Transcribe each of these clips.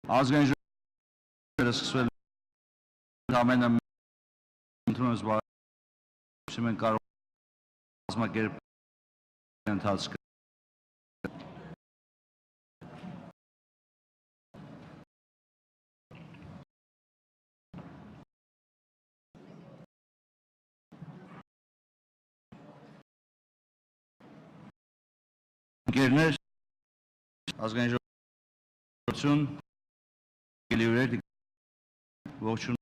Ազգային ժողովը սկսվել ամենը ընդունած բարձր մենք կարող կազմակերպել ընթացքը ընկերներ ազգային ժողովրդություն գլիուրեր ողջուն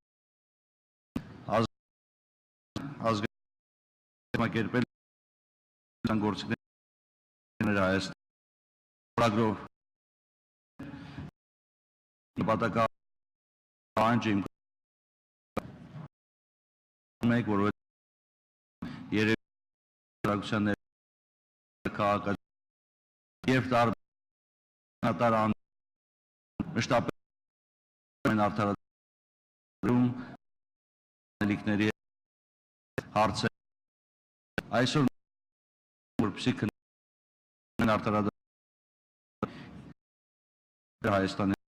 ազգային կազմակերպել գործիքներ Հայաստան ծրագրով նպատակահանջ իմ մեկ որովհետև երևի ծրագրության քաղաքացի Երբ տարբերական մշտապես արդարադատում ելիքների հարցեր այսօր որպեսզի քննեն արդարադատության Հայաստանի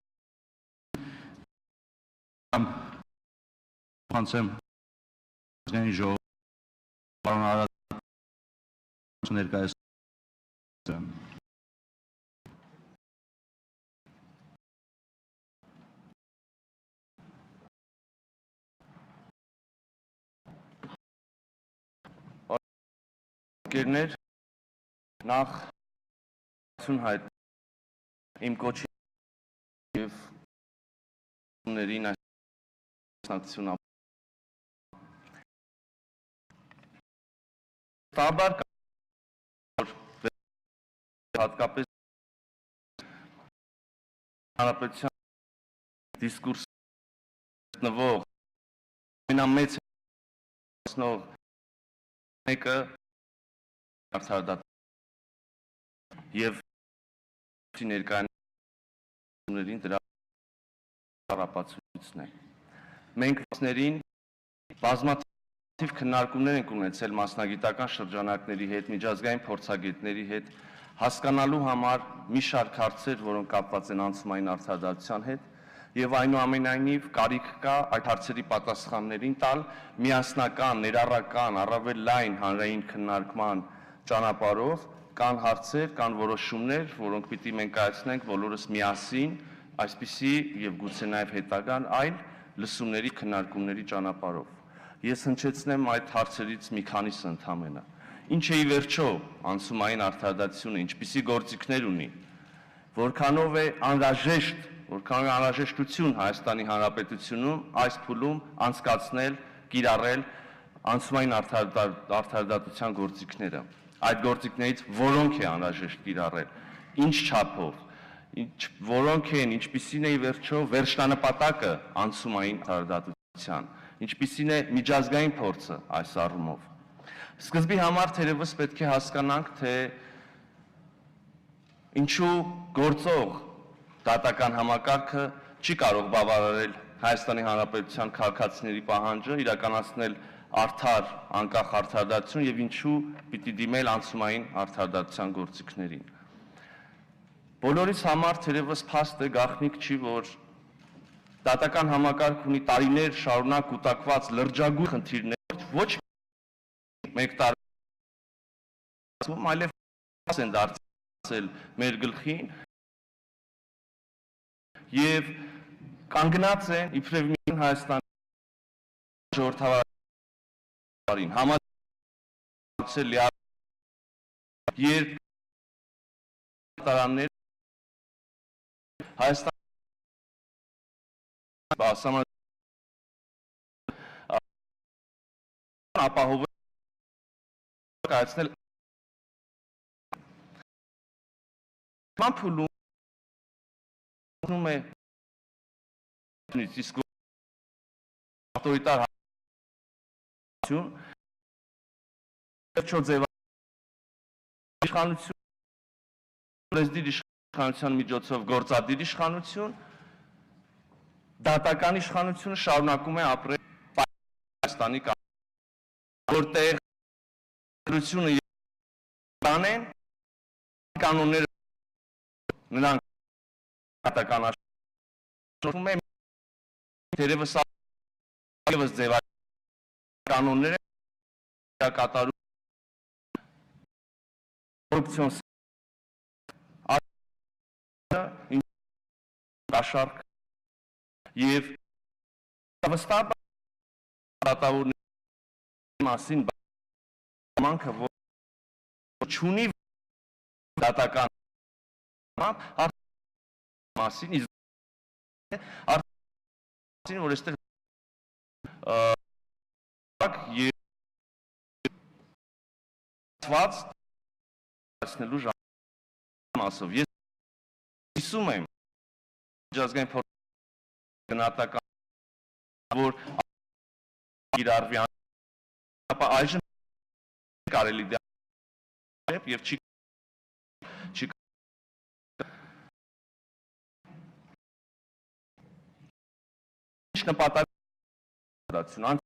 հանցեմ ազգային ժողովը ներկայացնում Ընկերներ, նախ հայտ իմ կոչի և ումներին այսնակցություն տաբար հատկապես հանրապետության դիսկուրս նվող ամենամեծ մեկը արդարադատություն և ներկայացումներին դրա առապացույցն է։ Մենք ուսներին բազմաթիվ քննարկումներ ենք ունեցել մասնագիտական շրջանակների հետ, միջազգային փորձագետների հետ, հասկանալու համար մի շարք հարցեր, որոնք կապված են անցումային արդարադատության հետ, և այնուամենայնիվ կարիք կա այդ հարցերի պատասխաններին տալ միասնական, ներառական, առավել լայն հանրային քննարկման ճանապարհով կան հարցեր, կան որոշումներ, որոնք պիտի մենք կայացնենք բոլորս միասին, այսպիսի և գուցե նաև հետագան այլ լսումների քննարկումների ճանապարհով։ Ես հնչեցնեմ այդ հարցերից մի քանիսը ընդամենը։ Ինչ է ի վերջո անցումային արդարադատությունը, ինչպիսի գործիքներ ունի, որքանով է անհրաժեշտություն Հայաստանի Հանրապետությունում այս փուլում անցկացնել, կիրառել անցումային արդարադատության գործիքները։ Այդ գործիքներից որոնք է անհրաժեշտ կիրառել, ինչ չափով, որոնք են, ինչպիսին է ի վերջո վերջնանպատակը անցումային արդարադատության, ինչպիսին է միջազգային փորձը այս առումով։ Սկզբի համար թերևս պետք է հասկանանք, թե ինչու գործող դատական համակարգը չի կարող բավարարել Հայաստանի Հանրապետության քաղաքացիների պահանջը իրականացնել արդար, անկախ արդարադատություն և ինչու պիտի դիմել անցումային արդարադատության գործիքներին։ Բոլորիս համար թերևս փաստ է, գաղտնիք չի, որ դատական համակարգ ունի տարիներ շարունակ կուտակված լրջագույն խնդիրներ, ոչ մեկ տարի, այլև են դարձել մեր գլխին և կանգնած են իբրև մի Հայաստանի ժողովրդավարին համաձայնեցել երբ տարաններ Հայաստան ապահովել կայացնել փուլում է իսկ ավտորիտար հանրություն վերջո իշխանություն լեզդիր իշխանության միջոցով գործադիր իշխանություն դատական իշխանությունը շարունակում է ապրել Հայաստանի որտեղ դրությունը կանեն կանոնները նրանք դատական Թերևս այլևս ձևականոնները կատարում կոռուպցիոն կաշառք եւ վստահաբար դատավորների մասին բանքը որ չունի դատական մասին որ այստեղ եւ հասնելու ժամասով ես հիսում եմ Ազգային գնահատական որ իրարվի ապա այժմ կարելի դեպ եւ չի նպատակ դատություն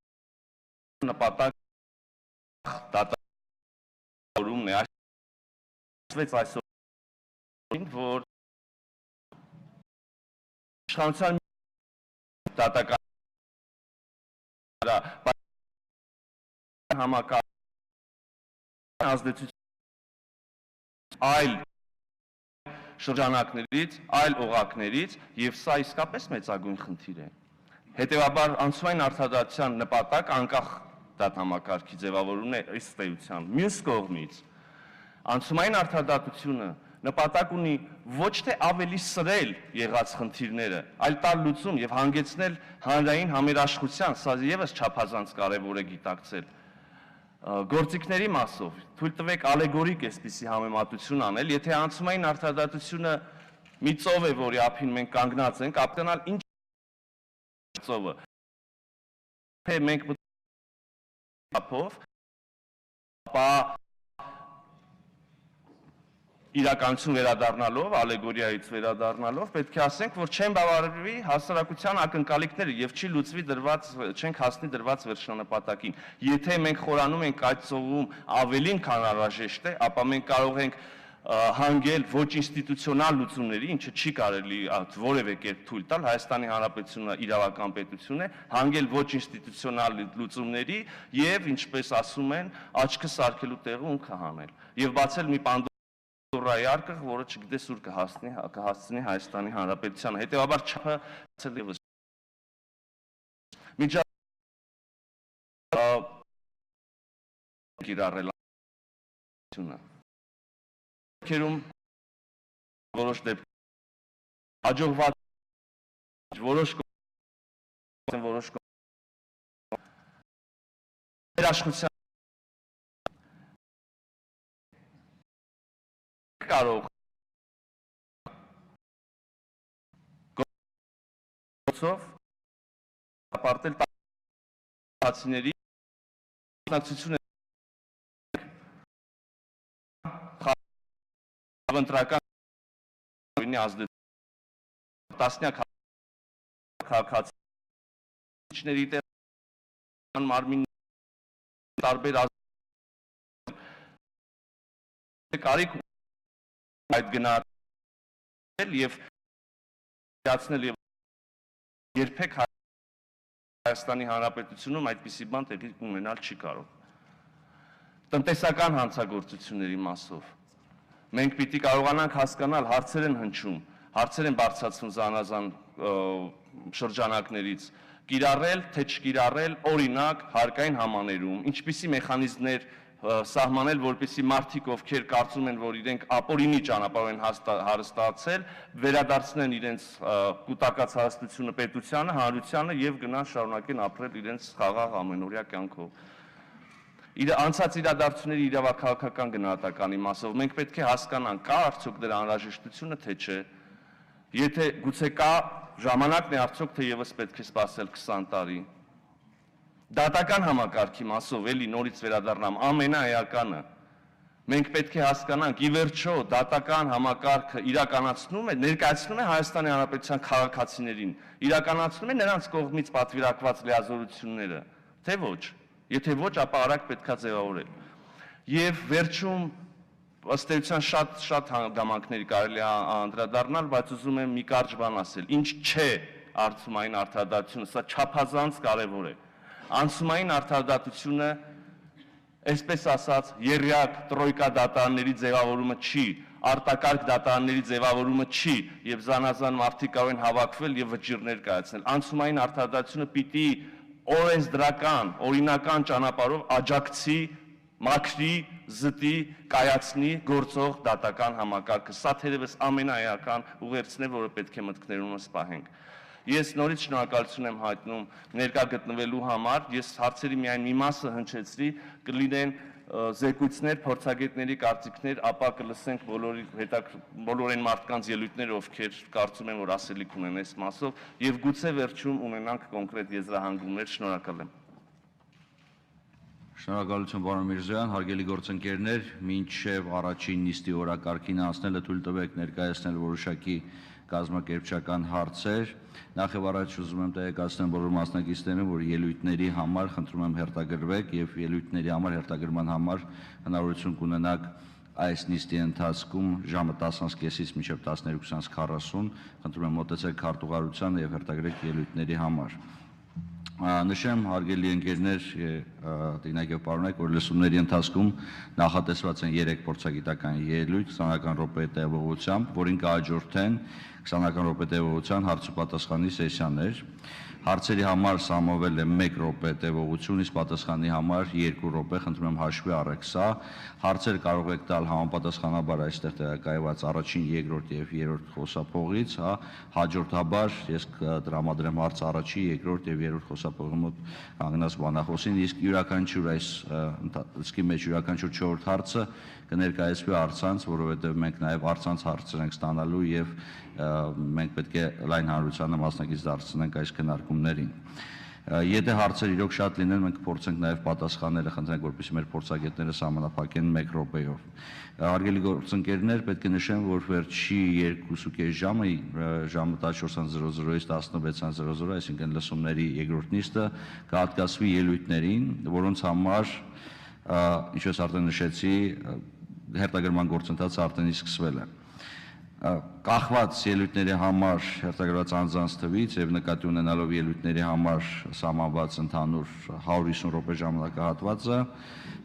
նպատակ դատավորումն է ասվեց այսօր որ իշխանության դատական համակարգ ազդեցություն այլ շրջանակներից, այլ օղակներից եւ սա իսկապես մեծագույն խնդիր է։ Հետևաբար անցումային արդարադատության նպատակ անկախ դատամակարգի ձևավորումն է ըստ էության։ Մյուս կողմից անցումային արդարադատությունը նպատակ ունի ոչ թե ավելի սրել եղած խնդիրները, այլ տալ լուծում եւ հանգեցնել հանրային համերաշխության, սա եւս չափազանց կարեւոր է գիտակցել։ Գործիքների մասով թույլ տվեք ալեգորիկ այսպիսի համեմատություն անել, եթե անցումային արդարադատությունը մի ծով է, որի ափին մենք կանգնած ենք, ապտենալ ինչ ծովը։ Թե մենք ապով, ապա իրականություն վերադառնալով, ալեգորիայից վերադառնալով, պետք է ասենք, որ չեն բավարարվի հասարակության ակնկալիքները եւ չի լուծվի չենք հասնի դրված վերջնանպատակին։ Եթե մենք խորանում ենք այդ ծովում ավելին, քան անհրաժեշտ է, ապա մենք կարող ենք հանգել ոչ ինստիտուցիոնալ լուծումների, ինչը չի կարելի որևէ կերպ թույլ տալ, Հայաստանի Հանրապետությունը իրավական պետություն է, հանգել ոչ ինստիտուցիոնալ լուծումների եւ, ինչպես ասում են, աչքը սարքելու տեղը ունքը հանել եւ բացել մի Պանդորայի արկղ, որը չգիտես ուր կհասցնի Հայաստանի Հանրապետությանը։ Հետևաբար չափը եւս կիրառել Քերում որոշ դեպք հաջողված որոշ երաշխության կարող գործով ապարտել տացիների մասնակցությունը ընտրական ազդեցություն տասնյակ քաղաքացիների տեղական մարմին տարբեր կարիք այդ գնահատել եւ դարձնել եւ երբեք Հայաստանի Հանրապետությունում այդպիսի բան տեղի ունենալ չի կարող։ Տնտեսական հանցագործությունների մասով մենք պիտի կարողանանք հասկանալ հարցեր են հնչում, հարցեր են բարձրացվում զանազան շրջանակներից, կիրառել, թե չկիրառել, օրինակ հարկային համաներում, ինչպիսի մեխանիզմներ սահմանել, որպեսզի մարդիկ, ովքեր կարծում են, որ իրենք ապօրինի ճանապարհով են հարստացել, վերադարձնեն իրենց կուտակած հարստությունը պետությանը, հանրությանը եւ գնան շարունակեն ապրել իրենց խաղաղ ամենօրյա կյանքով։ Անցած իրադարձությունների իրավաքաղաքական գնահատականի մասով մենք պետք է հասկանանք, կա արդյոք դրա անհրաժեշտությունը, թե չէ։ Եթե գուցե կա, ժամանակն է արդյոք, թե եւս պետք է սպասել 20 տարի։ Դատական համակարգի մասով էլի նորից վերադառնամ, ամենաէականը։ Մենք պետք է հասկանանք, ի վերջո դատական համակարգը իրականացնում է, ներկայացնում է Հայաստանի Հանրապետության քաղաքացիներին, իրականացնում է նրանց կողմից պատվիրակված լիազորությունները, թե ոչ։ Եթե ոչ, ապա արագ պետքա ձևավորել։ Եվ վերջում ըստ էության շատ հանգամանքների կարելի է անդրադառնալ, բայց ուզում եմ մի կարճ բան ասել։ Ինչ չէ անցումային արդարադատությունը, սա չափազանց կարևոր է։ Անցումային արդարադատությունը, այսպես ասած, եռյակ տրոյկա դատարանների ձևավորումը չի, արտակարգ դատարանների ձևավորումը չի, եւ զանազան մարդիկ կարող են հավաքվել եւ վճիռներ կայացնել։ Անցումային արդարադատությունը պիտի օրենսդրական, օրինական ճանապարհով աջակցի, մաքրի, զտի, կայացնի գործող դատական համակարգը։ Սա թերևս ամենաէական ուղերձն է, որը պետք է մտքներումս պահենք։ Ես նորից շնորհակալություն եմ հայտնում ներկա գտնվելու համար, ես հարցերի միայն մի մասը հնչեցրի, կլինեն զեկույցներ, փորձագետների կարծիքներ, ապա կլսենք բոլոր այն մարդկանց ելույթները, ովքեր կարծում են, որ ասելիք ունեն այս մասով, եւ գուցե վերջում ունենանք կոնկրետ եզրահանգումներ, շնորհակալ եմ։ Շնորհակալություն պարոն Միրզոյան, հարգելի գործընկերներ, մինչև առաջին նիստի օրակարգին անցնելը թույլ տվեք ներկայացնել որոշակի կազմակերպչական հարցեր։ Նախ եւ առաջ ուզում եմ տեղեկացնել բոլոր մասնակիցներին, որ ելույթների համար խնդրում եմ հերթագրվեք եւ ելույթների համար հերթագրման համար հնարավորություն կունենաք այս նիստի ընթացքում ժամը 10:30-ից մինչև 12:40, խնդրում եմ մոտեցեք քարտուղարությանը եւ հերթագրեք ելույթների համար։ Նշեմ, հարգելի ընկերներ, տիկնակ եւ պարոններ, որ լսումների ընթացքում նախատեսված են 3 փորձագիտական ելույթ 20 րոպե տևողությամբ, որին կհաջորդեն 20 րոպե տևողության հարց ու պատասխանի սեսիաներ։ Հարցերի համար սահմանվել է 1 րոպե տևողություն, իսկ պատասխանի համար 2 րոպե, խնդրում եմ հաշվի առեք սա։ Հարցեր կարող եք տալ համապատասխանաբար այստեղ տեղակայված առաջին, երկրորդ եւ երրորդ խոսափողից, հաջորդաբար ես տրամադրեմ հարցը առաջի, երկրորդ եւ երրորդ խոսափողի մոտ կանգնած բանախոսին, իսկ յուրաքանչյուր այս ընթացքի մեջ յուրաքանչյուր 4-րդ հարցը կներկայացվի առցանց, որովհետեւ մենք նաեւ առցանց հարցեր ենք ստանալու եւ մենք պետք է լայն հանրությանը մասնակից դարձնենք այս քննարկումներին։ Եթե հարցեր իրոք շատ լինեն, մենք կփորձենք նաև պատասխանները խնդրենք, որպեսզի մեր փորձագետները սահմանափակեն 1 րոպեով։ Հարգելի գործընկերներ, պետք է նշեմ, որ վերջի 2.5 ժամը 14:00-ից 16:00, այսինքն լսումների երկրորդ նիստը կհատկացվի ելույթներին, որոնց համար, ինչպես արդեն նշեցի, հերթագրման գործընթացը արդեն սկսվել է։ Կախված ելույթների համար հերթագրված անձանց թվից եւ նկատի ունենալով ելույթների համար սահմանված ընդհանուր 150 րոպե ժամանակահատվածը,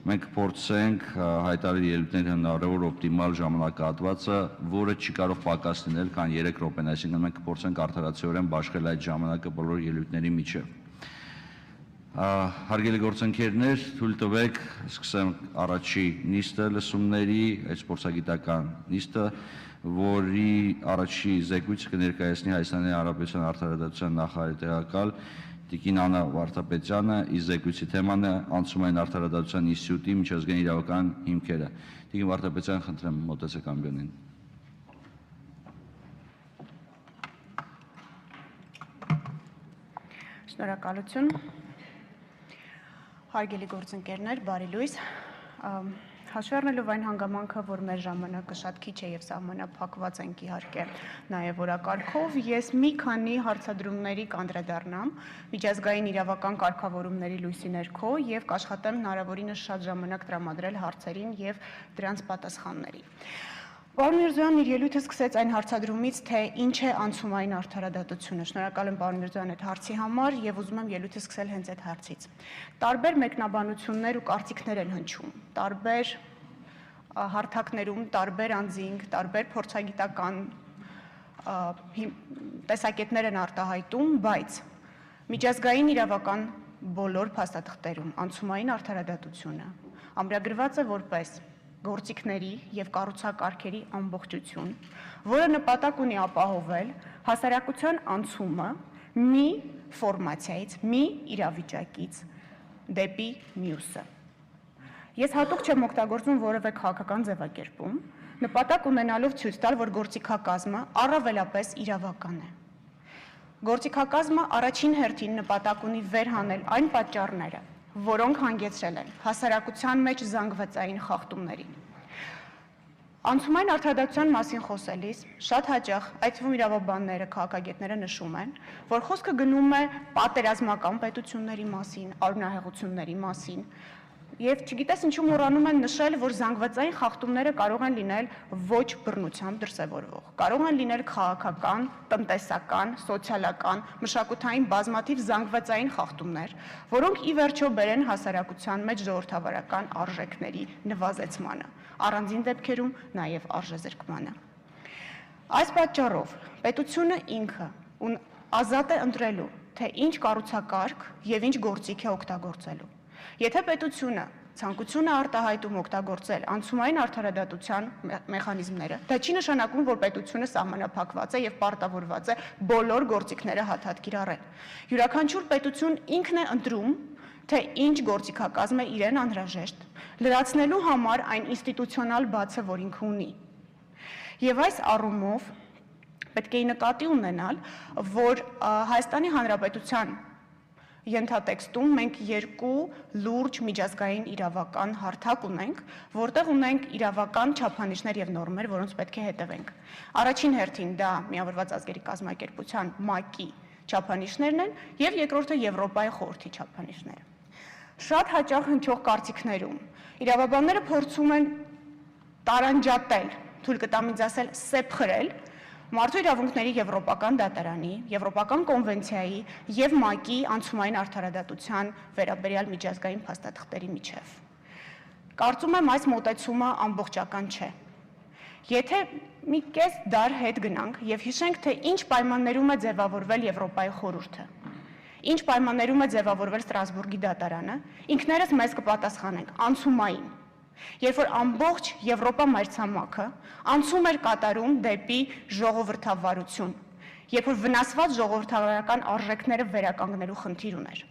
մենք փորձենք հայտարարել ելույթների հնարավոր օպտիմալ ժամանակահատվածը, որը չի կարող պակաս լինել, քան 3 րոպեն, այսինքն մենք կփորձենք արդարացիորեն բաշխել այդ ժամանակը բոլոր ելույթների միջև։ Հարգելի գործընկերներ, թույլ տվեք սկսեմ առաջի նիստը լսումների, այս փորձագիտական նիստը, որի առաջի զեկույցը կներկայացնի Հայաստանի Հանրապետության արդարադատության նախարարի տեղակալ Տիկին Աննա Վարդապետյանը, իսկ զեկույցի թեման է անցումային արդարադատության ինստիտուտի միջազգային իրավական հիմքերը։ Տիկին Վարդապետյան, խնդրեմ մոտեցեք ամբիոնին։ Շնորհակալություն։ Հարգելի գործընկերներ, բարի լույս։ Հաշվի առնելով այն հանգամանքը, որ մեր ժամանակը շատ քիչ է եւ սահմանափակված ենք իհարկե նաեւ օրակարգով, ես մի քանի հարցադրումների կանդրադառնամ միջազգային իրավական կարգավորումների լույսի ներքո եւ կաշխատեմ հնարավորինս շատ ժամանակ տրամադրել հարցերին եւ դրանց պատասխաններին։ Պարոն Միրզոյանն իր ելույթը սկսեց այն հարցադրումից, թե ինչ է անցումային արդարադատությունը։ Շնորհակալ եմ պարոն Միրզոյան այդ հարցի համար եւ ուզում եմ ելույթը սկսել հենց այդ հարցից։ Տարբեր մեկնաբանություններ ու կարծիքներ են հնչում, տարբեր հարթակներում, տարբեր անձինք, տարբեր փորձագիտական տեսակետներ են արտահայտում, բայց միջազգային իրավական բոլոր փաստաթղթերում անցումային արդարադատությունը ամրագրված է որպես գործիքների եւ կառուցակարգերի ամբողջություն, որը նպատակ ունի ապահովել հասարակության անցումը մի ֆորմացիայից, մի իրավիճակից դեպի մյուսը։ Ես հատուկ չեմ օգտագործում որևէ քաղաքական ձևակերպում, նպատակ ունենալով ցույց տալ, որ գործիքակազմը առավելապես իրավական է։ Գործիքակազմը առաջին հերթին նպատակ ունի վերհանել այն պատճառները, որոնք հանգեցրել են հասարակության մեջ զանգվածային խախտումներին։ Անցումային արդարադատության մասին խոսելիս շատ հաճախ, այդ թվում իրավաբանները, քաղաքագետները նշում են, որ խոսքը գնում է պատերազմական պետությունների մասին, արյունահեղությունների մասին, Եվ չգիտես ինչու մոռանում են նշել, որ զանգվածային խախտումները կարող են լինել ոչ բռնությամբ դրսևորվող, կարող են լինել քաղաքական, տնտեսական, սոցիալական, մշակութային բազմաթիվ զանգվածային խախտումներ, որոնք ի վերջո բերեն հասարակության մեջ ժողովրդավարական արժեքների նվազեցմանը, առանձին դեպքերում նաև արժեզրկմանը։ Այս պատճառով պետությունը ինքը ազատ է ընտրելու, թե ինչ կառուցակարգ եւ ինչ գործիք է օգտագործելու։ Եթե պետությունը ցանկություն է արտահայտում օգտագործել անցումային արդարադատության մեխանիզմները, դա չի նշանակում, որ պետությունը սահմանափակված է եւ պարտավորված է բոլոր գործիքները հաթաթ կիրառել։ Յուրաքանչյուր պետություն ինքն է ընտրում, թե ինչ գործիքակազմ է իրեն անհրաժեշտ, լրացնելու համար այն ինստիտուցիոնալ բացը, որ ինքը ունի։ Եվ այս առումով պետք է նկատի ունենալ, որ Հայաստանի Հանրապետության ենթատեքստում մենք երկու լուրջ միջազգային իրավական հարթակ ունենք, որտեղ ունենք իրավական չափանիշներ եւ նորմեր, որոնց պետք է հետևենք։ Առաջին հերթին դա Միավորված ազգերի կազմակերպության ՄԱԿ-ի չափանիշներն են եւ երկրորդը Եվրոպայի խորհրդի չափանիշները։ Շատ հաճախ հնչող կարծիքներում իրավաբանները փորձում են տարանջատել, թույլ կտամ ինձ ասել, սեպխրել Մարդու իրավունքների Եվրոպական դատարանի, Եվրոպական կոնվենցիայի եւ ՄԱԿ-ի անցումային արդարադատության վերաբերյալ միջազգային փաստաթղթերի միջև։ Կարծում եմ այս մոտեցումը ամբողջական չէ։ Եթե մի կես դար հետ գնանք եւ հիշենք, թե ինչ պայմաններում է ձևավորվել Եվրոպայի խորհուրդը, ինչ պայմաններում է ձևավորվել Ստրասբուրգի դատարանը, ինքներս մեզ կպատասխանենք անցումային։ Երբ որ ամբողջ Եվրոպա մայրցամաքը անցում էր կատարում դեպի ժողովրդավարություն, երբ որ վնասված ժողովրդավարական արժեքները վերականգնելու խնդիր ուներ։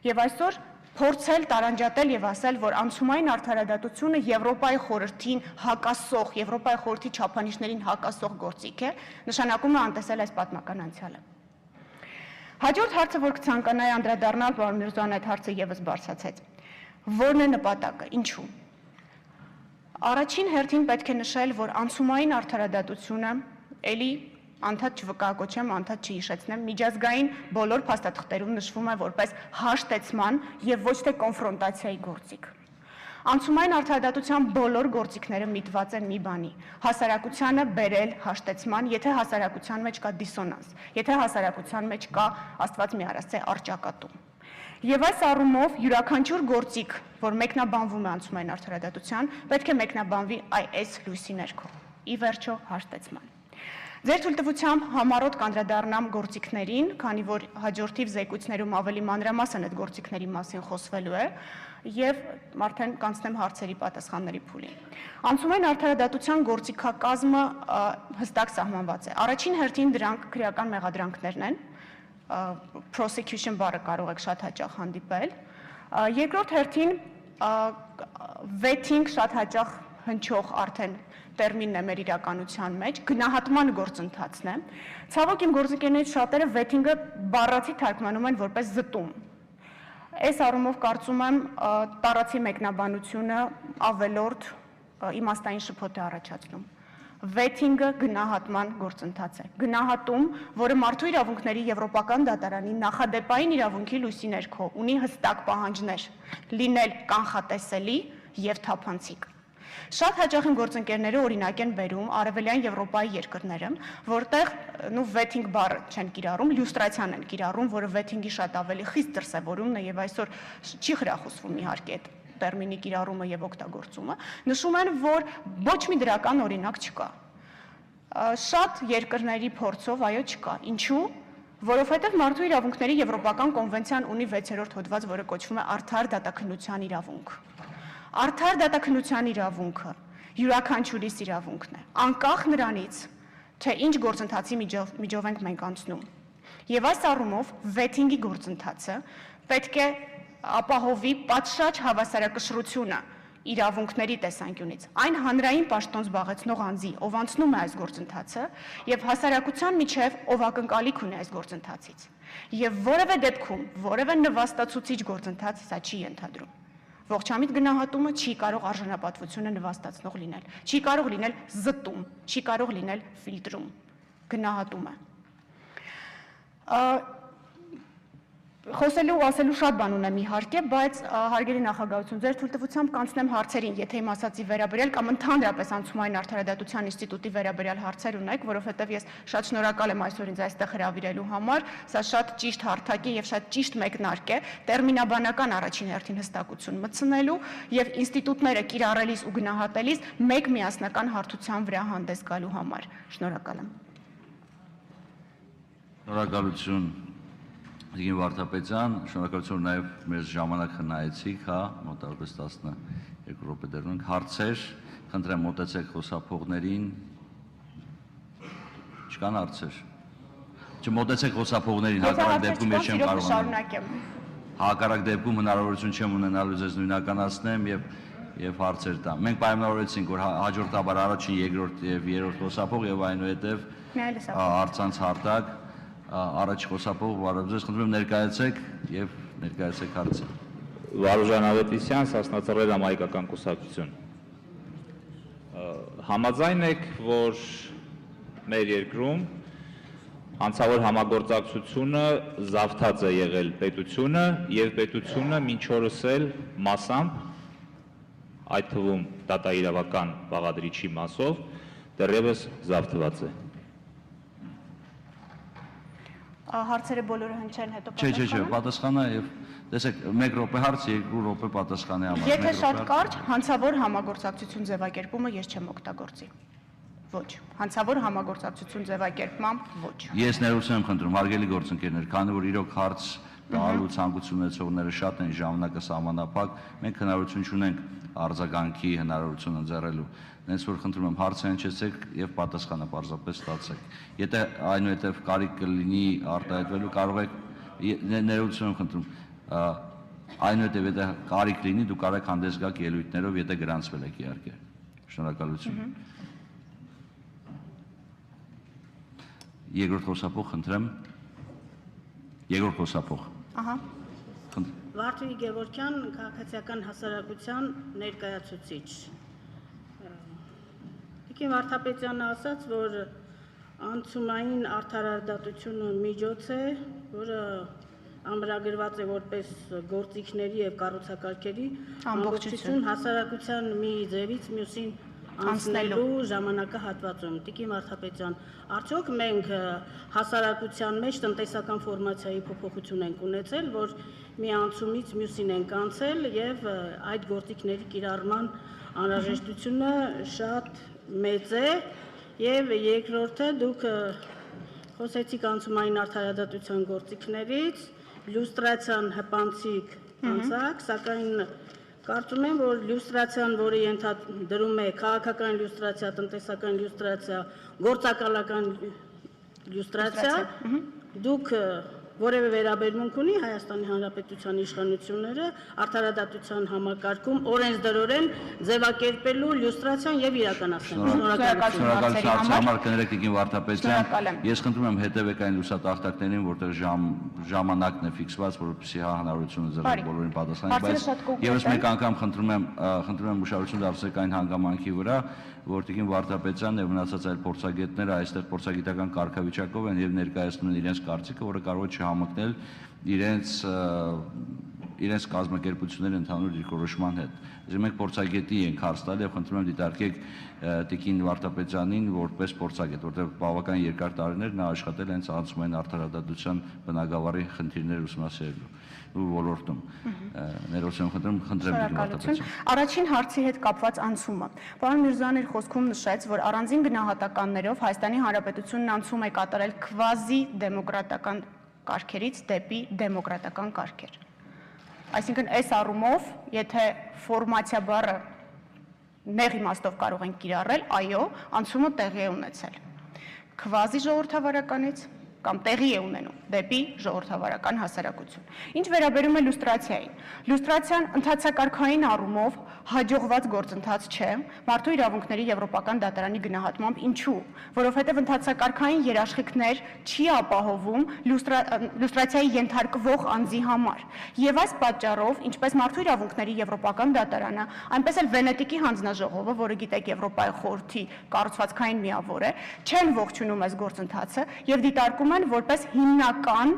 Եվ այսօր փորձել տարանջատել եւ ասել, որ անցումային արդարադատությունը Եվրոպայի խորհրդին հակասող, Եվրոպայի խորհրդի չափանիշներին հակասող գործիք է, նշանակում է անտեսել այս պատմական անցյալը։ Հաջորդ հարցը, որ կցանկանայի անդրադառնալ, պարոն Միրզոյան այդ հարցը եւս բարձրացեց։ Որն է նպատակը, ինչու։ Առաջին հերթին պետք է նշել, որ անցումային արդարադատությունը էլի անդադ չվկայակոչեմ, անդադ չհիշեցնեմ, միջազգային բոլոր փաստաթղթերում նշվում է որպես հաշտեցման եւ ոչ թե կոնֆրոնտացիայի գործիք։ Անցումային արդարադատության բոլոր գործիքները միտված են մի բանի՝ հասարակությանը բերել հաշտեցման, եթե հասարակության մեջ կա դիսոնանս, եթե հասարակության մեջ կա Աստված մի արասցե առճակատում։ Եվ այս առումով յուրաքանչյուր գործիք, որ մեկնաբանվում է անցումային արդարադատության, պետք է մեկնաբանվի այս լույսի ներքո, ի վերջո հաշտեցման։ Ձեր թույլտվությամբ համառոտ կանդրադառնամ գործիքներին, քանի որ հաջորդիվ զեկույցներում ավելի մանրամասն այդ գործիքների մասին խոսվելու է, եւ արդեն կանցնեմ հարցերի պատասխանների փուլին։ Անցումային արդարադատության գործիքակազմը հստակ սահմանված է։ Առաջին հերթին դրանք քրեական մեղադրանքներն են, prosecution բառը կարող եք շատ հաճախ հանդիպել։ Երկրորդ հերթին vetting շատ հաճախ հնչող արդեն տերմինն է մեր իրականության մեջ, գնահատման գործընթացն է։ Ցավոք իմ գործընկերներից շատերը vetting-ը բառացի թարգմանում են որպես զտում։ Այս առումով կարծում եմ տարածի մեկնաբանությունը ավելորդ իմաստային շփոթ է առաջացնում։ Vetting-ը գնահատման գործընթաց է։ Գնահատում, որը մարդու իրավունքների Եվրոպական դատարանի նախադեպային իրավունքի լույսի ներքո ունի հստակ պահանջներ՝ լինել կանխատեսելի եւ թափանցիկ։ Շատ հաճախ իմ գործընկերները օրինակ են բերում Արևելյան Եվրոպայի երկրները, որտեղ vetting բառը չեն կիրառում, լյուստրացիան են կիրառում, որը vetting-ի շատ ավելի խիստ դրսևորումն է եւ այսօր չի խրախուսվում իհարկե այդ տերմինի կիրառումը եւ օգտագործումը, նշում են, որ ոչ մի դրական օրինակ չկա։ Շատ երկրների փորձով այո չկա։ Ինչու՞։ Որովհետեւ մարդու իրավունքների Եվրոպական կոնվենցիան ունի 6-րդ հոդված, որը կոչվում է արդար դատաքննության իրավունք։ Արդար դատաքննության իրավունքը յուրաքանչյուրիս իրավունքն է, անկախ նրանից, թե ինչ գործընթացի միջով ենք մենք անցնում։ Եվ այս առումով vetting-ի գործընթացը պետք է ապահովի պատշաճ հավասարակշռությունը իրավունքների տեսանկյունից, այն հանրային պաշտոն զբաղեցնող անձի, ով անցնում է այս գործընթացը, եւ հասարակության միջև ով ակնկալիք ունի այս գործընթացից։ Եվ որևէ դեպքում, որևէ նվաստացուցիչ գործընթաց սա չի ենթադրում։ Ողջամիտ գնահատումը չի կարող արժանապատվությունը նվաստացնող լինել, չի կարող լինել զտում, չի կարող լինել ֆիլտրում, գնահատում է։ Խոսելու ու ասելու շատ բան ունեմ իհարկե, բայց հարգելի նախագահություն, ձեր թույլտվությամբ կանցնեմ հարցերին, եթե իմ ասածի վերաբերյալ կամ ընդհանրապես անցումային արդարադատության ինստիտուտի վերաբերյալ հարցեր ունեք, որովհետև ես շատ շնորհակալ եմ այսօր ինձ այստեղ հրավիրելու համար, սա շատ ճիշտ հարթակ է եւ շատ ճիշտ մեկնարկ է, տերմինաբանական առաջին հերթին հստակություն մտցնելու եւ ինստիտուտները կիրառելիս ու գնահատելիս մեկ միասնական հարթության վրա հանդես գալու համար։ Շնորհակալ եմ։ Շնորհակալություն Դիգին Վարդապետյան, շնորհակալություն նաև մեր ժամանակ խնայեցիք, հա, մոտավորապես 12 րոպե դեռ ունենք, հարցեր, խնդրեմ մոտեցեք խոսափողներին, չկան հարցեր, չմոտեցեք խոսափողներին, հակառակ դեպքում ես չեմ կարողանում, հակառակ դեպքում հնարավորություն չեմ ունենալու ձեզ նույնականացնեմ և հարցեր տամ, մենք պայմանավորվեցինք, որ հաջորդաբար առաջին, երկրորդ և երրորդ խոսափող և այնուհետև առցանց հարթակ առաջ խոսափող Վարուժան, խնդրում եմ ներկայացեք եւ ներկայացեք հարցը։ Վարուժան Ավետիսյան, Սասնածռեր համայնքական կուսակցություն։ Համաձայն եք, որ մեր երկրում անցավոր համագործակցությունը զավթած է եղել պետությունը եւ պետությունը մինչ օրս էլ մասամբ, այդ թվում դատաիրավական բաղադրիչի մասով, դեռևս զավթված է։ Հարցերը բոլորը հնչեն հետո պատասխանը։ Չէ, պատասխանը եւ տեսեք 1 րոպե հարց, 2 րոպե պատասխանի համար։ Եթե շատ կարճ, հանցավոր համագործակցություն ձևակերպումը ես չեմ օգտագործի։ Ոչ, հանցավոր համագործակցություն ձևակերպմամբ ոչ։ Ես ներողություն եմ խնդրում, հարգելի գործընկերներ, քանի որ իրոք հարց տալու ցանկություն ունեցողները շատ են, ժամանակը սահմանափակ, մենք հնարավորություն չունենք արձագանքի հնարավորություն ընձեռելու։ Նենց որ խնդրում եմ հարցը հնչեցեք եւ պատասխանը պարզապես ստացեք։ Եթե այնուհետև կարիք կլինի արտահայտվելու, կարող եք ներողություն եմ խնդրում, այնուհետև եթե կարիք լինի, դուք կարող եք հանդես գաք ելույթներով, եթե գրանցվել եք իհարկե։ Շնորհակալություն։ Երկրորդ խոսափող խնդրեմ։ Երկրորդ խոսափող։ Ահա։ Վարդուհի Գևորգյան, քաղաքացիական հասարակության ներկայացուցիչ։ Տիկին Վարդապետյանը ասաց, որ անցումային արդարադատությունը միջոց է, որը ամրագրված է որպես գործիքների եւ կառուցակարգերի ամբողջություն հասարակության մի ձևից մյուսին անցնելու ժամանակահատվածում։ Տիկին Վարդապետյան, արդյոք մենք հասարակության մեջ տնտեսական ֆորմացիայի փոփոխություն ենք ունեցել, որ մի անցումից մյուսին ենք անցել եւ այդ գործիքների կիրառման անհրաժեշտությունը շատ մեծ է եւ երկրորդը դուք խոսեցիք անցումային արդարադատության գործիքներից, լյուստրացիան հպանցիկ անցակ, սակայն կարծում եմ, որ լյուստրացիան, որը ենթադրում է քաղաքական լյուստրացիա, տնտեսական լյուստրացիա, գործակալական լյուստրացիա, դուք որևէ վերաբերմունք ունի Հայաստանի Հանրապետության իշխանությունները արդարադատության համակարգում օրենսդրորեն ձևակերպելու լյուստրացիան եւ իրականացնելու։ Շնորհակալություն համար կներեք Տիկին Վարդապետյան։ Ես խնդրում եմ հետևեք այն լուսատախտակներին, որտեղ ժամանակն է ֆիքսված, որովհետեւ հա հնարավորություն ընձեռեք բոլորին պատասխանել, բայց եւս մեկ անգամ խնդրում եմ ուշադրություն դարձրեք այն հանգամանքի վրա, որ Տիկին Վարդապետյանն եւ մնացած այլ փորձագետները այստեղ փորձագիտական կարգավիճակով են եւ ներկայացնում են իրենց կարծիքը, որը կարող է չհամընկնել իրենց կազմակերպությունների ընդհանուր դիրքորոշման հետ։ Իսկ մենք փորձագետի ենք հարց տալ եւ խնդրում եմ դիտարկեք Տիկին Վարդապետյանին որպես փորձագետ, որտեղ բավական երկար տարիներ նա աշխատել է հենց անցումային արդարադատության բնագավառի խնդիրներ ուսումնասիրելու ոլորտում։ Ներողություն խնդրեմ Տիկին Վարդապետյան։ Առաջին հարցի հետ կապված անցումը։ Պարոն Միրզոյան իր խոսքում նշեց, որ առանձին գնահատականներով Հայաստանի Հանրապետությունն անցում է կատարել քվազի դեմոկրատական կարգերից դեպի դեմոկրատական կարգեր։ Այսինքն այս առումով, եթե ֆորմացիա բառը նեղ իմաստով կարող ենք կիրառել, այո, անցումը տեղի է ունեցել։ Քվազի ժողովրդավարականից կամ տեղի է ունենում դեպի ժողովրդավարական հասարակություն։ Ինչ վերաբերում է լյուստրացիային, լյուստրացիան ընդհանցակարգային առումով հաջողված գործընթաց չէ, մարդու իրավունքների եվրոպական դատարանի գնահատմամբ ինչու, որովհետև ընդհանցակարգային երաշխիքներ չի ապահովում լյուստրացիայի ենթարկվող անձի համար։ Եվ այս պատճառով, ինչպես մարդու իրավունքների եվրոպական դատարանը, այնպես էլ Վենետիկի հանձնաժողովը, որը գիտեք Եվրոպայի խորհրդի կառուցվածքային միավոր է, չեն ողջունում այս գործընթացը եւ դիտարկում են որպես հիմնական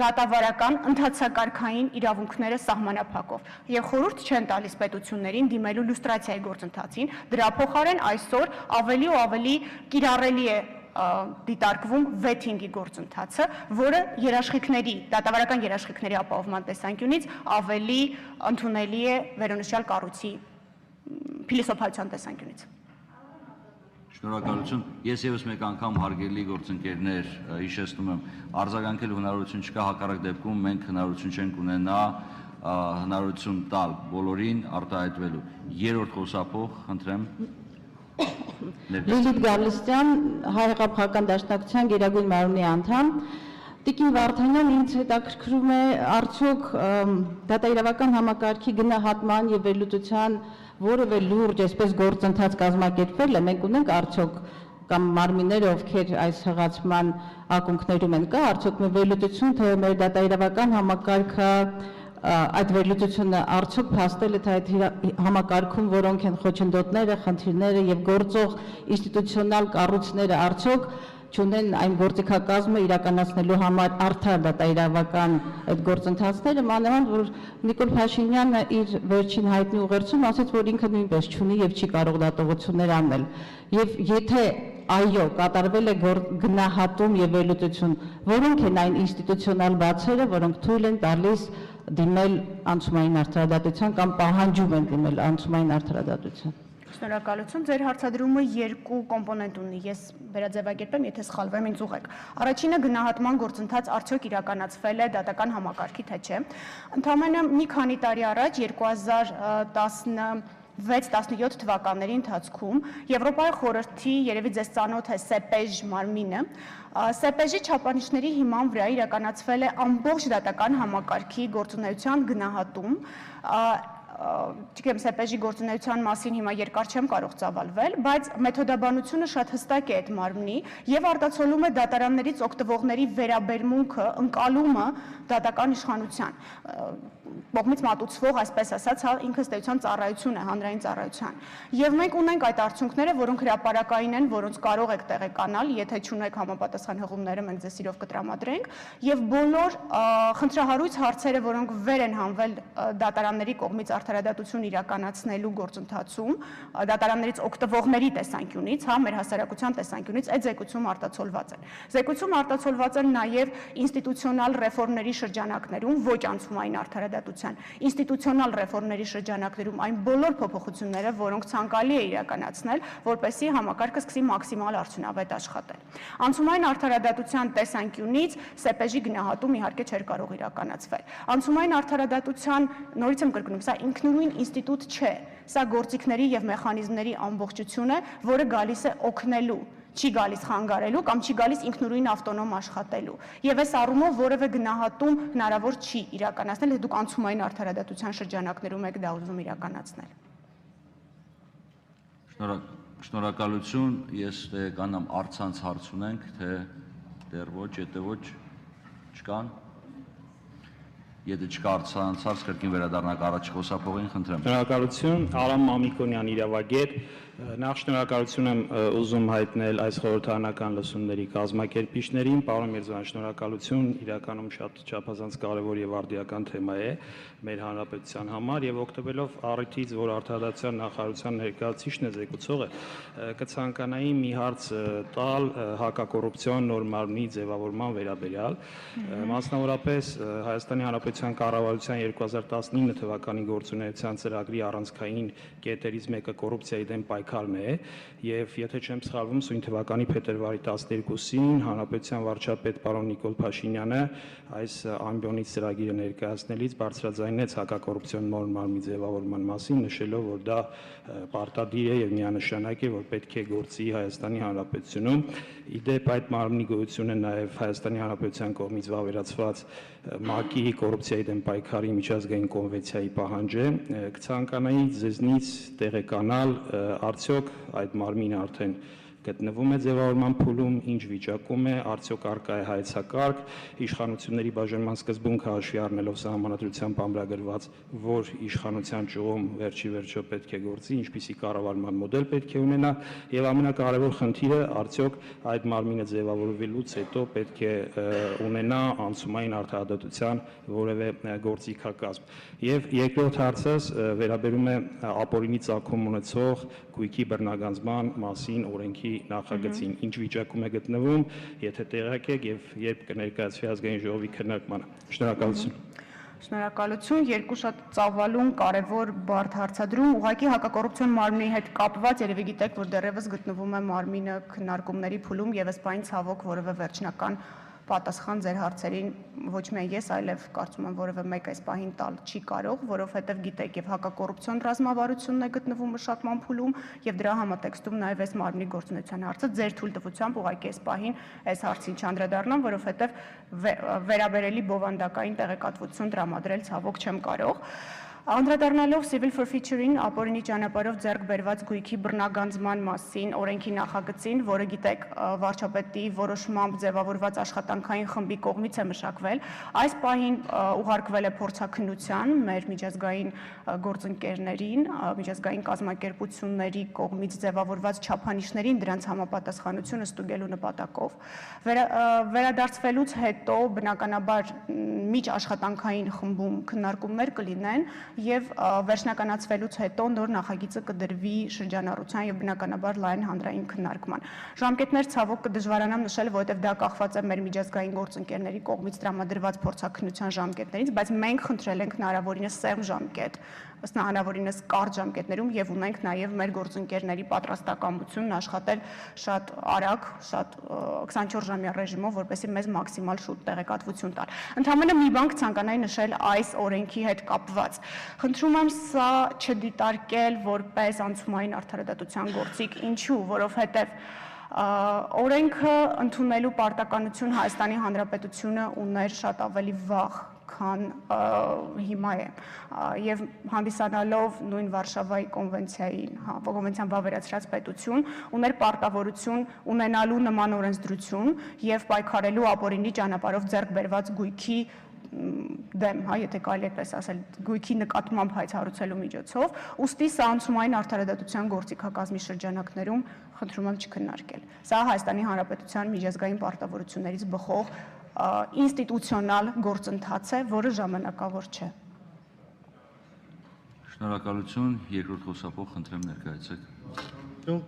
դատավարական ընդհանցակարգային իրավունքները սահմանափակով եւ խորհուրդ չեն տալիս պետություններին դիմելու լուստրացիայի գործընթացին, դրա փոխարեն այսօր ավելի ու ավելի կիրառելի է դիտարկվում վեթինգի գործընթացը, որը դատավարական երաշխիքների ապահովման տեսանկյունից ավելի ընդունելի է վերոնշյալ կառույցի փիլիսոփայության տեսանկյունից։ Շնորհակալություն։ Ես եւս մեկ անգամ հարգելի գործընկերներ հիշեցնում եմ, արձագանքելու հնարավորություն չկա, հակառակ դեպքում մենք հնարավորություն չենք ունենա հնարավորություն տալ բոլորին արտահայտվելու։ Երրորդ խոսափող, խնդրեմ։ Լիլիթ Գալստյան, Հայ հեղափոխական դաշնակցության գերագույն մարմնի անդամ։ Տիկին Վարդանյան, ինձ հետաքրքրում է արդյոք դատաիրավական համակարգի գնահատման եւ վերլուծության որևէ լուրջ այսպես գործընթաց կազմակերպվել է, մենք ունենք արդյոք կամ մարմինները, ովքեր այս հղացման ակունքներում են կա, արդյոք մեր վերլուծություն, թե մեր դատաիրավական համակարգը այդ վերլուծությունը արդյոք փաստել է, թե այդ համակարգում որոնք են խոչընդոտները, խնդիրները եւ գործող ինստիտուցիոնալ կառույցները արդյոք չունեն այն գործիքակազմը իրականացնելու համար արդար դատաիրավական այդ գործընթացները, մանավանդ որ Նիկոլ Փաշինյանը իր վերջին հայտնի ուղերձում ասաց, որ ինքը նույնպես չունի եւ չի կարող դատողություններ անել։ Եվ եթե այո, կատարվել է գնահատում եւ վերլուծություն, որոնք են այն ինստիտուցիոնալ բացերը, որոնք թույլ են տալիս դիմել անցումային արդարադատության կամ պահանջում են դիմել անցումային արդարադատության։ Շնորհակալություն, ձեր հարցադրումը երկու կոմպոնենտ ունի, ես վերաձևակերպեմ, եթե սխալվեմ ինձ ուղղեք։ Առաջինը գնահատման գործընթաց արդյոք իրականացվել է դատական համակարգի, թե չէ։ Ընդամենը մի քանի տարի առաջ 2016-17 թվականների ընթացքում Եվրոպայի խորհրդի երևի ձեզ ծանոթ է ՍԵՊԵԺ մարմինը, ՍԵՊԵԺ չափանիշների հիման վրա իրականացվել է ամբողջ դատական համակարգի գործունեության գնահատում, չգիտեմ ՍԵՊԵԺ գործունեության մասին հիմա երկար չեմ կարող ծավալվել, բայց մեթոդաբանությունը շատ հստակ է այդ մարմնի եւ արտացոլում է դատարաններից օգտվողների վերաբերմունքը, ընկալումը դատական իշխանության կողմից մատուցվող, այսպես ասած, ինքնըստեյության ծառայություն է, հանրային ծառայության։ Եվ մենք ունենք այդ արդյունքները, որոնք հրապարակային են, որոնց կարող եք տեղեկանալ, եթե չունեք համապատասխան հղումները, մենք ձեզ սիրով կտրամադրենք, եւ բոլոր խնդրահարույց հարցերը, որոնք վեր են հանվել դատարանների կողմից արդարադատություն իրականացնելու գործընթացում, դատարաններից օգտվողների տեսանկյունից, մեր հասարակության տեսանկյունից, այդ զեկույցում արտացոլված են։ Զեկույցում արտացոլված են նաեւ ինստիտուցիոնալ ռեֆորմների շրջանակներում, ոչ անցումային արդարադատության, ինստիտուցիոնալ ռեֆորմների շրջանակներում այն բոլոր փոփոխությունները, որոնք ցանկալի է իրականացնել, որպեսզի համակարգը սկսի մաքսիմալ արդյունավետ աշխատել։ Անցումային արդարադատության տեսանկյունից ՍԵՊԵԺ-ի գնահատում իհարկե չէր կարող իրականացվել։ Անցումային արդարադատության, նորից եմ կրկնում, սա ինքնուրույն ինստիտուտ չէ, սա գործիքների եւ մեխանիզմների ամբողջություն է, որը գալիս է օգնելու, չի գալիս խանգարելու կամ չի գալիս ինքնուրույն ավտոնոմ աշխատելու։ Եվ այս առումով որևէ գնահատում հնարավոր չի իրականացնել, եթե դուք անցումային արդարադատության շրջանակներում եք դա ուզում իրականացնել։ Շնորհակալություն, ես կանամ առցանց հարց ունենք, թե դեռ ոչ, եթե ոչ չկան։ Եթե չկա առցանց հարց, կրկին վերադառնանք առաջ խոսափողին, խնդրեմ։ Շնորհակալություն, Արամ Մամիկոնյան, իրավագետ։ Նախ շնորհակալություն եմ ուզում հայտնել այս խորհրդարանական լսումների կազմակերպիչներին, պարոն Միրզոյան, շնորհակալություն, իրականում շատ չափազանց կարևոր եւ արդիական թեմա է մեր հանրապետության համար եւ օգտվելով առիթից, որ արդարադատության նախարարության ներկայացուցիչն է զեկուցողը, կցանկանայի մի հարց տալ հակակոռուպցիոն նոր մարմնի ձևավորման վերաբերյալ, մասնավորապես Հայաստանի Հանրապետության կառավարության 2019 թվականի գործունեության ծրագրի առանցքային կետերից մեկը կոռուպցիայի դեմ պայքարն է եւ եթե չեմ սխալվում սույն թվականի փետրվարի 12-ին հանրապետության վարչապետ պարոն Նիկոլ Փաշինյանը այս ամբիոնից ծրագիրը ներկայացնելիս բարձրաձայնեց հակակոռուպցիոն նոր մարմնի ձևավորման մասին, նշելով, որ դա պարտադիր է եւ միանշանակ է, որ պետք է գործի Հայաստանի Հանրապետությունում։ Իդեպ այդ մարմնի գոյությունը նաեւ Հայաստանի Հանրապետության կողմից վավերացված ՄԱԿ-ի կոռուպցիայի դեմ պայքարի միջազգային կոնվենցիայի պահանջ է։ Կցանկանայի ձեզնից տեղեկանալ, արդյոք այդ մարմինը արդեն գտնվում է ձևավորման փուլում, ինչ վիճակում է, արդյոք առկա է հայեցակարգ, իշխանությունների բաժանման սկզբունքը հաշվի առնելով սահմանադրությամբ ամրագրված, որ իշխանության ճյուղում վերջի վերջո պետք է գործի, ինչպիսի կառավարման մոդել պետք է ունենա, եւ ամենակարևոր խնդիրը, արդյոք այդ մարմինը ձևավորվելուց հետո պետք է ունենա անցումային արդարադատության որևէ գործիքակազմ։ Եվ երկրորդ հարցս վերաբերում է ապօրինի ծագում ունեցող գույքի բռնագանձման մասին օրենքի նախագծին, ինչ վիճակում է գտնվում, եթե տեղյակ եք եւ երբ կներկայացվի ազգային ժողովի քննարկմանը։ Շնորհակալություն։ Շնորհակալություն, երկու շատ ծավալուն, կարևոր, բարդ հարցադրում, ուղղակի հակակոռուպցիոն մարմնի հետ կապված, երևի գիտեք, որ դեռևս գտնվում է մարմինը քննարկումների փուլում եւ ըստ այն ցավոք որևէ վերջնական պատասխան ձեր հարցերին ոչ միայն ես, այլև կարծում եմ որևէ մեկ այս պահին տալ չի կարող, որովհետև գիտեք եւ հակակոռուպցիոն ռազմավարությունն է գտնվում մշակման փուլում եւ դրա համատեքստում նաեւ այս մարմնի գործունեության հարցը ձեր թույլտվությամբ ուղղակի այս պահին այս հարցին չանդրադառնամ, որովհետև վերաբերելի բովանդակային տեղեկատվություն տրամադրել ցավոք չեմ կարող։ Անդրադառնալով Civil Forfeiture-ին ապօրինի ճանապարհով ձեռք բերված գույքի բռնագանձման մասին օրենքի նախագծին, որը գիտեք վարչապետի որոշմամբ ձևավորված աշխատանքային խմբի կողմից է մշակվել, այս պահին ուղարկվել է փորձաքննության մեր միջազգային գործընկերներին, միջազգային կազմակերպությունների կողմից ձևավորված չափանիշներին դրանց համապատասխանությունը ստուգելու նպատակով։ Վերադարձվելուց հետո բնականաբար միջաշխատանքային խմբում քննարկումներ կլինեն եւ վերջնականացվելուց հետո նոր նախագիծը կդրվի շրջանառության եւ բնականաբար լայն հանրային քննարկման։ Ժամկետներ ցավոք կդժվարանամ նշել, որովհետեւ դա կախված է մեր միջազգային գործընկերների կողմից տրամադրված փորձաքննության ժամկետներից, բայց մենք խնդրել ենք հնարավորինս սերմ ժամկետ, ըստ հնարավորինս կարճ ժամկետներում եւ ունենք նաեւ մեր գործընկերների պատրաստակամությունն աշխատել շատ արագ, շատ 24-ժամյա ռեժիմով, որպեսզի մեզ մաքսիմալ շուտ տեղեկատվություն տալ։ Ընդհանրապես մի բան կցանկանայի նշել այս օրենքի հետ կապված։ Խնդրում եմ սա չդիտարկել որպես անցումային արդարադատության գործիք, ինչու, որովհետև օրենքը ընդունելու պարտականություն Հայաստանի Հանրապետությունը ուներ շատ ավելի վաղ, քան հիմա է, եւ հանդիսանալով նույն Վարշավայի կոնվենցիան վավերացրած պետություն, ուներ պարտավորություն ունենալու նման օրենսդրություն եւ պայքարելու ապօրինի ճանապարհով ձեռք բերված գույքի դեմ, եթե կարելի է այդպես ասել, գույքի նկատմամբ հայտարարելու միջոցով, ուստի սա անցումային արդարադատության գործիքակազմի շրջանակներում խնդրում եմ չքննարկել։ Սա Հայաստանի Հանրապետության միջազգային պարտավորություններից բխող ինստիտուցիոնալ գործընթաց է, որը ժամանակավոր չէ։ Շնորհակալություն, երկրորդ խոսափող խնդրեմ ներկայացեք։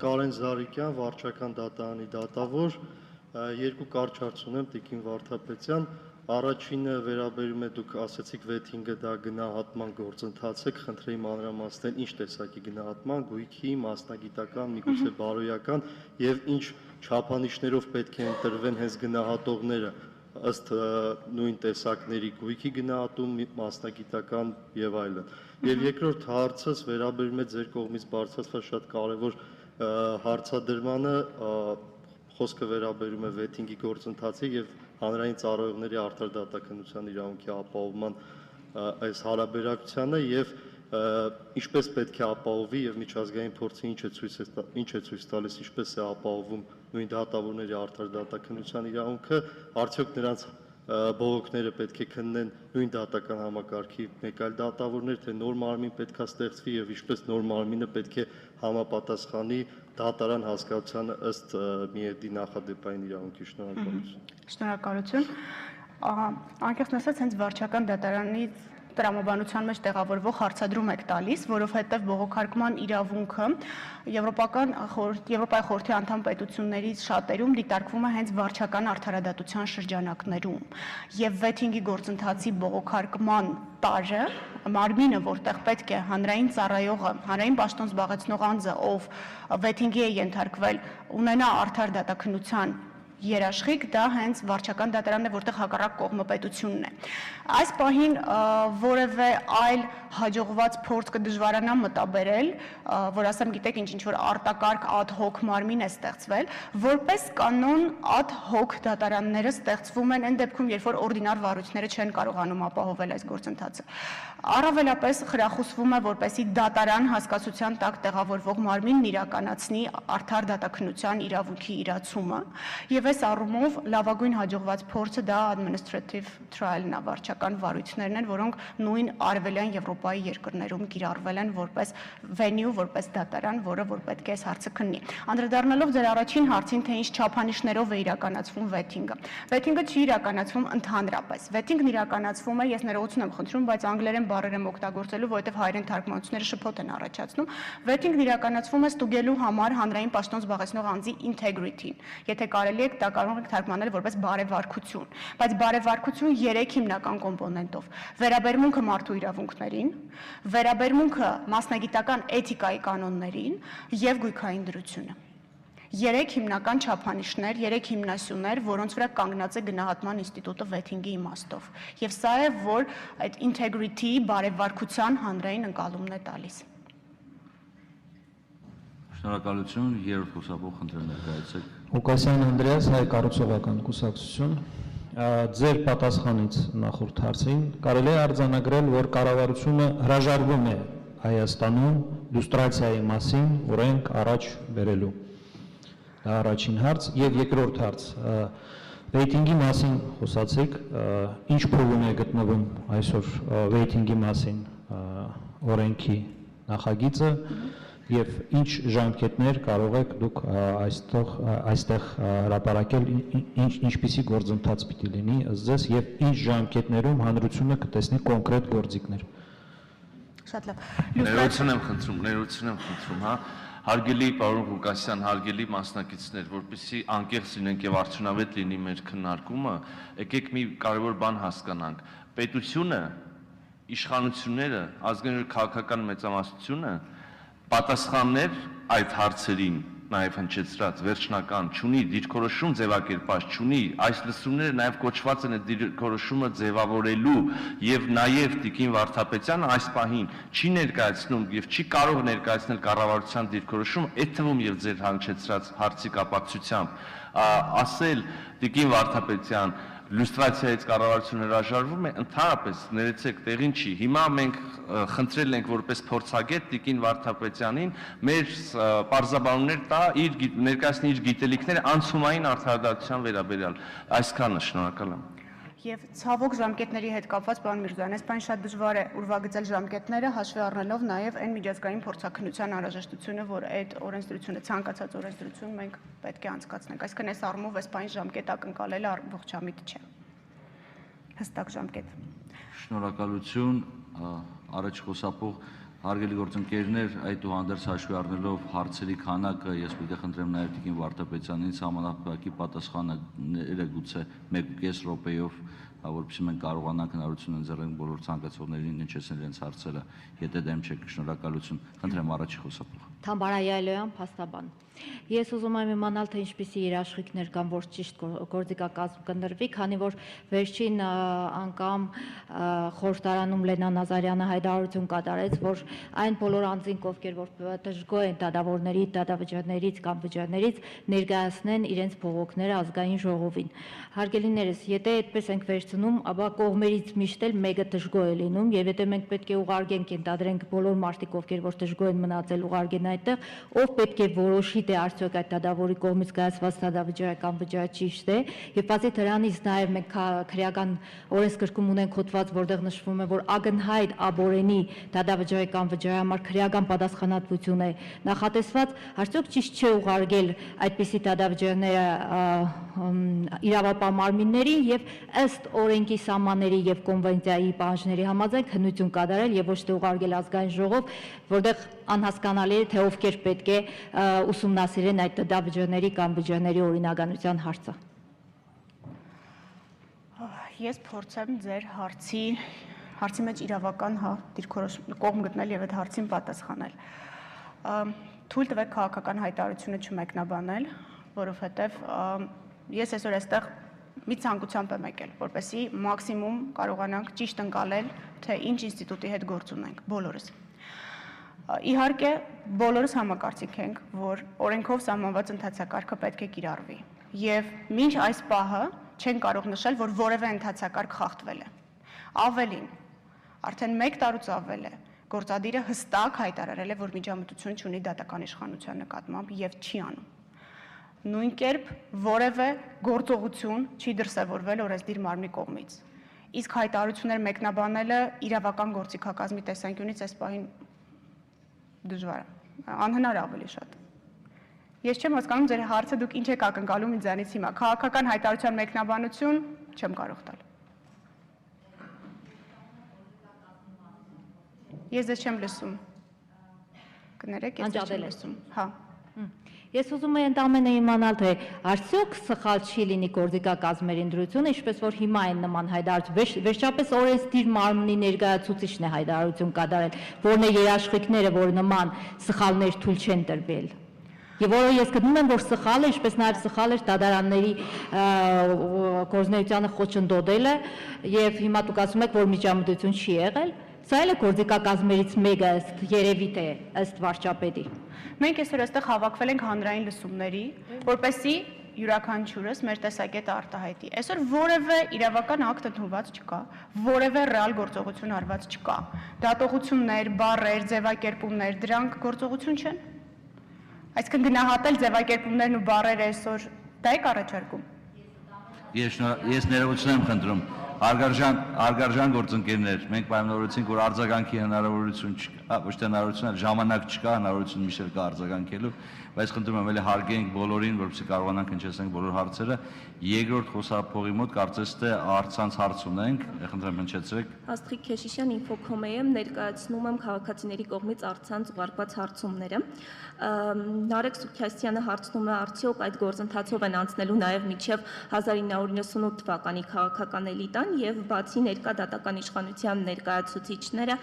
Կարեն Զարիկյան, վարչական դատարանի դատավոր, երկու կարճ հարց ունեմ տիկին Վարդապետյան։ Առաջինը վերաբերում է դուք ասացիք վեթինգը դա գնահատման գործընթաց է, խնդրեի մանրամասնել ինչ տեսակի գնահատման, գույքի, մասնագիտական, միգուցե բարոյական եւ ինչ չափանիշներով պետք է ընտրվեն հենց գնահատողները ըստ նույն տեսակների գույքի գնահատում, մասնագիտական եւ այլն։ Եվ երկրորդ հարցս վերաբերում է ձեր կողմից բարձրացված շատ կարեւոր հարցադրմանը, խոսքը վերաբերում է վեթինգի գործընթացի եւ հանրային ծառայողների արդարադատականության իրավունքի ապահովման այս հարաբերակցությանը եւ ինչպես պետք է ապահովի եւ միջազգային փորձը ինչ է ցույց տալիս, ինչպես է ապահովում նույն դատավորների արդարադատականության իրավունքը, արդյոք նրանց բողոքները պետք է քննեն նույն դատական համակարգի մեկ այլ դատավորներ, թե նոր մարմին պետք է ստեղծվի եւ ինչպես նոր մարմինը պետք է համապատասխանի դատարան հասկացությանը ըստ միեդի նախադեպային իրավունքի։ Շնորհակալություն։ Շնորհակալություն։ Անկեղծ ասած, հենց վարչական դատարանի տրամաբանության մեջ տեղավորվող հարցադրում եք տալիս, որովհետև բողոքարկման իրավունքը Եվրոպայի խորհրդի անդամ պետություններից շատերում դիտարկվում է հենց վարչական արդարադատության շրջանակներում եւ վեթինգի գործընթացի բողոքարկման տարը մարմինը, որտեղ պետք է հանրային ծառայողը, հանրային պաշտոն զբաղեցնող անձը, ով վեթինգի է ենթարկվել, ունենա արդար դատաքննության երաշխիք դա հենց վարչական դատարանն է, որտեղ հակառակ կողմը պետությունն է։ Այս պահին որևէ այլ հաջողված փորձ կդժվարանա մտաբերել, որ ասեմ, գիտեք, ինչ որ արտակարգ ad hoc մարմին է ստեղծվել, որպես կանոն ad hoc դատարանները ստեղծվում են այն դեպքում, երբ որ օրդինար վարույթները չեն կարողանում ապահովել այս գործընթացը։ Առավելապես խրախուսվում է, որպեսզի դատարան հասկացության տակ տեղավորվող մարմինն իրականացնի արդար դատաքննության իրավունքի իրացումը, եւ այս առումով լավագույն հաջողված փորձը դա administrative trial-ն է, վարչական վարույթներն են, որոնք նույն արևելյան Եվրոպայի երկրներում կիրառվել են որպես venue, որպես դատարան, որը որ պետք է այս հարցը քննի։ Անդրադառնալով ձեր առաջին հարցին, թե ինչ չափանիշներով է իրականացվում վեթինգը։ Վեթինգը չի իրականացվում ընդհանրապես։ Վեթինգն իրականացվում է, ես ներողություն եմ խնդրում, բայց անգլերեն բառեր եմ օգտագործելու, որովհետև հայերեն թարգմանությունները շփոթ են առաջացնում։ Վեթինգն իրականացվում է ստուգելու համար հանրային պաշտոն զբաղեցնող անձի integrity-ն։ Եթե կարելի է, դա կարող եք թարգմանել որպես բարեվարքություն, բայց բարեվարքություն 3 հիմնական կոմպոնենտով՝ վերաբերմունքը մարդու իրավունքներին, վերաբերմունքը մասնագիտական էթիկայի կանոններին եւ գույքային դրությունը։ 3 հիմնական չափանիշներ, 3 հիմնասյուներ, որոնց վրա կանգնած է գնահատման ինստիտուտը վեթինգի իմաստով։ Եվ սա է, որ այդ integrity, բարեվարքության հանրային ընկալումն է տալիս։ Շնորհակալություն, երրորդ խոսափող խնդրեմ ներկայացեք։ Ղուկասյան Անդրեաս, Հայ կառուցողական կուսակցություն։ Ձեր պատասխանից նախորդ հարցին կարելի է արձանագրել, որ կառավարությունը հրաժարվում է Հայաստանում լուստրացիայի մասին օրենք առաջ բերելու։ Առաջին հարց եւ երկրորդ հարց վեյթինգի մասին խոսացիք, ինչ փուլում է գտնվում այսօր վեյթինգի մասին օրենքի նախագիծը եւ ինչ ժամկետներ կարող եք դուք այստեղ հրապարակել, ինչպիսի գործընթաց պիտի լինի ըստ ձեզ եւ ինչ ժամկետներում հանրությունը կտեսնի կոնկրետ գործիքներ։ Շատ լավ։ Ներողություն եմ խնդրում, հա։ Հարգելի պարոն Ղուկասյան, հարգելի մասնակիցներ, որպեսզի անկեղծ լինենք եւ արդյունավետ լինի մեր քննարկումը, եկեք մի կարևոր բան հասկանանք։ Պետությունը, իշխանությունները, ազգային քաղաքական մեծամասնությունը պատասխաններ այդ հարցերին նաև հնչեցրած վերջնական չունի, դիրքորոշում ձևակերպած չունի, այս լսումները նաև կոչված են այդ դիրքորոշումը ձևավորելու եւ նաև Տիկին Վարդապետյանը այս պահին չի ներկայացնում եւ չի կարող ներկայացնել կառավարության դիրքորոշում, այդ թվում եւ ձեր հնչեցրած հարցի կապակցությամբ ասել Տիկին Վարդապետյան լուստրացիայից կառավարությունը հրաժարվում է, ընդհանրապես ներեցեք տեղին չի։ Հիմա մենք խնդրել ենք որպես փորձագետ Տիկին Վարդապետյանին մեր պարզաբանումներ տա, ներկայացնի իր գիտելիքները անցումային արդարադատության վերաբերյալ։ Այսքանը, շնորհակալ եմ։ Եվ ցավոք ժամկետների հետ կապված, պարոն Միրզոյան, այս բան շատ դժվար է ուրվագծել ժամկետները, հաշվի առնելով նաև այն միջազգային փորձաքննության անհրաժեշտությունը, որ այդ օրենսդրությունը, ցանկացած օրենսդրություն մենք պետք է անցկացնենք։ Այսինքն այս առումով այս բանի ժամկետ ակնկալելը ողջամիտ չէ։ Հստակ ժամկետ։ Շնորհակալություն, առաջ խոսափող հարգելի գործընկերներ, այդուհանդերձ հաշվի առնելով հարցերի քանակը, ես պետք է խնդրեմ նաև Տիկին Վարդապետյանից համանախապակի պատասխանները գուցե 1.5 րոպեով, որովհետեւ մենք կարողանանք հնարավորություն ընձեռենք բոլոր ցանկացողներին հնչեցնել իրենց հարցերը, եթե դեմ չեք, շնորհակալություն։ Խնդրեմ առաջի խոսափող։ Թամբարայալոյան, փաստաբան։ Ես ուզում եմ իմանալ, թե ինչպիսի երաշխիքներ կան, որ ճիշտ գործիքակազմ կնդրվի, քանի որ վերջին անգամ խորհրդարանում Լենա Նազարյանը հայտարարություն կատարեց, որ այն բոլոր անձինք, ովքեր որ դժգոհ են դատավորների, դատավճիռներից կամ վճիռներից, ներկայացնեն իրենց փողոքները ազգային ժողովին։ Հարգելիներս, եթե այդպես ենք վերցնում, ապա կողմերից միշտ էլ մեկը դժգոհ է լինում, եւ եթե մենք պետք է ուղարկենք, ընդադրենք բոլոր մարդիկ, ովքեր որ դժգոհ են մնացել, ուղարկեն այդտեղ, ով պետք է որոշի թե արդյոք այդ դատավորի կողմից կայացված դատավճիռը կամ վճիռը ճիշտ է, եւ բացի դրանից նաեւ մենք քրեական օրենսգրքում ունենք հոդված, որտեղ նշվում է, որ ակնհայտ աբորենի դատավճիռի կամ վճիռի համար քրեական պատասխանատվություն է նախատեսված, արդյոք ճիշտ չէ ուղարկել այդպիսի դատավճիռները իրավապահ մարմիններին եւ ըստ օրենքի սահմանների եւ կոնվենցիայի պահանջների համաձայն քննություն կատարել եւ ոչ թե ուղարկել ազգային ժողով, որտեղ անհասկանալի է թե ովքեր պետք է ուսումնասիրեն այդ դատավճիռների կամ վճիռների օրինականության հարցը։ Ես փորձեմ ձեր հարցի մեջ իրավական կողմ գտնել եւ այդ հարցին պատասխանել։ Թույլ տվեք քաղաքական հայտարարությունը չմեկնաբանել, որովհետեւ ես այսօր այստեղ մի ցանկությամբ եմ եկել, որպեսզի մաքսիմում կարողանանք ճիշտ ընկալել, թե ինչ ինստիտուտի հետ գործ ունենք, բոլորս։ Իհարկե, բոլորս համակարծիք ենք, որ օրենքով սահմանված ընթացակարգը պետք է կիրառվի, եւ մինչ այս պահը չեն կարող նշել, որ որևէ ընթացակարգ խախտվել է։ Ավելին, արդեն 1 տարուց ավել է, գործադիրը հստակ հայտարարել է, որ միջամտություն չունի դատական իշխանության նկատմամբ եւ չի անում։ Նույն կերպ որևէ գործողություն չի դրսևորվել օրենսդիր մարմնի կողմից։ Իսկ հայտարարություններ մեկնաբանելը իրավական գործիքակազմի տեսանկյունից այս պահին դժվար է, անհնար ավելի շատ։ Ես չեմ հասկանում ձեր հարցը դուք ինչ եք ակնկալում ինձանից հիմա։ Քաղաքական հայտարարության մեկնաբանություն չեմ կարող տալ։ Ես ձեզ չեմ լսում։ Կներեք, ես ձեզ չեմ լսում։ Հա։ Ես ուզում եմ ընդամենը իմանալ, թե արդյոք սխալ չի լինի գործիքակազմերի ընտրությունը, ինչպես որ հիմա են նման հայտարարություն, վերջապես օրենսդիր մարմնի ներկայացուցիչն է հայտարարություն կատարել, որն է երաշխիքները, որ նման սխալներ թույլ չեն տրվել։ Եվ որը ես գտնում եմ, որ սխալ է, ինչպես նաև սխալ էր դատարանների գործունեությանը խոչընդոտելը, եւ հիմա դուք ասում եք, որ միջամտություն չի եղել։ Սա էլ է գործիքակազմերից մեկը ըստ երևի թե ըստ վարչապետի։ Մենք այսօր այստեղ հավաքվել ենք հանրային լսումների, որպեսզի յուրաքանչյուրս մեր տեսակետը արտահայտի։ Այսօր որևէ իրավական ակտ ընդունված չկա, որևէ ռեալ գործողություն արված չկա։ Դատողություններ, բառեր, ձևակերպումներ, դրանք գործողություն չեն։ Այսինքն գնահատել ձևակերպումներն ու բառերը այսօր դա եք առաջարկում։ Ես ներողություն եմ խնդրում։ Արգարժան գործընկերներ, մենք պայմանավորեցինք, որ արձագանքի հնարավորություն չկա, ոչ թե հնարավորություն, այլ ժամանակ չկա, հնարավորություն միշտ կա արձագանքելու, բայց խնդրում եմ, էլի հարգենք բոլորին, որպեսզի կարողանանք հնչեցնենք բոլոր հարցերը։ Երկրորդ խոսափողի մոտ կարծես թե առցանց հարց ունենք, խնդրեմ հնչեցրեք։ Աստղիկ Քեշիշյան ինֆոկոմեյեմ ներկայացնում եմ քաղաքացիների կողմից առցանց ուղարկված հարցումները։ Նարեկ Սուքյասյանը հարցնում է, արդյոք այդ գործընթացով են անցնելու նաև մինչև 1998 թվականի քաղաքական էլիտան եւ բացի ներկա դատական իշխանության ներկայացուցիչները,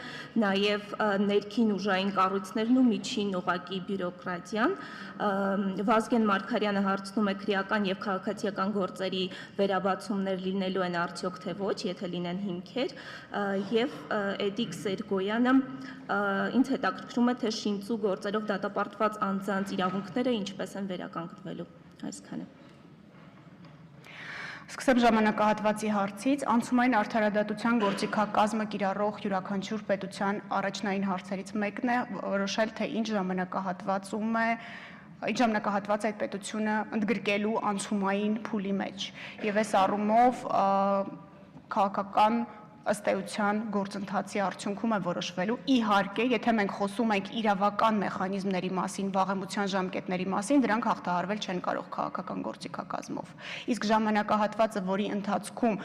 նաև ներքին ուժային կառույցներն ու միջին ուղակի բյուրոկրատիան։ Վազգեն Մարգարյանը հարցնում է քրեական եւ քաղաքացիական գործերի վերաբացումներ լինելու են արդյոք թե ոչ, եթե լինեն հիմքեր, եւ Էդիկ Սերգոյանը ինձ հետաքրքրում է թե շինծու գործերով դատապարտված անձանց իրավունքները ինչպես են վերականգնվելու։ Այսքանը։ Սկսեմ ժամանակահատվածի հարցից, անցումային արդարադատության գործիքակազմը կիրառող յուրաքանչյուր պետության առաջնային հարցերից մեկն է որոշել, թե ինչ ժամանակահատված այդ պետությունը ընդգրկելու անցումային փուլի մեջ։ Եվ այս առումով քաղաքական ըստ էության գործընթացի արդյունքում է որոշվելու։ Իհարկե, եթե մենք խոսում ենք իրավական մեխանիզմների մասին, վաղեմության ժամկետների մասին, դրանք հաղթահարվել չեն կարող քաղաքական գործիքակազմով։ Իսկ ժամանակահատվածը, որի ընթացքում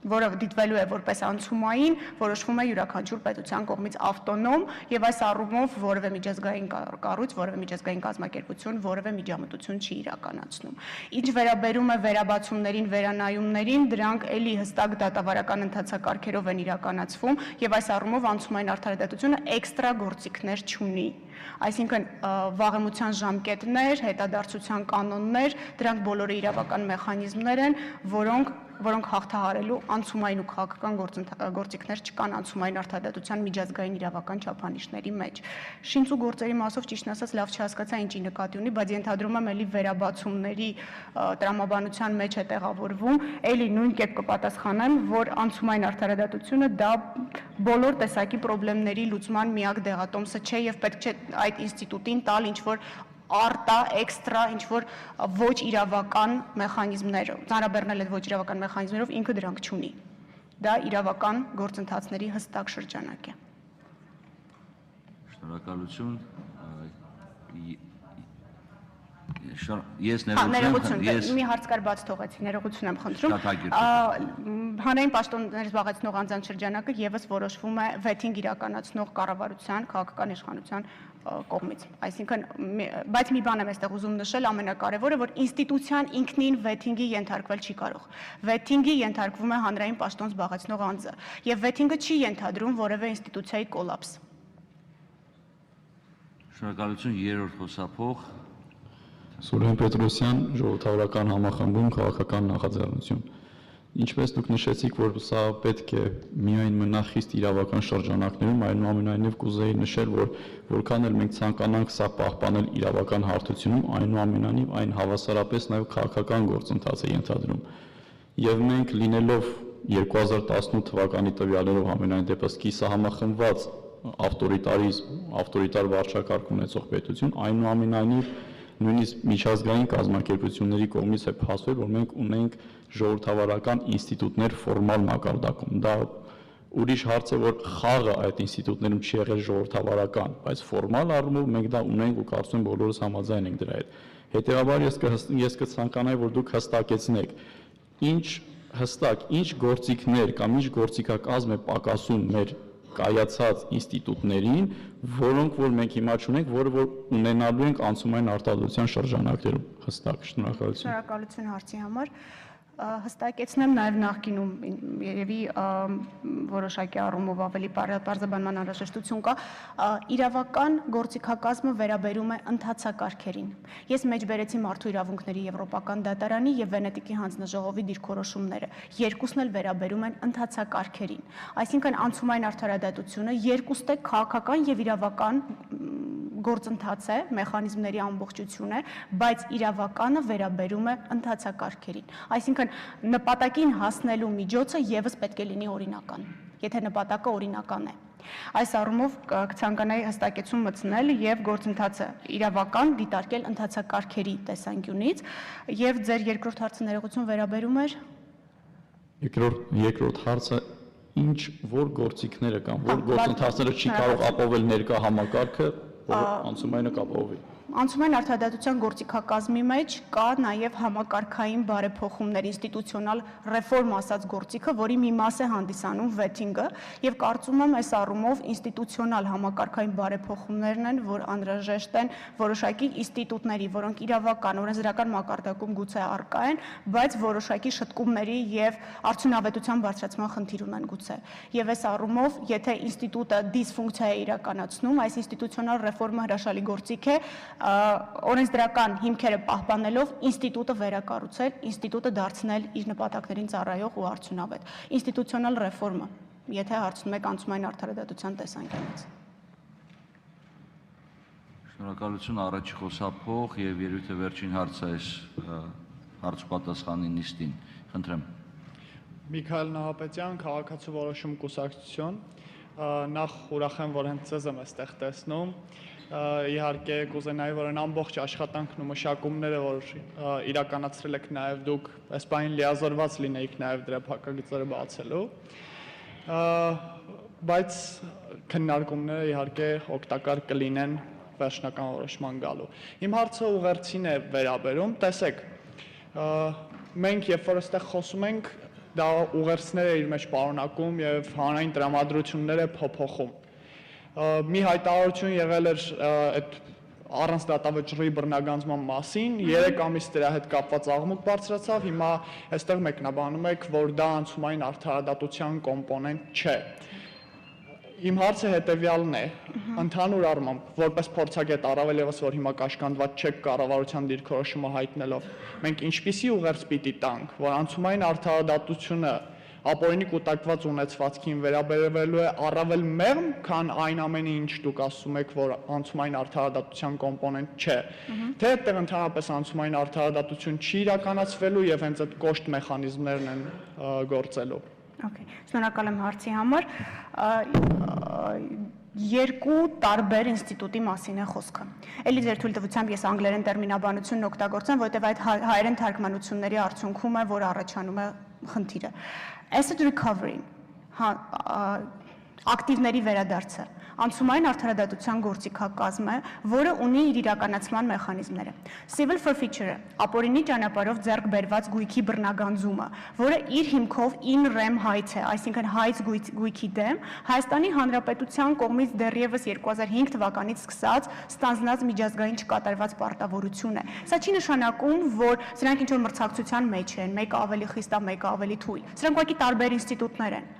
որը դիտվելու է որպես անցումային, որոշվում է յուրաքանչյուր պետության կողմից ավտոնոմ եւ այս առումով որևէ միջազգային կառույց, որևէ միջազգային կազմակերպություն, որևէ միջամտություն չի իրականացնում։ Ինչ վերաբերում է վերաբացումներին, վերանայումներին, դրանք էլի հստակ դատավարական ընթացակարգերով են իրականացվում եւ այս առումով անցումային արդարադատությունը էքստրա գործիքներ չունի։ Այսինքն վաղեմության ժամկետներ, հետադարձության կանոններ, դրանք բոլորը իրավական մեխանիզմներ են, որոնք հաղթահարելու անցումային ու քաղաքական գործիքներ չկան անցումային արդարադատության միջազգային իրավական չափանիշների մեջ։ Շինծու գործերի մասով ճիշտն ասած լավ չհասկացա ինչի նկատի ունի, բայց ենթադրում եմ էլի վերաբացումների տրամաբանության մեջ է տեղավորվում, էլի նույն կերպ կպատասխանեմ, որ անցումային արդարադատությունը դա բոլոր տեսակի խնդիրների լուծման միակ դեղատոմսը չէ եւ պետք չէ այդ ինստիտուտին տալ ինչ-որ արտա, էքստրա, ինչ-որ ոչ իրավական մեխանիզմներ, ծանրաբեռնել այդ ոչ իրավական մեխանիզմներով ինքը դրանք չունի։ Դա իրավական գործընթացների հստակ շրջանակ է։ Շնորհակալություն։ Մի հարց կար բաց թողեցի, ներողություն եմ խնդրում։ Հանրային պաշտոններ զբաղեցնող անձանց շրջանակը եւս որոշվում է վեթինգ իրականացնող կառավարության, քաղաքական իշխանության կողմից։ Այսինքն, բայց մի բան եմ այստեղ ուզում նշել, ամենակարևորը, որ ինստիտուցիան ինքնին վեթինգի ենթարկվել չի կարող։ Վեթինգի ենթարկվում է հանրային պաշտոն զբաղեցնող անձը, եւ վեթինգը չի ենթադրում որևէ ինստիտուցիայի կոլապս։ Շնորհակալություն, երրորդ խոսափող Սուրեն Պետրոսյան, ժողովրդավարական համախմբում քաղաքական նախաձեռնություն։ Ինչպես դուք նշեցիք, որ սա պետք է միայն մնա խիստ իրավական շրջանակներում, այնուամենայնիվ կուզեի նշել, որ որքան էլ մենք ցանկանանք սա պահպանել իրավական հարթությունում, այնուամենայնիվ այն հավասարապես նաև քաղաքական գործընթաց է ենթադրում։ Եվ մենք լինելով 2018 թվականի տվյալներով ամենայն դեպս կիսահամախմբված ավտորիտար վարչակարգ ունեցող պետություն, այնուամենայնիվ նույնիսկ միջազգային կազմակերպությունների կողմից է փաստվել, որ մենք ունենք ժողովրդավարական ինստիտուտներ ֆորմալ մակարդակում։ Դա ուրիշ հարց է, որ խաղը այդ ինստիտուտներում չի եղել ժողովրդավարական, բայց ֆորմալ առումով մենք դա ունենք ու կարծում եմ բոլորս համաձայն ենք դրա հետ։ Հետևաբար ես կցանկանայի, որ դուք հստակեցնեք, ինչ գործիքներ կամ ինչ գործիքակազմ է պակասում մեր կայացած ինստիտուտներին, որոնք որ մենք հիմա չունենք, որը որ ունենալու ենք անցումային արդարադատության շրջանակներում։ Հստակ, շնորհակալություն։ Շնորհակալություն հարցի համար։ Հստակեցնեմ նաև նախկինում երևի որոշակի առումով ավելի պարզաբանման անհրաժեշտություն կա, իրավական գործիքակազմը վերաբերում է ընթացակարգերին։ Ես մեջբերեցի մարդու իրավունքների եվրոպական դատարանի եւ Վենետիկի հանձնաժողովի դիրքորոշումները, երկուսն էլ վերաբերում են ընթացակարգերին։ Այսինքն անցումային արդարադատությունը երկուստ է քաղաքական եւ իրավական գործընթաց է, մեխանիզմների ամբողջություն է, բայց իրավականը վերաբերում է ընթացակարգերին։ Այսինքն նպատակին հասնելու միջոցը եւս պետք է լինի օրինական, եթե նպատակը օրինական է։ Այս առումով կցանկանայի հստակեցում մտցնել եւ գործընթացը իրավական դիտարկել ընթացակարգերի տեսանկյունից եւ ձեր երկրորդ հարցը ներողություն վերաբերում էր։ Երկրորդ հարցը ինչ որ գործիքները կան, որ գործընթացները չի կարող ապավել ներկա համակարգը, որ անցումայինը կապահովի։ Անցումային արդարադատության գործիքակազմի մեջ կա նաև համակարգային բարեփոխումներ, ինստիտուցիոնալ ռեֆորմ ասած գործիքը, որի մի մաս է հանդիսանում վեթինգը, եւ կարծում եմ այս առումով ինստիտուցիոնալ համակարգային բարեփոխումներն են, որ անհրաժեշտ են որոշակի ինստիտուտների, որոնք իրավական, օրենսդրական մակարդակում գուցե առկա են, բայց որոշակի շտկումների եւ արդյունավետության բարձրացման խնդիր ունեն գուցե։ Եվ այս առումով, եթե ինստիտուտը դիսֆունկցիա է իրականացնում, այս ինստիտուցիոնալ ռեֆորմը հրաշալի գործիք է, օրենսդրական հիմքերը պահպանելով ինստիտուտը վերակառուցել, ինստիտուտը դարձնել իր նպատակներին ծառայող ու արդյունավետ։ Ինստիտուցիոնալ ռեֆորմը, եթե հարցնում եք անցումային արդարադատության տեսանկյունից։ Շնորհակալություն առաջի խոսափող եւ երևի թե վերջին հարցը այս հարց պատասխանի նիստին։ Խնդրեմ։ Միքայել Նահապետյան, Քաղաքացու որոշում կուսակցություն, նախ ուրախ եմ, որ հենց ձեզ եմ այստեղ տեսնում։ Իհարկե կուզենայի, որ այն ամբողջ աշխատանքն ու մշակումները, որ իրականացրել եք նաև դուք, այս բանին լիազորված լինեիք նաև դրա փակագծերը բացելու, բայց քննարկումները իհարկե օգտակար կլինեն վերջնական որոշման գալու։ Իմ հարցը ուղերձին է վերաբերում, տեսեք, մենք երբ որ այստեղ խոսում ենք, դա ուղերձներ է իր մեջ պարունակում եւ հանրային տրամադրություններ է փոփոխում։ Մի հայտարարություն եղել էր այդ առանց դատավճռի բռնագանձման մասին, 3 ամիս դրա հետ կապված աղմուկ բարձրացավ, հիմա այստեղ մեկնաբանում եք, որ դա անցումային արդարադատության կոմպոնենտ չէ։ Իմ հարցը հետևյալն է, ընդհանուր առմամբ, որպես փորձագետ, առավել ևս որ հիմա կաշկանդված չեք կառավարության դիրքորոշումը հայտնելով, մենք ինչպիսի ուղերձ պիտի տանք, որ անցումային արդարադատությունը ապօրինի կուտակված ունեցվածքին վերաբերվելու է առավել մեղմ, քան այն ամենը, ինչ դուք ասում եք, որ անցումային արդարադատության կոմպոնենտ չէ, թե այդտեղ ընդհանրապես անցումային արդարադատություն չի իրականացվելու եւ հենց այդ կոշտ մեխանիզմներն են գործելու։ Okay, շնորհակալ եմ հարցի համար։ Երկու տարբեր ինստիտուտի մասին է խոսքը։ Էլի ձեր թույլտվությամբ ես անգլերեն տերմինաբանությունն օգտագործեմ, որովհետև այդ հայերեն թարգմանությունների արդյունքում է, որ առաջանում է խնդիրը։ Asset recovery, ակտիվների վերադարձը, անցումային արդարադատության գործիքակազմ է, որը ունի իր իրականացման մեխանիզմները։ Civil forfeiture-ը, ապօրինի ճանապարհով ձեռք բերված գույքի բռնագանձումը, որը իր հիմքով in rem հայց է, այսինքն հայց գույքի դեմ, Հայաստանի Հանրապետության կողմից դեռևս 2005 թվականից սկսած ստանձնած միջազգային չկատարված պարտավորություն է։ Սա չի նշանակում, որ սրանք ինչ-որ մրցակցության մեջ են, մեկը ավելի խիստ է, մեկը ավելի թույլ։ Սրանք ուղղակի տարբեր ինստիտուտներ են։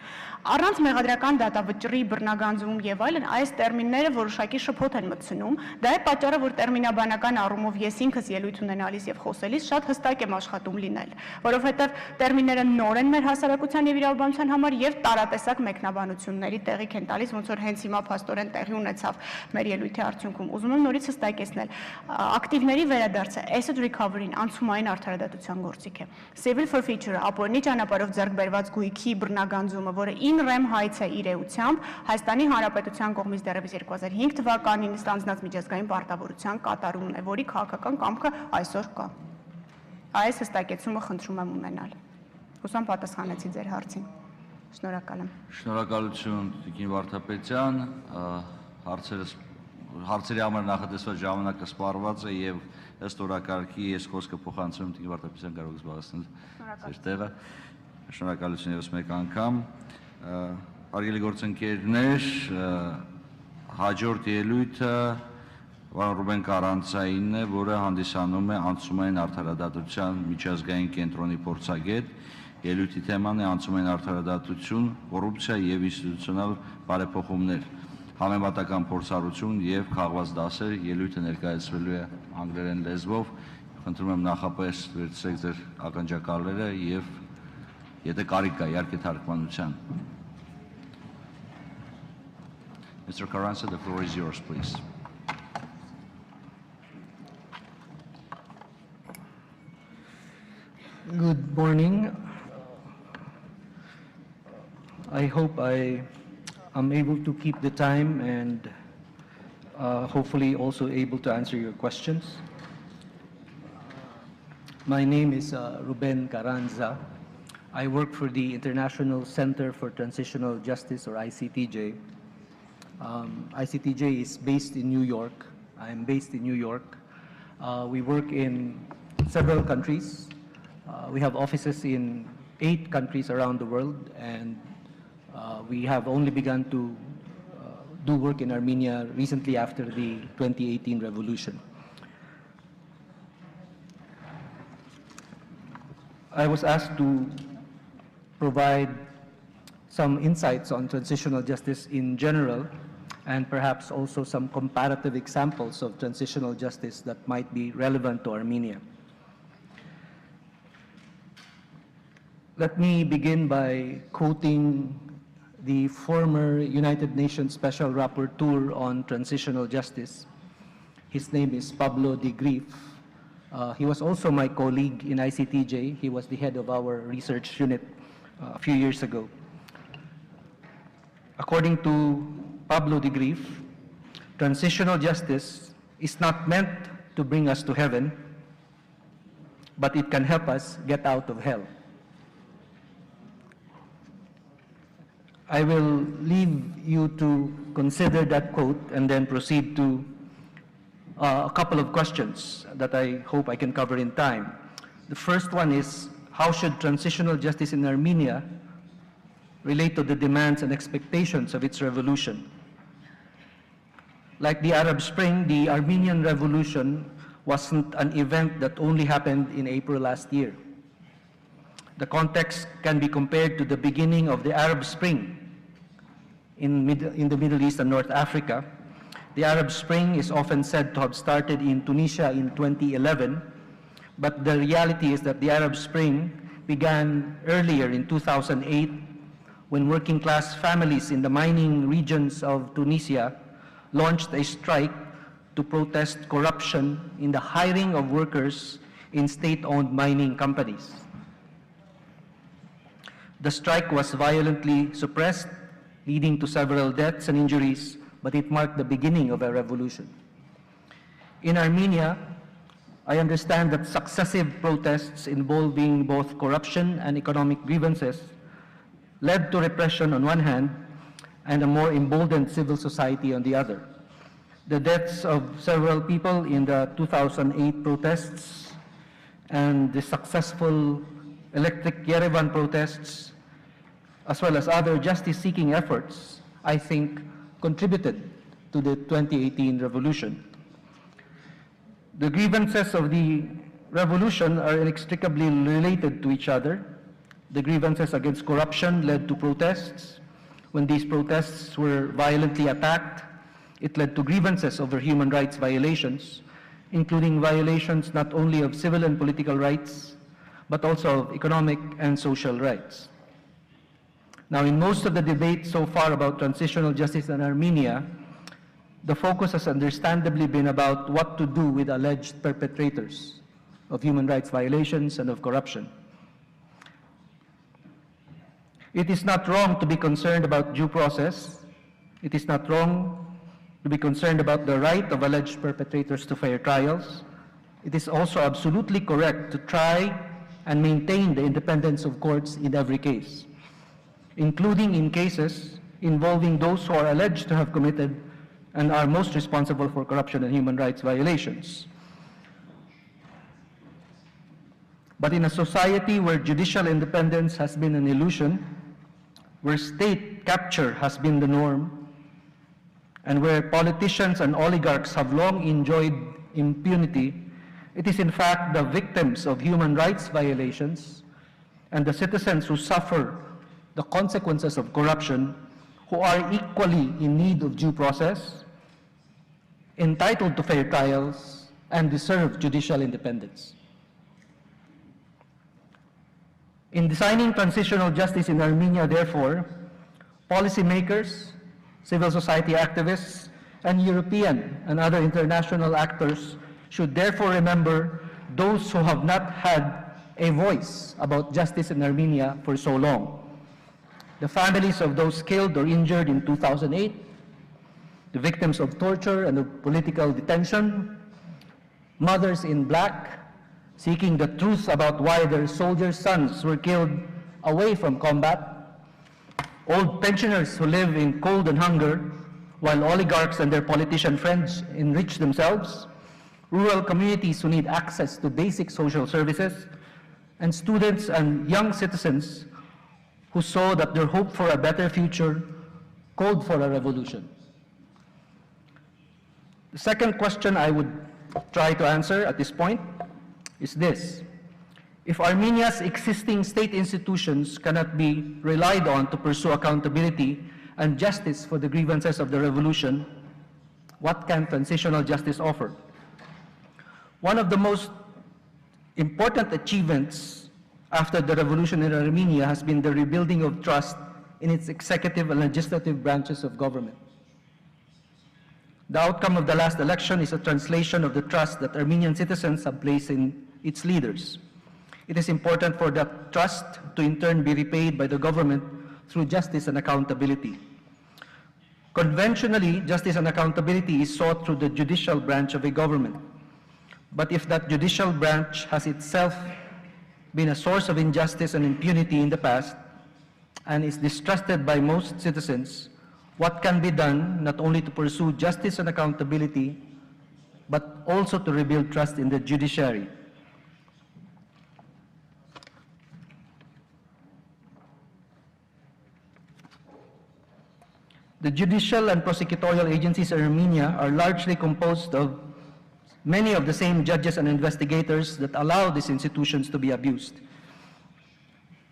Առանց մեղադրական վճռի, բռնագանձում եւ այլն, այս տերմինները որոշակի շփոթ են մտցնում։ Դա է պատճառը, որ տերմինաբանական առումով ես ինքս ելույթ ունենալիս եւ խոսելիս շատ հստակ եմ աշխատում լինել, որովհետեւ տերմինները նոր են մեր հասարակության եւ իրավաբանության համար եւ տարատեսակ մեկնաբանությունների տեղիք են տալիս, ոնց որ հենց հիմա փաստորեն տեղի ունեցավ մեր ելույթի արդյունքում։ Ուզում եմ նորից հստակեցնել, ակտիվների վերադարձը asset recovery-ն անցումային արդարադատության գործիք է։ Civil forfeiture-ը ապօրինի ճանապարհով ձեռք բերված գույքի բռնագանձումը, որը in rem հայց է իր էությամբ Հայաստանի Հանրապետության կողմից դեռևս 2005 թվականին ստանձնած միջազգային պարտավորության կատարումն է, որի քաղաքական կամքը այսօր կա։ Այս հստակեցումը խնդրում եմ ունենալ։ Հուսամ պատասխանեցի ձեր հարցին։ Շնորհակալ եմ։ Շնորհակալություն Տիկին Վարդապետյան, հարցերի համար նախատեսված ժամանակը սպառված է եւ ըստ օրակարգի ես խոսքը փոխանցում Տիկին Վարդապետյան կարող զբաղեցնել ձեր տեղը։ Շնորհակալություն ևս մեկ անգամ։ Հարգելի գործընկերներ, հաջորդ ելույթը Ռուբեն Կարանցայինն է, որը հանդիսանում է անցումային արդարադատության միջազգային կենտրոնի փորձագետ։ Ելույթի թեման է անցումային արդարադատություն, կոռուպցիա եւ ինստիտուցիոնալ բարեփոխումներ, համեմատական փորձառություն եւ քաղված դասեր։ Ելույթը ներկայացվելու է անգլերեն լեզվով։ Խնդրում եմ նախապես վերցրեք ձեր ականջակալները եւ եթե կարիք կա, իհարկե թարգմանության։ Mr. Carranza, the floor is yours, please. Good morning. I hope I am able to keep the time and hopefully also able to answer your questions. My name is Ruben Carranza. I work for the International Center for Transitional Justice, or ICTJ. ICTJ is based in New York. I am based in New York. We work in several countries. We have offices in 8 countries around the world, and we have only begun to do work in Armenia recently after the 2018 revolution. I was asked to provide some insights on transitional justice in general, and perhaps also some comparative examples of transitional justice that might be relevant to Armenia. Let me begin by quoting the former United Nations Special Rapporteur on Transitional Justice. His name is Pablo de Grief. He was also my colleague in ICTJ. He was the head of our research unit a few years ago. According to Pablo de Grief, transitional justice is not meant to bring us to heaven, but it can help us get out of hell. I will leave you to consider that quote and then proceed to a couple of questions that I hope I can cover in time. The first one is, how should transitional justice in Armenia relate to the demands and expectations of its revolution? Like the Arab Spring, the Armenian Revolution wasn't an event that only happened in April last year. The context can be compared to the beginning of the Arab Spring in the Middle East and North Africa. The Arab Spring is often said to have started in Tunisia in 2011, but the reality is that the Arab Spring began earlier in 2008 when working class families in the mining regions of Tunisia launched a strike to protest corruption in the hiring of workers in state-owned mining companies. The strike was violently suppressed, leading to several deaths and injuries, but it marked the beginning of a revolution. In Armenia, I understand that successive protests involving both corruption and economic grievances led to repression on one hand and a more emboldened civil society on the other. The deaths of several people in the 2008 protests and the successful Electric Yerevan protests, as well as other justice-seeking efforts, I think contributed to the 2018 revolution. The grievances of the revolution are inextricably related to each other. The grievances against corruption led to protests, when these protests were violently attacked, it led to grievances over human rights violations, including violations not only of civil and political rights, but also of economic and social rights. Now, in most of the debate so far about transitional justice in Armenia, the focus has understandably been about what to do with alleged perpetrators of human rights violations and of corruption. It is not wrong to be concerned about due process. It is not wrong to be concerned about the right of alleged perpetrators to fair trials. It is also absolutely correct to try and maintain the independence of courts in every case, including in cases involving those who are alleged to have committed and are most responsible for corruption and human rights violations. But in a society where judicial independence has been an illusion, where state capture has been the norm, and where politicians and oligarchs have long enjoyed impunity, it is in fact the victims of human rights violations and the citizens who suffer the consequences of corruption who are equally in need of due process, entitled to fair trials, and deserve judicial independence. In designing transitional justice in Armenia, therefore, policymakers, civil society activists, and European and other international actors should therefore remember those who have not had a voice about justice in Armenia for so long. The families of those killed or injured in 2008, the victims of torture and of political detention, mothers in black, seeking the truth about why their soldiers' sons were killed away from combat, old pensioners who live in cold and hunger while oligarchs and their politician friends enrich themselves, rural communities who need access to basic social services, and students and young citizens who saw that their hope for a better future called for a revolution. The second question I would try to answer at this point is this: if Armenia's existing state institutions cannot be relied on to pursue accountability and justice for the grievances of the revolution, what can transitional justice offer? One of the most important achievements after the revolution in Armenia has been the rebuilding of trust in its executive and legislative branches of government. The outcome of the last election is a translation of the trust that Armenian citizens have placed in its leaders. It is important for that trust to in turn be repaid by the government through justice and accountability. Conventionally, justice and accountability is sought through the judicial branch of a government. But if that judicial branch has itself been a source of injustice and impunity in the past and is distrusted by most citizens, what can be done not only to pursue justice and accountability, but also to rebuild trust in the judiciary? The judicial and prosecutorial agencies in Armenia are largely composed of many of the same judges and investigators that allow these institutions to be abused.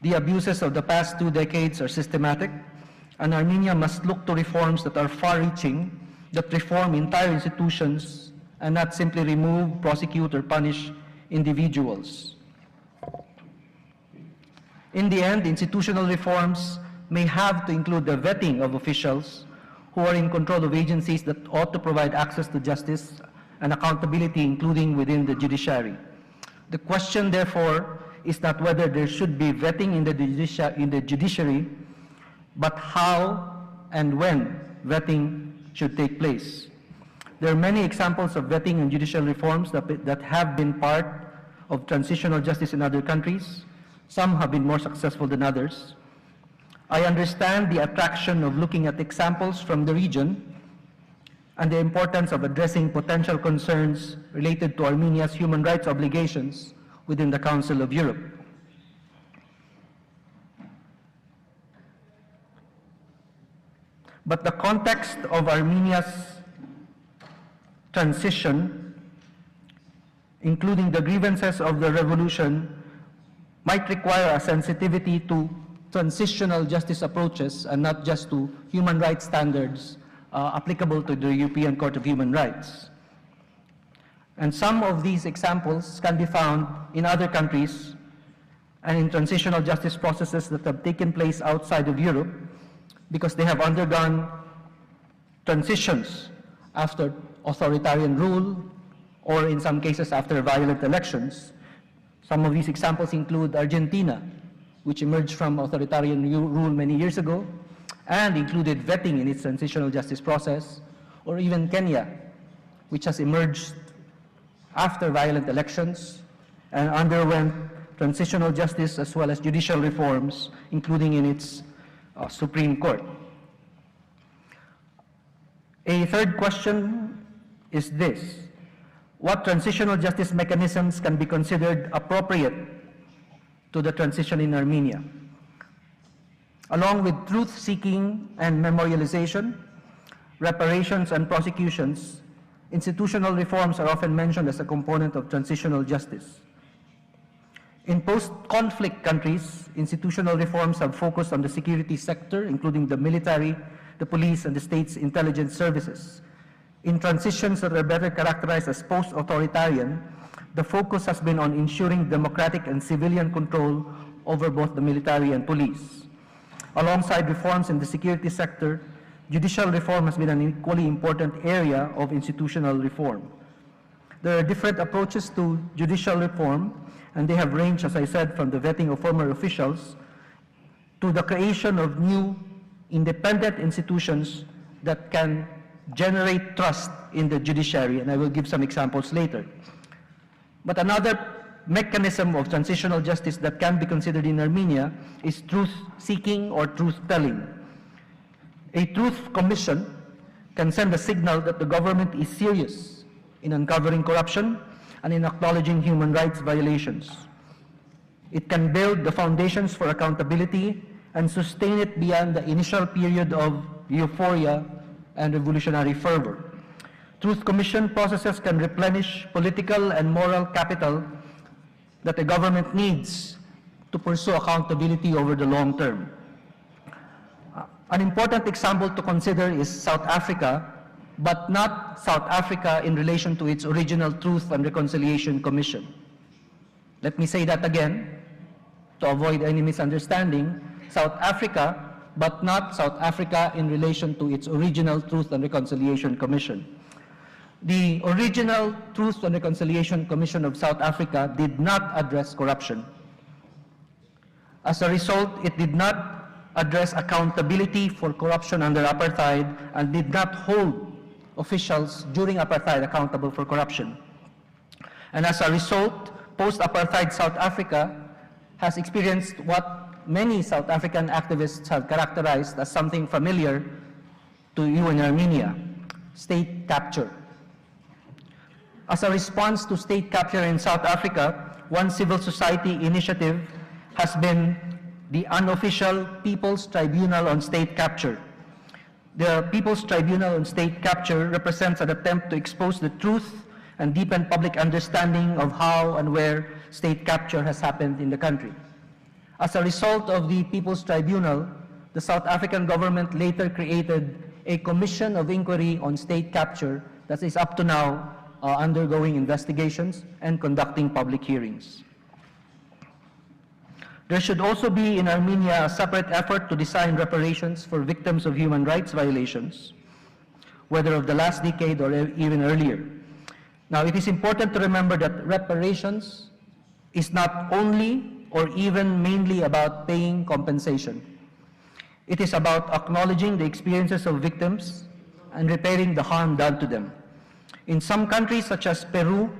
The abuses of the past 2 decades are systematic, and Armenia must look to reforms that are far-reaching, that reform entire institutions and not simply remove, prosecute, or punish individuals. In the end, institutional reforms may have to include the vetting of officials who are in control of agencies that ought to provide access to justice and accountability, including within the judiciary. The question, therefore, is not whether there should be vetting in the judiciary, but how and when vetting should take place. There are many examples of vetting and judicial reforms that have been part of transitional justice in other countries. Some have been more successful than others. I understand the attraction of looking at examples from the region and the importance of addressing potential concerns related to Armenia's human rights obligations within the Council of Europe. But the context of Armenia's transition, including the grievances of the revolution, might require a sensitivity to transitional justice approaches and not just to human rights standards applicable to the European Court of Human Rights. And some of these examples can be found in other countries and in transitional justice processes that have taken place outside of Europe because they have undergone transitions after authoritarian rule or in some cases after violent elections. Some of these examples include Argentina, which emerged from authoritarian rule many years ago and included vetting in its transitional justice process, or even Kenya, which has emerged after violent elections and underwent transitional justice as well as judicial reforms, including in its Supreme Court. A third question is this: what transitional justice mechanisms can be considered appropriate to the transition in Armenia? Along with truth-seeking and memorialization, reparations and prosecutions, institutional reforms are often mentioned as a component of transitional justice. In post-conflict countries, institutional reforms have focused on the security sector, including the military, the police, and the state's intelligence services. In transitions that are better characterized as post-authoritarian, the focus has been on ensuring democratic and civilian control over both the military and police. Alongside reforms in the security sector, judicial reform has been an equally important area of institutional reform. There are different approaches to judicial reform, and they have ranged, as I said, from the vetting of former officials to the creation of new independent institutions that can generate trust in the judiciary, and I will give some examples later. But another mechanism of transitional justice that can be considered in Armenia is truth-seeking or truth-telling. A truth commission can send a signal that the government is serious in uncovering corruption and in acknowledging human rights violations. It can build the foundations for accountability and sustain it beyond the initial period of euphoria and revolutionary fervor. Truth commission processes can replenish political and moral capital that the government needs to pursue accountability over the long term. An important example to consider is South Africa, but not South Africa in relation to its original Truth and Reconciliation Commission. Let me say that again to avoid any misunderstanding. South Africa, but not South Africa in relation to its original Truth and Reconciliation Commission. The original Truth and Reconciliation Commission of South Africa did not address corruption. As a result, it did not address accountability for corruption under apartheid and did not hold officials during apartheid accountable for corruption. And as a result, post-apartheid South Africa has experienced what many South African activists have characterized as something familiar to you in Armenia: state capture. As a response to state capture in South Africa, one civil society initiative has been the unofficial People's Tribunal on State Capture. The People's Tribunal on State Capture represents an attempt to expose the truth and deepen public understanding of how and where state capture has happened in the country. As a result of the People's Tribunal, the South African government later created a commission of inquiry on state capture that is up to now undergoing investigations and conducting public hearings. There should also be in Armenia a separate effort to design reparations for victims of human rights violations, whether of the last decade or even earlier. Now, it is important to remember that reparations is not only or even mainly about paying compensation. It is about acknowledging the experiences of victims and repairing the harm done to them. In some countries, such as Peru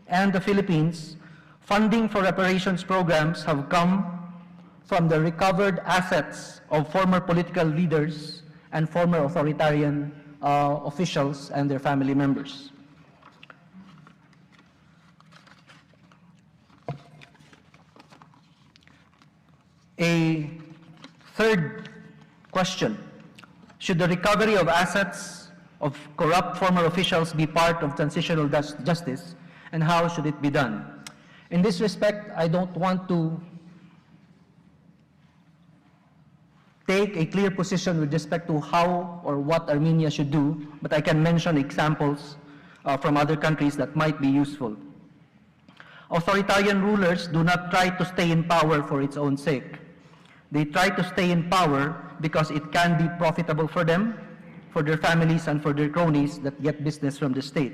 and the Philippines, funding for reparations programs have come from the recovered assets of former political leaders and former authoritarian officials and their family members. A third question: should the recovery of assets of corrupt former officials be part of transitional justice, and how should it be done? In this respect, I don't want to take a clear position with respect to how or what Armenia should do, but I can mention examples from other countries that might be useful. Authoritarian rulers do not try to stay in power for its own sake. They try to stay in power because it can be profitable for them, for their families, and for their cronies that get business from the state.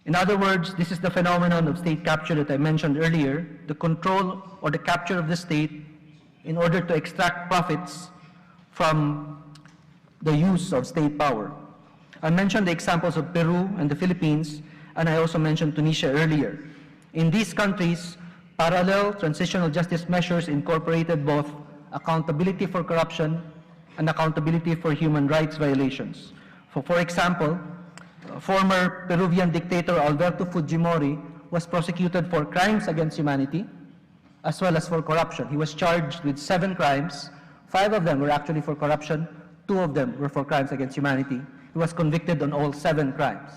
In other words, this is the phenomenon of state capture that I mentioned earlier, the control or the capture of the state in order to extract profits from the use of state power. I mentioned the examples of Peru and the Philippines, and I also mentioned Tunisia earlier. In these countries, parallel transitional justice measures incorporated both accountability for corruption and accountability for human rights violations. For example, former Peruvian dictator Alberto Fujimori was prosecuted for crimes against humanity as well as for corruption. He was charged with 7 crimes. 5 of them were actually for corruption, 2 of them were for crimes against humanity. He was convicted on all 7 crimes.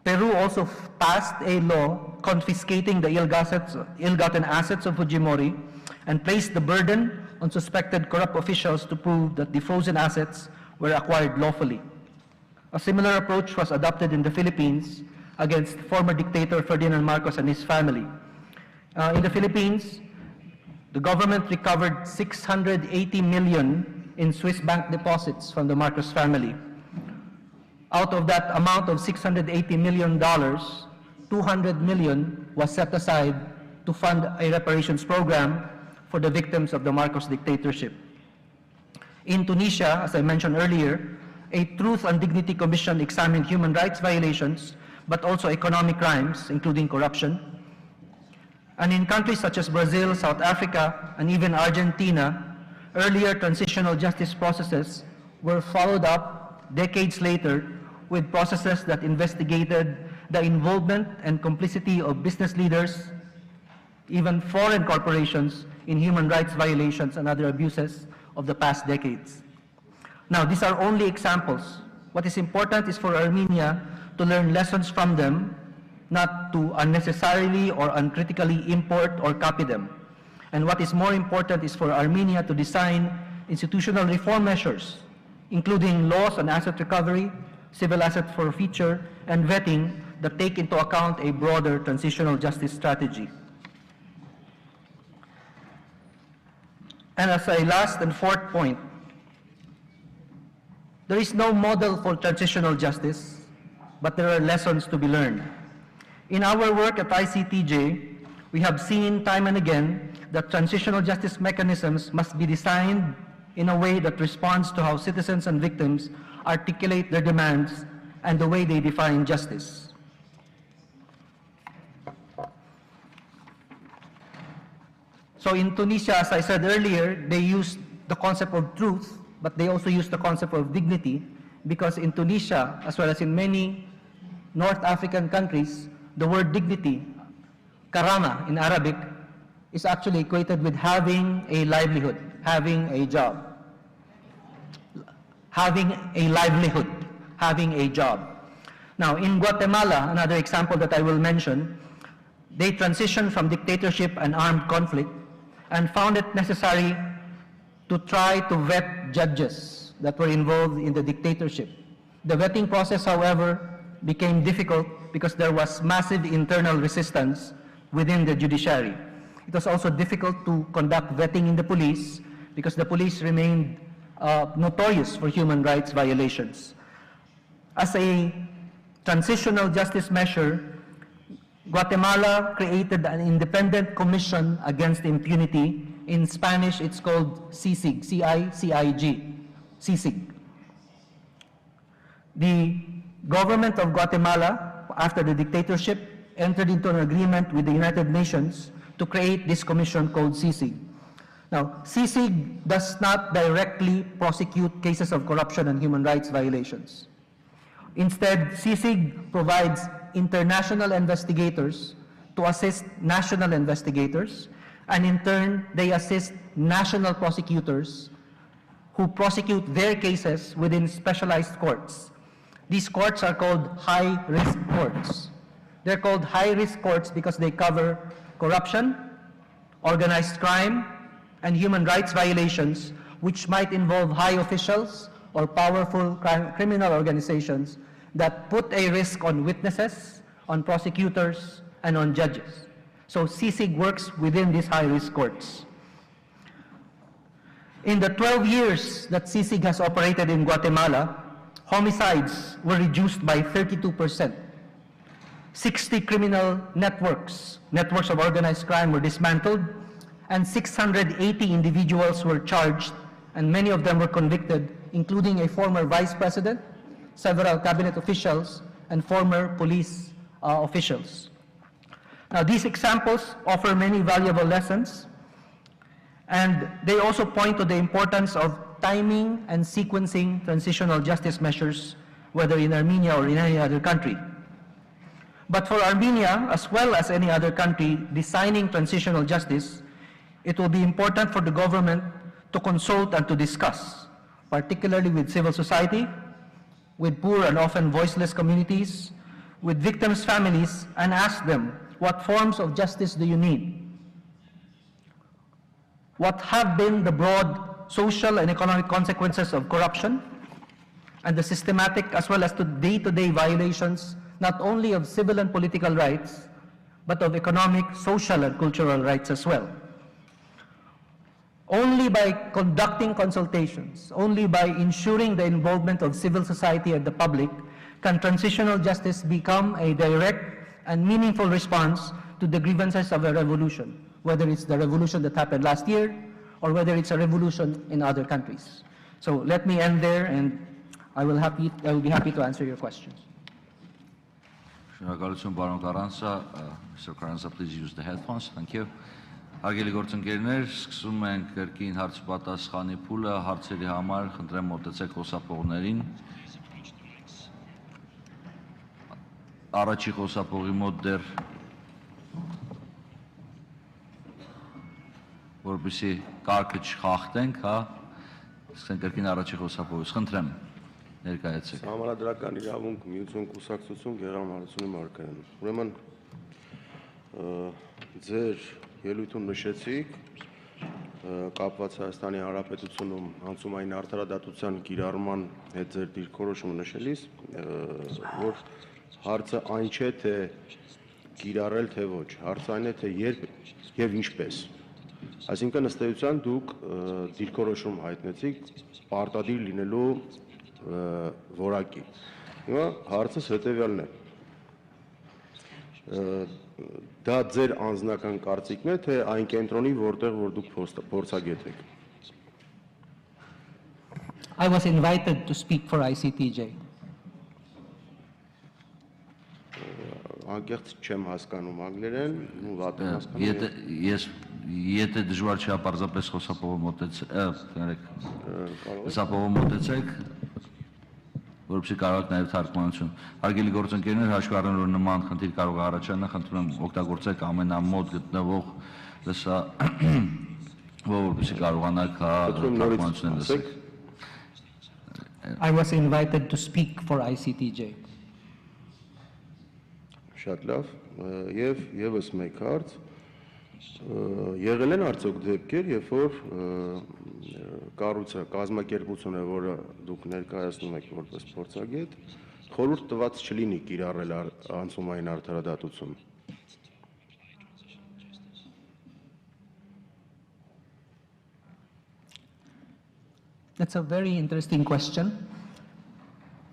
Peru also passed a law confiscating the ill-gotten assets of Fujimori and placed the burden on suspected corrupt officials to prove that the frozen assets were acquired lawfully. A similar approach was adopted in the Philippines against former dictator Ferdinand Marcos and his family. In the Philippines, the government recovered 680 million in Swiss bank deposits from the Marcos family. Out of that amount of $680 million, 200 million was set aside to fund a reparations program for the victims of the Marcos dictatorship. In Tunisia, as I mentioned earlier, a Truth and Dignity Commission examined human rights violations, but also economic crimes, including corruption. And in countries such as Brazil, South Africa, and even Argentina, earlier transitional justice processes were followed up decades later with processes that investigated the involvement and complicity of business leaders, even foreign corporations, in human rights violations and other abuses of the past decades. Now, these are only examples. What is important is for Armenia to learn lessons from them, not to unnecessarily or uncritically import or copy them. And what is more important is for Armenia to design institutional reform measures, including laws on asset recovery, civil asset forfeiture, and vetting that take into account a broader transitional justice strategy. And as a last and fourth point, there is no model for transitional justice, but there are lessons to be learned. In our work at ICTJ, we have seen time and again that transitional justice mechanisms must be designed in a way that responds to how citizens and victims articulate their demands and the way they define justice. So in Tunisia, as I said earlier, they used the concept of truth, but they also used the concept of dignity, because in Tunisia, as well as in many North African countries, the word dignity, karama in Arabic, is actually equated with having a livelihood, having a job. Having a livelihood, having a job. Now, in Guatemala, another example that I will mention, they transitioned from dictatorship and armed conflict and found it necessary to try to vet judges that were involved in the dictatorship. The vetting process, however, became difficult because there was massive internal resistance within the judiciary. It was also difficult to conduct vetting in the police because the police remained notorious for human rights violations. As a transitional justice measure, Guatemala created an independent commission against impunity. In Spanish, it's called CICIG, C-I-C-I-G, CICIG. The government of Guatemala, after the dictatorship, entered into an agreement with the United Nations to create this commission called CICIG. Now, CICIG does not directly prosecute cases of corruption and human rights violations. Instead, CICIG provides international investigators to assist national investigators, and in turn, they assist national prosecutors who prosecute their cases within specialized courts. These courts are called high-risk courts. They're called high-risk courts because they cover corruption, organized crime, and human rights violations which might involve high officials or powerful criminal organizations that put a risk on witnesses, on prosecutors, and on judges. So CICIG works within these high-risk courts. In the 12 years that CICIG has operated in Guatemala, homicides were reduced by 32%. 60 criminal networks of organized crime were dismantled, and 680 individuals were charged, and many of them were convicted, including a former vice president, several cabinet officials, and former police officials. Now, these examples offer many valuable lessons, and they also point to the importance of timing and sequencing transitional justice measures, whether in Armenia or in any other country. But for Armenia, as well as any other country designing transitional justice, it will be important for the government to consult and to discuss, particularly with civil society, with poor and often voiceless communities, with victims' families, and ask them, what forms of justice do you need? What have been the broad social and economic consequences of corruption and the systematic as well as the day-to-day violations not only of civil and political rights, but of economic, social, and cultural rights as well. Only by conducting consultations, only by ensuring the involvement of civil society and the public, can transitional justice become a direct and meaningful response to the grievances of a revolution, whether it's the revolution that happened last year or whether it's a revolution in other countries. So let me end there, and I will be happy to answer your questions. Շնորհակալություն պարոն Կարանցա, Mr. Carranza, please use the headphones. Thank you. Հարգելի գործընկերներ, սկսում ենք կրկին հարց-պատասխանի փուլը, հարցերի համար խնդրեմ մոտեցեք խոսափողներին։ Առաջի խոսափողի մոտ դեռ որպեսզի կարգը չխախտենք, հա, սկսենք կրկին առաջի խոսափողից, խնդրեմ ներկայացեք։ Համանդրական իրավունք, միություն, կուսակցություն, գեղարվանությունը մարգարեն։ Ուրեմն ձեր ելույթում նշեցիք կապված Հայաստանի Հանրապետությունում անցումային արդարադատության կիրառման հետ ձեր դիրքորոշումը նշելիս, որ հարցը այն չէ, թե կիրառել, թե ոչ, հարցը այն է, թե երբ եւ ինչպես։ Այսինքն ըստ էության դուք դիրքորոշում հայտնեցիք պարտադիր լինելու որակի։ Հիմա հարցս հետեւյալն է։ Դա ձեր անձնական կարծիքն է, թե այն կենտրոնի, որտեղ որ դուք փորձագետ եք։ I was invited to speak for ICTJ. Անկեղծ չեմ հասկանում անգլերեն, ու վատ եմ հասկանում։ Եթե դժվար չէ, պարզապես խոսափողը մոտեցեք, որպեսզի կարողանաք նաև թարգմանություն։ Հարգելի գործընկերներ, հաշվի առնելով որ նման խնդիր կարող է առաջանալ, խնդրում եմ օգտագործեք ամենամոտ գտնվող որպեսզի կարողանաք թարգմանություններ լսել։ I was invited to speak for ICTJ. Շատ լավ, եւ եւս մեկ հարց, եղել են արդյոք դեպքեր, երբ որ կառույցը, կազմակերպությունը, որը դուք ներկայացնում եք որպես փորձագետ, խորհուրդ տված չլինի կիրառել անցումային արդարադատություն։ That's a very interesting question,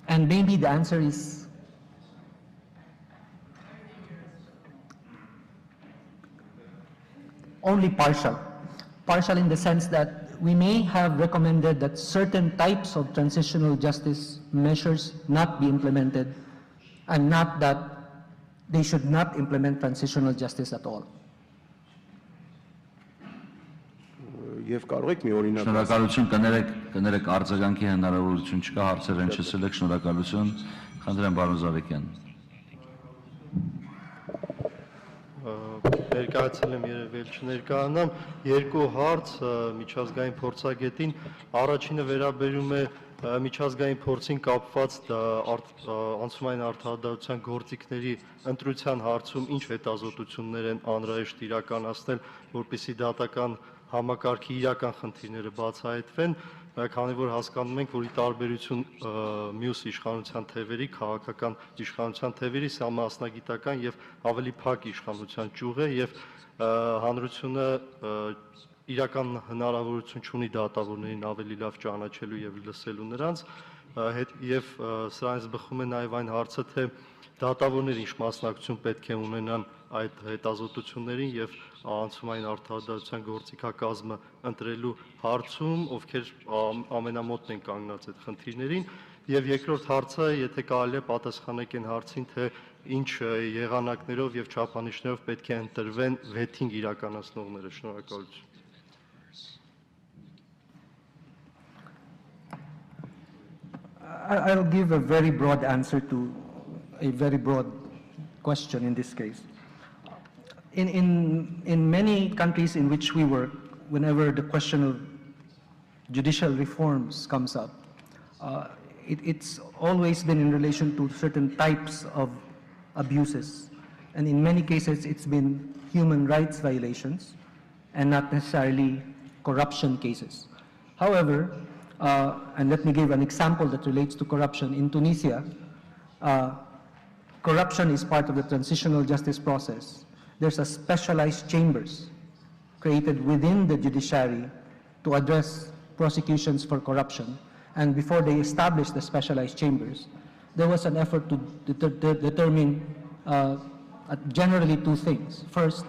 and maybe the answer is only partial. Partial in the sense that we may have recommended that certain types of transitional justice measures not be implemented, and not that they should not implement transitional justice at all. Եվ կարող եք մի օրինակ Շնորհակալություն, կներեք արձագանքի հնարավորություն չկա, հարցեր հնչեցել եք, շնորհակալություն, խնդրեմ պարոն Զարեքյան։ Ներկայացել եմ երևել չներկայանամ, երկու հարց միջազգային փորձագետին, առաջինը վերաբերում է միջազգային փորձին կապված անցումային արդարադատության գործիքների ընտրության հարցում ինչ հետազոտություններ են անհրաժեշտ իրականացնել, որպեսզի դատական համակարգի իրական խնդիրները բացահայտվեն, քանի որ հասկանում ենք, որ ի տարբերություն մյուս իշխանության թևերի, քաղաքական իշխանության թևերի, սա մասնագիտական եւ ավելի փակ իշխանության ճյուղ է եւ հանրությունը իրական հնարավորություն չունի դատավորներին ավելի լավ ճանաչելու եւ լսելու նրանց եւ սրանից բխում է նաեւ այն հարցը, թե դատավորները ինչ մասնակցություն պետք է ունենան այդ հետազոտություններին եւ անցումային արդարադատության գործիքակազմը ընտրելու հարցում, ովքեր ամենամոտն են կանգնած այդ խնդիրներին, եւ երկրորդ հարցը, եթե կարելի է պատասխանեք այն հարցին, թե ինչ եղանակներով եւ չափանիշներով պետք է ընտրվեն վեթինգ իրականացնողները, շնորհակալություն։ I'll give a very broad answer to a very broad question in this case. In many countries in which we work, whenever the question of judicial reforms comes up, it's always been in relation to certain types of abuses. And in many cases, it's been human rights violations and not necessarily corruption cases. However, and let me give an example that relates to corruption. In Tunisia, corruption is part of the transitional justice process. There's a specialized chambers created within the judiciary to address prosecutions for corruption. And before they established the specialized chambers, there was an effort to determine generally two things. First,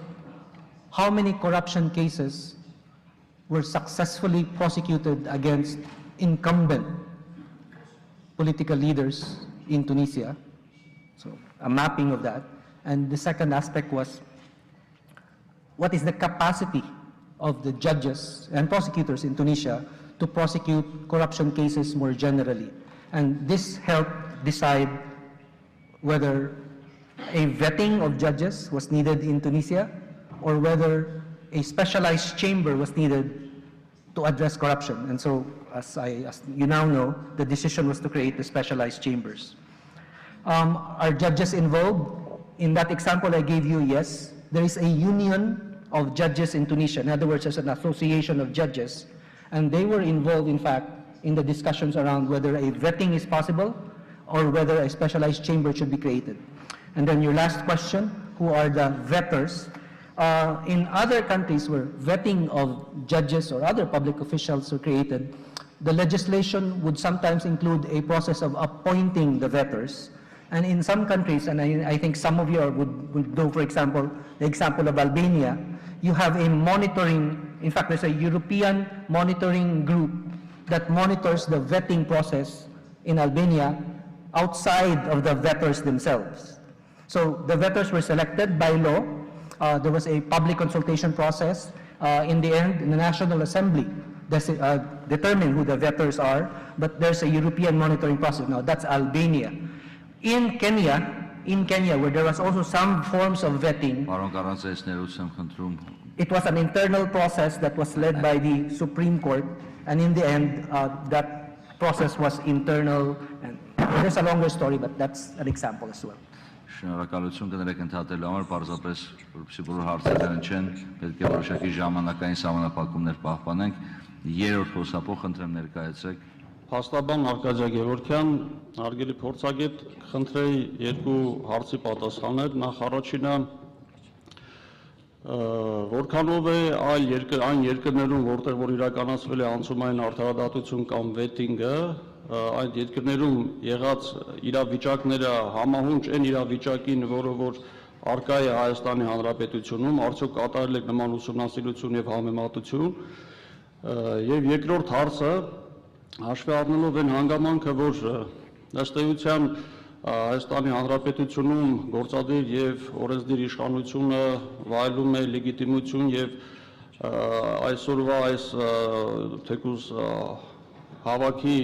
how many corruption cases were successfully prosecuted against incumbent political leaders in Tunisia. So a mapping of that. And the second aspect was, what is the capacity of the judges and prosecutors in Tunisia to prosecute corruption cases more generally? And this helped decide whether a vetting of judges was needed in Tunisia or whether a specialized chamber was needed to address corruption. And so, as you now know, the decision was to create the specialized chambers. Are judges involved? In that example I gave you, yes. There is a union of judges in Tunisia. In other words, there's an association of judges. And they were involved, in fact, in the discussions around whether a vetting is possible or whether a specialized chamber should be created. And then your last question, who are the vetters? In other countries where vetting of judges or other public officials are created, the legislation would sometimes include a process of appointing the vetters. And in some countries, and I think some of you would know, for example, the example of Albania, you have a monitoring, in fact, there's a European monitoring group that monitors the vetting process in Albania outside of the vetters themselves. So the vetters were selected by law. There was a public consultation process. In the end, the National Assembly determined who the vetters are, but there's a European monitoring process. Now, that's Albania. In Kenya, where there was also some forms of vetting, it was an internal process that was led by the Supreme Court, and in the end, that process was internal. And there's a longer story, but that's an example as well. Շնորհակալություն կներեք ընդհատելու համար, պարզապես որպեսզի բոլոր հարցերը հնչեն, պետք է որոշակի ժամանակային սահմանափակումներ պահպանենք։ Երրորդ խոսափող խնդրեմ ներկայացեք։ Փաստաբան Արկադիա Գևորգյան, հարգելի փորձագետ, խնդրեի երկու հարցի պատասխանել։ Նախ առաջինը, որքանով է այն երկրներում, որտեղ որ իրականացվել է անցումային արդարադատություն կամ վետինգը, այդ երկրներում եղած իրավիճակները համահունչ են իրավիճակին, որը որ արկա է Հայաստանի Հանրապետությունում, արդյոք կատարել եք նման ուսումնասիրություն եւ համեմատություն։ Եվ երկրորդ հարցը, հաշվի առնելով այն հանգամանքը, որ ըստ էության Հայաստանի Հանրապետությունում գործադիր եւ օրենսդիր իշխանությունը վայելում է լեգիտիմություն եւ այսօրվա այս թեկուզ հավաքի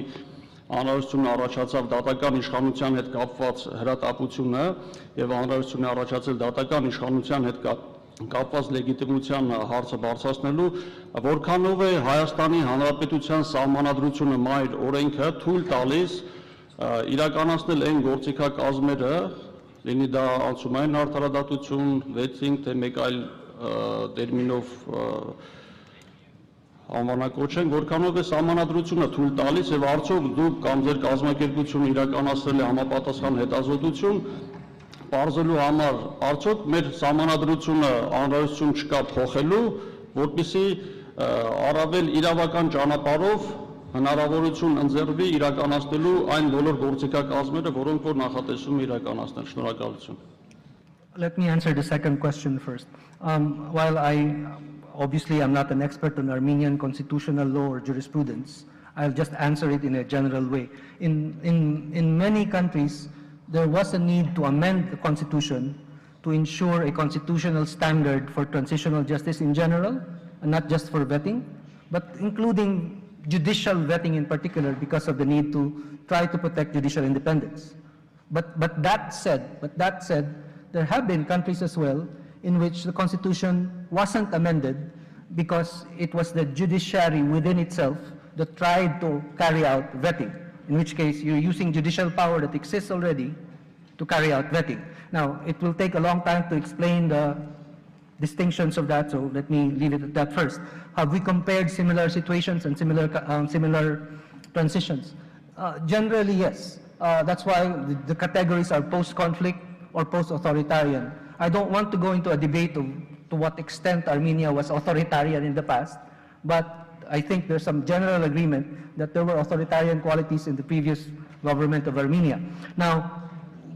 անհրաժեշտությունը առաջացավ դատական իշխանության հետ կապված հրատապությունը եւ անհրաժեշտությունը առաջացել դատական իշխանության հետ կապված լեգիտիմության հարցը բարձրացնելու, որքանով է Հայաստանի Հանրապետության սահմանադրությունը մայր օրենքը թույլ տալիս իրականացնել այն գործիքակազմերը, լինի դա անցումային արդարադատություն, վետինգ, թե մեկ այլ տերմինով անվանակոչենք, որքանով է սահմանադրությունը թույլ տալիս եւ արդյոք դուք կամ ձեր կազմակերպությունը իրականացրել է համապատասխան հետազոտություն բարձելու համար, արդյոք մեր սահմանադրությունը անհրաժեշտություն չկա փոխելու, որպեսզի առավել իրավական ճանապարհով հնարավորություն ընձեռվի իրականացնելու այն բոլոր գործիքակազմերը, որոնք որ նախատեսում է իրականացնել։ Շնորհակալություն։ Let me answer the second question first. While obviously I'm not an expert on Armenian constitutional law or jurisprudence, I'll just answer it in a general way. In many countries, there was a need to amend the constitution to ensure a constitutional standard for transitional justice in general, and not just for vetting, but including judicial vetting in particular because of the need to try to protect judicial independence. But that said, there have been countries as well in which the constitution wasn't amended because it was the judiciary within itself that tried to carry out vetting, in which case you're using judicial power that exists already to carry out vetting. Now, it will take a long time to explain the distinctions of that, so let me leave it at that first. Have we compared similar situations and similar transitions? Generally, yes. That's why the categories are post-conflict or post-authoritarian. I don't want to go into a debate of to what extent Armenia was authoritarian in the past, but I think there's some general agreement that there were authoritarian qualities in the previous government of Armenia. Now,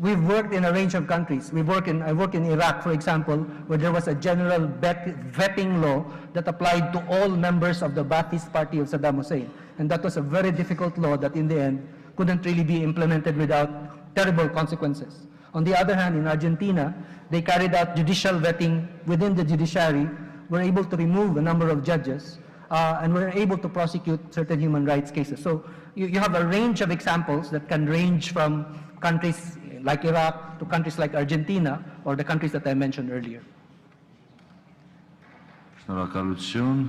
we've worked in a range of countries. I work in Iraq, for example, where there was a general vetting law that applied to all members of the Ba'athist party of Saddam Hussein. And that was a very difficult law that in the end couldn't really be implemented without terrible consequences. On the other hand, in Argentina, they carried out judicial vetting within the judiciary, were able to remove a number of judges, and were able to prosecute certain human rights cases. So you have a range of examples that can range from countries like Iraq to countries like Argentina or the countries that I mentioned earlier. Շնորհակալություն,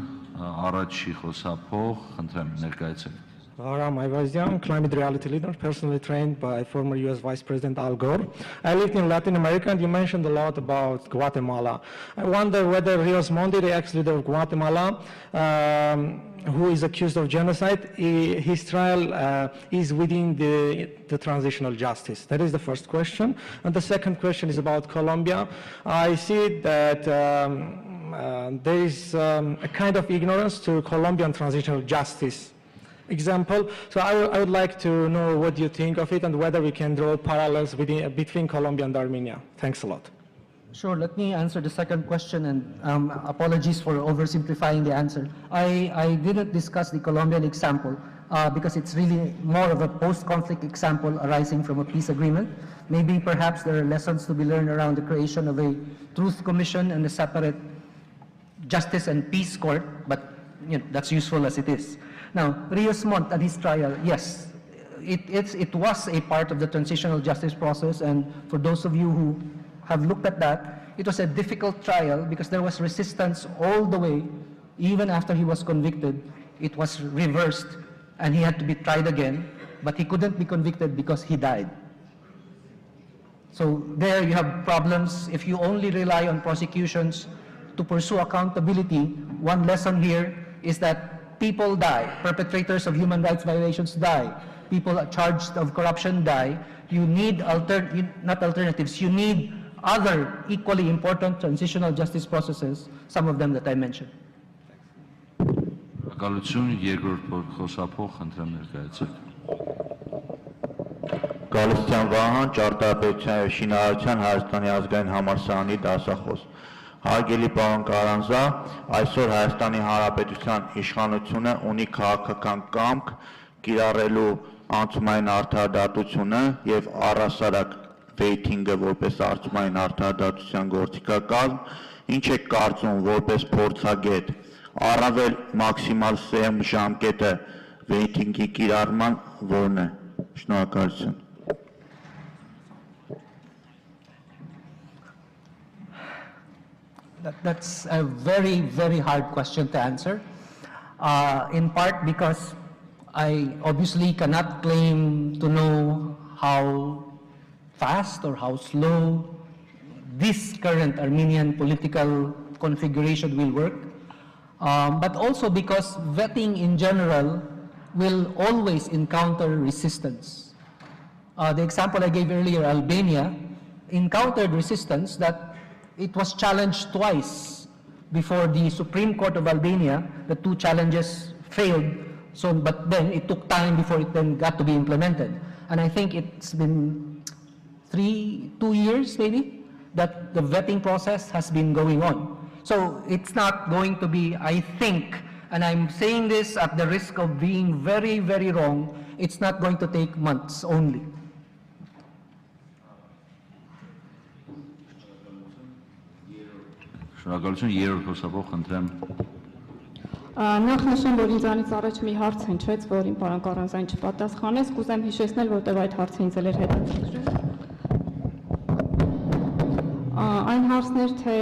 առաջի խոսափող, խնդրեմ ներկայացեք։ Aram Ayvazyan, climate reality leader, personally trained by former US Vice President Al Gore. I lived in Latin America, and you mentioned a lot about Guatemala. I wonder whether Rios Mondi, the ex-leader of Guatemala, who is accused of genocide, his trial is within the transitional justice. That is the first question. And the second question is about Colombia. I see that there is a kind of ignorance to Colombian transitional justice example. So I would like to know what you think of it and whether we can draw parallels between Colombia and Armenia. Thanks a lot. Sure, let me answer the second question, and apologies for oversimplifying the answer. I didn't discuss the Colombian example because it's really more of a post-conflict example arising from a peace agreement. Maybe perhaps there are lessons to be learned around the creation of a truth commission and a separate justice and peace court, but that's useful as it is. Now, Rios Montt and his trial, yes, it was a part of the transitional justice process, and for those of you who have looked at that, it was a difficult trial because there was resistance all the way, even after he was convicted. It was reversed and he had to be tried again, but he couldn't be convicted because he died. So there you have problems. If you only rely on prosecutions to pursue accountability, one lesson here is that people die, perpetrators of human rights violations die, people charged of corruption die. You need not alternatives, you need other equally important transitional justice processes, some of them that I mentioned. Շնորհակալություն, երկրորդ խոսափող, խնդրեմ ներկայացեք։ Գալստյան Վահան, ճարտարապետության և շինարարության Հայաստանի ազգային համալսարանի դասախոս։ Հարգելի պարոն Կարանզա, այսօր Հայաստանի Հանրապետության իշխանությունը ունի քաղաքական կամք կիրառելու անցումային արդարադատությունը և առհասարակ վեյթինգը որպես անցումային արդարադատության գործիքակազմ, ինչ է կարծում որպես փորձագետ, առավել մաքսիմալ սերմ ժամկետը վեյթինգի կիրառման որն է։ Շնորհակալություն։ That's a very, very hard question to answer, in part because I obviously cannot claim to know how fast or how slow this current Armenian political configuration will work. but also because vetting in general will always encounter resistance. The example I gave earlier, Albania, encountered resistance that it was challenged twice before the Supreme Court of Albania. The two challenges failed, but then it took time before it then got to be implemented. And I think it's been 2 years maybe that the vetting process has been going on. So it's not going to be, I think, and I'm saying this at the risk of being very, very wrong, it's not going to take months only. Շնորհակալություն, երրորդ խոսափող խնդրեմ։ Նախ նշեմ, որ ինձանից առաջ մի հարց հնչեց, որին պարոն Կարանզյան չպատասխանեց, կուզեմ հիշեցնել, որտեղ այդ հարցը ինձ էլ էր հետաքրքրում։ Այն հարցն էր, թե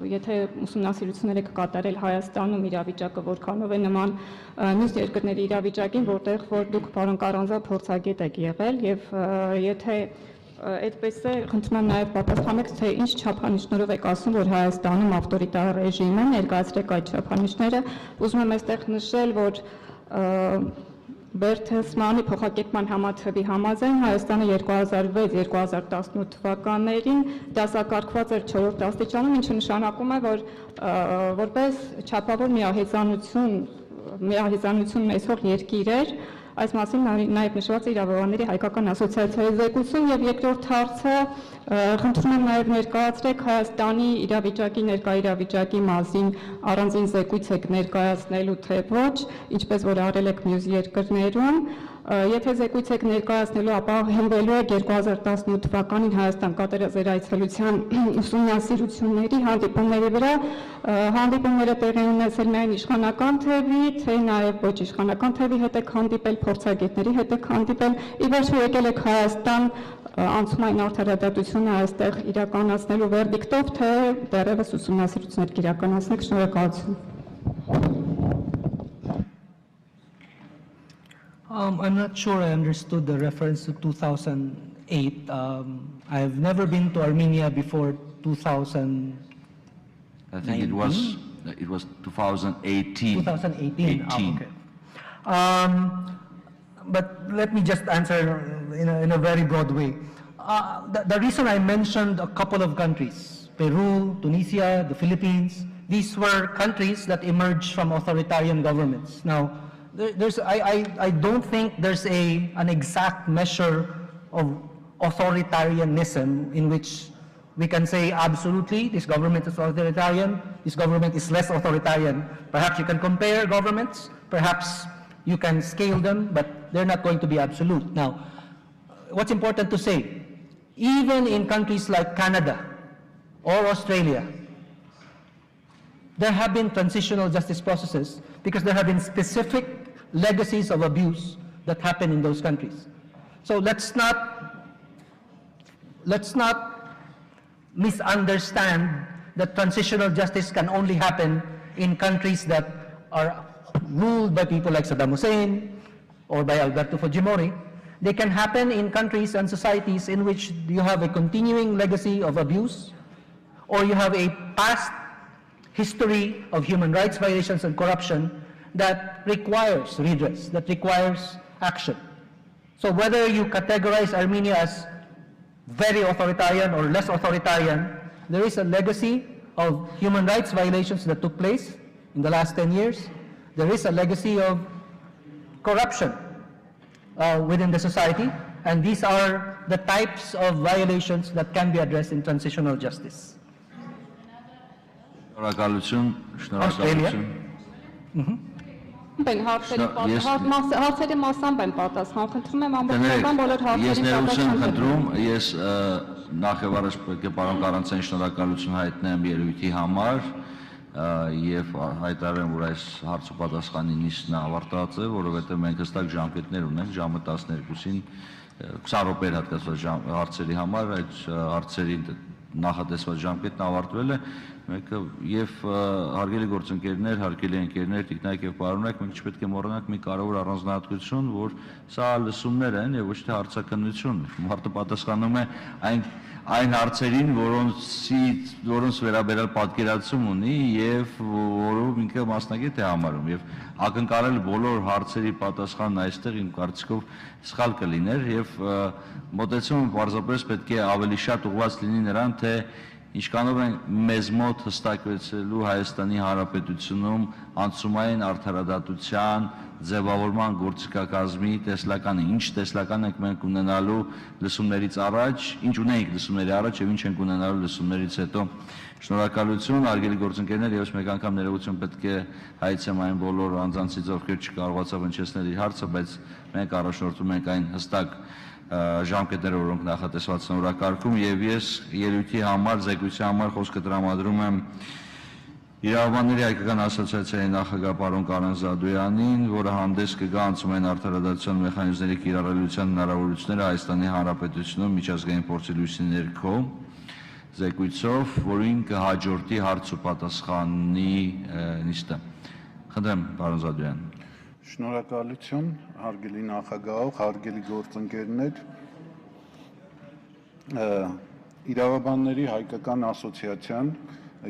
եթե ուսումնասիրություններ եք կատարել Հայաստանում իրավիճակը որքանով է նման մյուս երկրների իրավիճակին, որտեղ որ դուք պարոն Կարանզա փորձագետ եք եղել, եւ եթե այդպես է, խնդրում եմ նաև պատասխանեք, թե ինչ չափանիշներով եք ասում, որ Հայաստանում ավտորիտար ռեժիմ է, ներկայացրեք այդ չափանիշները։ Ուզում եմ այստեղ նշել, որ Բերթեսմանի փոխակերպման համաձայնի համաձայն Հայաստանը 2006-2018 թվականներին դասակարգված էր 4-րդ աստիճանում, ինչը նշանակում է, որ որպես չափավոր միահեծանություն ունեցող երկիր էր, այս մասին նաև նշված է իրավաբանների հայկական ասոցիացիայի զեկույցում, եւ երկրորդ հարցը խնդրում եմ նաև ներկայացրեք Հայաստանի իրավիճակի ներկայ իրավիճակի մասին առանձին զեկույց եք ներկայացնելու թե ոչ, ինչպես որ արել եք մյուս երկրներում, եթե զեկույց եք ներկայացնելու, ապա հենվելու եք 2018 թվականին Հայաստան կատարած ձեր այցելության ուսումնասիրությունների հանդիպումների վրա, հանդիպումները տեղի ունեցել միայն իշխանական թևի, թե նաև ոչ իշխանական թևի հետ եք հանդիպել, փորձագետների հետ եք հանդիպել, ի վերջո եկել եք Հայաստան անցումային արդարադատությունը այստեղ իրականացնելու վերդիկտով, թե դեռևս ուսումնասիրություններ կիրականացնեք, շնորհակալություն։ I'm not sure I understood the reference to 2008. I've never been to Armenia before 2000. I think it was 2018. 2018. Okay. But let me just answer in a very broad way. The reason I mentioned a couple of countries, Peru, Tunisia, the Philippines, these were countries that emerged from authoritarian governments. Now, I don't think there's an exact measure of authoritarianism in which we can say absolutely this government is authoritarian, this government is less authoritarian. Perhaps you can compare governments, perhaps you can scale them, but they're not going to be absolute. Now, what's important to say, even in countries like Canada or Australia, there have been transitional justice processes because there have been specific legacies of abuse that happen in those countries. So let's not misunderstand that transitional justice can only happen in countries that are ruled by people like Saddam Hussein or by Alberto Fujimori. They can happen in countries and societies in which you have a continuing legacy of abuse, or you have a past history of human rights violations and corruption that requires redress, that requires action. So whether you categorize Armenia as very authoritarian or less authoritarian, there is a legacy of human rights violations that took place in the last 10 years. There is a legacy of corruption within the society, and these are the types of violations that can be addressed in transitional justice. Australia. Հարցերի մասամբ եմ պատասխան, խնդրում եմ ամբողջական բոլոր հարցերին ես նախ եւ առաջ պետք է պարոն Կարանցյան շնորհակալություն հայտնեմ ելույթի համար եւ հայտարարեմ, որ այս հարցը պատասխանի նիստն ավարտած է, որովհետեւ մենք հստակ ժամկետներ ունենք, ժամը 12-ին 20 րոպե հատկացված հարցերի համար, այդ հարցերի նախատեսված ժամկետն ավարտվել է մեկը եւ հարգելի գործընկերներ, հարգելի ընկերներ, տիկնայք եւ պարոնայք, մենք չպետք է մոռանանք մի կարևոր առանձնահատկություն, որ սա լսումներ են եւ ոչ թե հարցաքննություն։ Մարդը պատասխանում է այն հարցերին, որոնց վերաբերյալ պատկերացում ունի եւ որով ինքը մասնագետ է համարում եւ ակնկալել բոլոր հարցերի պատասխանն այստեղ իմ կարծիքով սխալ կլիներ եւ մոտեցումը պարզապես պետք է ավելի շատ ուղղված լինի նրան, թե ինչքանով են մեզ մոտ հստակվեցելու Հայաստանի Հանրապետությունում անցումային արդարադատության ձևավորման գործիքակազմի տեսլականը, ինչ տեսլական ենք մենք ունենալու լսումներից առաջ, ինչ ունենք լսումների առաջ եւ ինչ ենք ունենալու լսումներից հետո։ Շնորհակալություն, հարգելի գործընկերներ, եւս մեկ անգամ ներողություն պետք է հայցեմ այն բոլոր անձանցից, ովքեր չկարողացավ հնչեցնել իր հարցը, բայց մենք առաջնորդում ենք այն հստակ ժամկետները, որոնք նախատեսված են օրակարգում, եւ ես ելույթի համար, զեկույցի համար խոսքը տրամադրում եմ Իրավաբանների հայկական ասոցիացիայի նախագահ պարոն Կարեն Զադոյանին, որը հանդես կգա անցումային արդարադատության մեխանիզմների կիրառելիության հնարավորությունները Հայաստանի Հանրապետությունում միջազգային փորձի լույսի ներքո զեկույցով, որին կհաջորդի հարց ու պատասխանի նիստը։ Խնդրեմ, պարոն Զադոյան։ Շնորհակալություն, հարգելի նախագահ, հարգելի գործընկերներ։ Իրավաբանների հայկական ասոցիացիան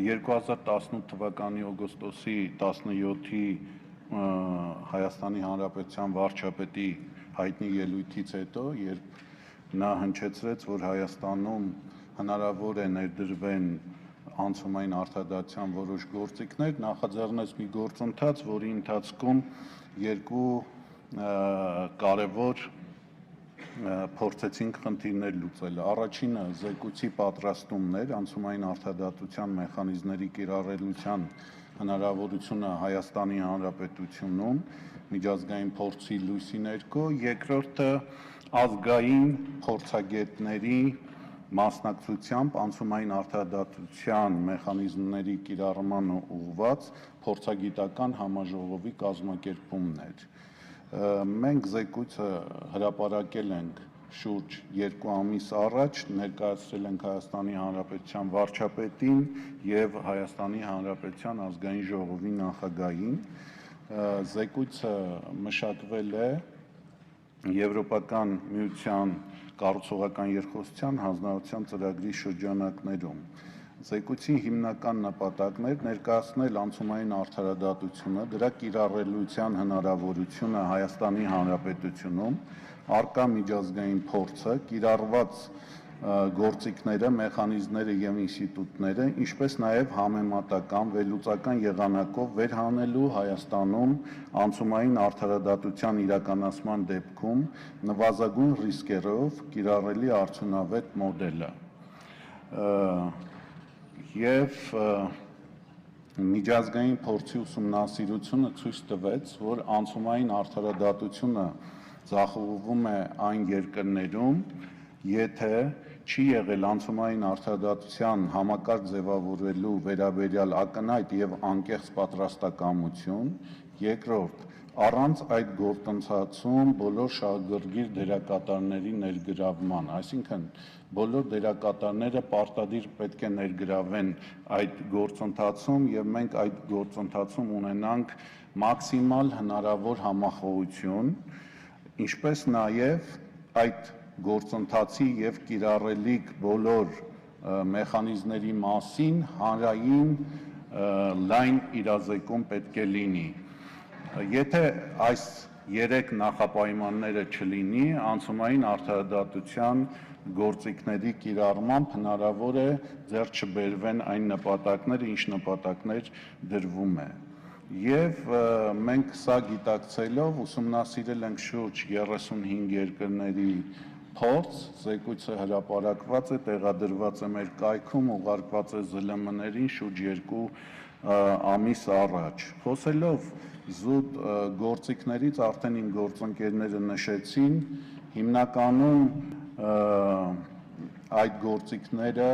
2018 թվականի օգոստոսի 17-ի Հայաստանի Հանրապետության վարչապետի հայտնի ելույթից հետո, երբ նա հնչեցրեց, որ Հայաստանում հնարավոր է ներդրվեն անցումային արդարադատության որոշ գործիքներ, նախաձեռնեց մի գործընթաց, որի ընթացքում երկու կարևոր փորձեցինք խնդիրներ լուծել։ Առաջինը զեկույցի պատրաստումն էր, անցումային արդարադատության մեխանիզմների կիրառելիության հնարավորությունը Հայաստանի Հանրապետությունում միջազգային փորձի լույսի ներքո, երկրորդը ազգային փորձագետների մասնակցությամբ անցումային արդարադատության մեխանիզմների կիրառմանը ուղղված փորձագիտական համաժողովի կազմակերպումն էր։ Մենք զեկույցը հրապարակել ենք շուրջ 2 ամիս առաջ, ներկայացրել ենք Հայաստանի Հանրապետության վարչապետին եւ Հայաստանի Հանրապետության ազգային ժողովի նախագահին։ Զեկույցը մշակվել է Եվրոպական միության կառուցողական երկխոսության հանձնարարության ծրագրի շրջանակներում։ Զեկույցի հիմնական նպատակն էր ներկայացնել անցումային արդարադատությունը, դրա կիրառելիության հնարավորությունը Հայաստանի Հանրապետությունում, առկա միջազգային փորձը, կիրառված գործիքները, մեխանիզմները եւ ինստիտուտները, ինչպես նաեւ համեմատական վերլուծական եղանակով վերհանելու Հայաստանում անցումային արդարադատության իրականացման դեպքում նվազագույն ռիսկերով կիրառելի արդյունավետ մոդելը։ Եվ միջազգային փորձի ուսումնասիրությունը ցույց տվեց, որ անցումային արդարադատությունը ձախողվում է այն երկրներում, եթե չի եղել անցումային արդարադատության համակարգ ձևավորելու վերաբերյալ ակնհայտ եւ անկեղծ պատրաստակամություն, երկրորդ առանց այդ գործընթացում բոլոր շահագրգիռ դերակատարների ներգրավման, այսինքն բոլոր դերակատարները պարտադիր պետք է ներգրավեն այդ գործընթացում եւ մենք այդ գործընթացում ունենանք մաքսիմալ հնարավոր համախոհություն, ինչպես նաեւ այդ գործընթացի եւ կիրառելիք բոլոր մեխանիզմների մասին հանրային լայն իրազեկում պետք է լինի։ Եթե այս 3 նախապայմանները չլինի, անցումային արդարադատության գործիքների կիրառմամբ հնարավոր է ձեռք չբերվեն այն նպատակները, ինչ նպատակներ դրվում է։ Եվ մենք սա գիտակցելով ուսումնասիրել ենք շուրջ 35 երկրների փորձ, զեկույցը հրապարակված է, տեղադրված է մեր կայքում, ուղարկված է ԶԼՄ-ներին շուրջ 2 ամիս առաջ։ Խոսելով զուտ գործիքներից արդեն իմ գործընկերները նշեցին, հիմնականում այդ գործիքները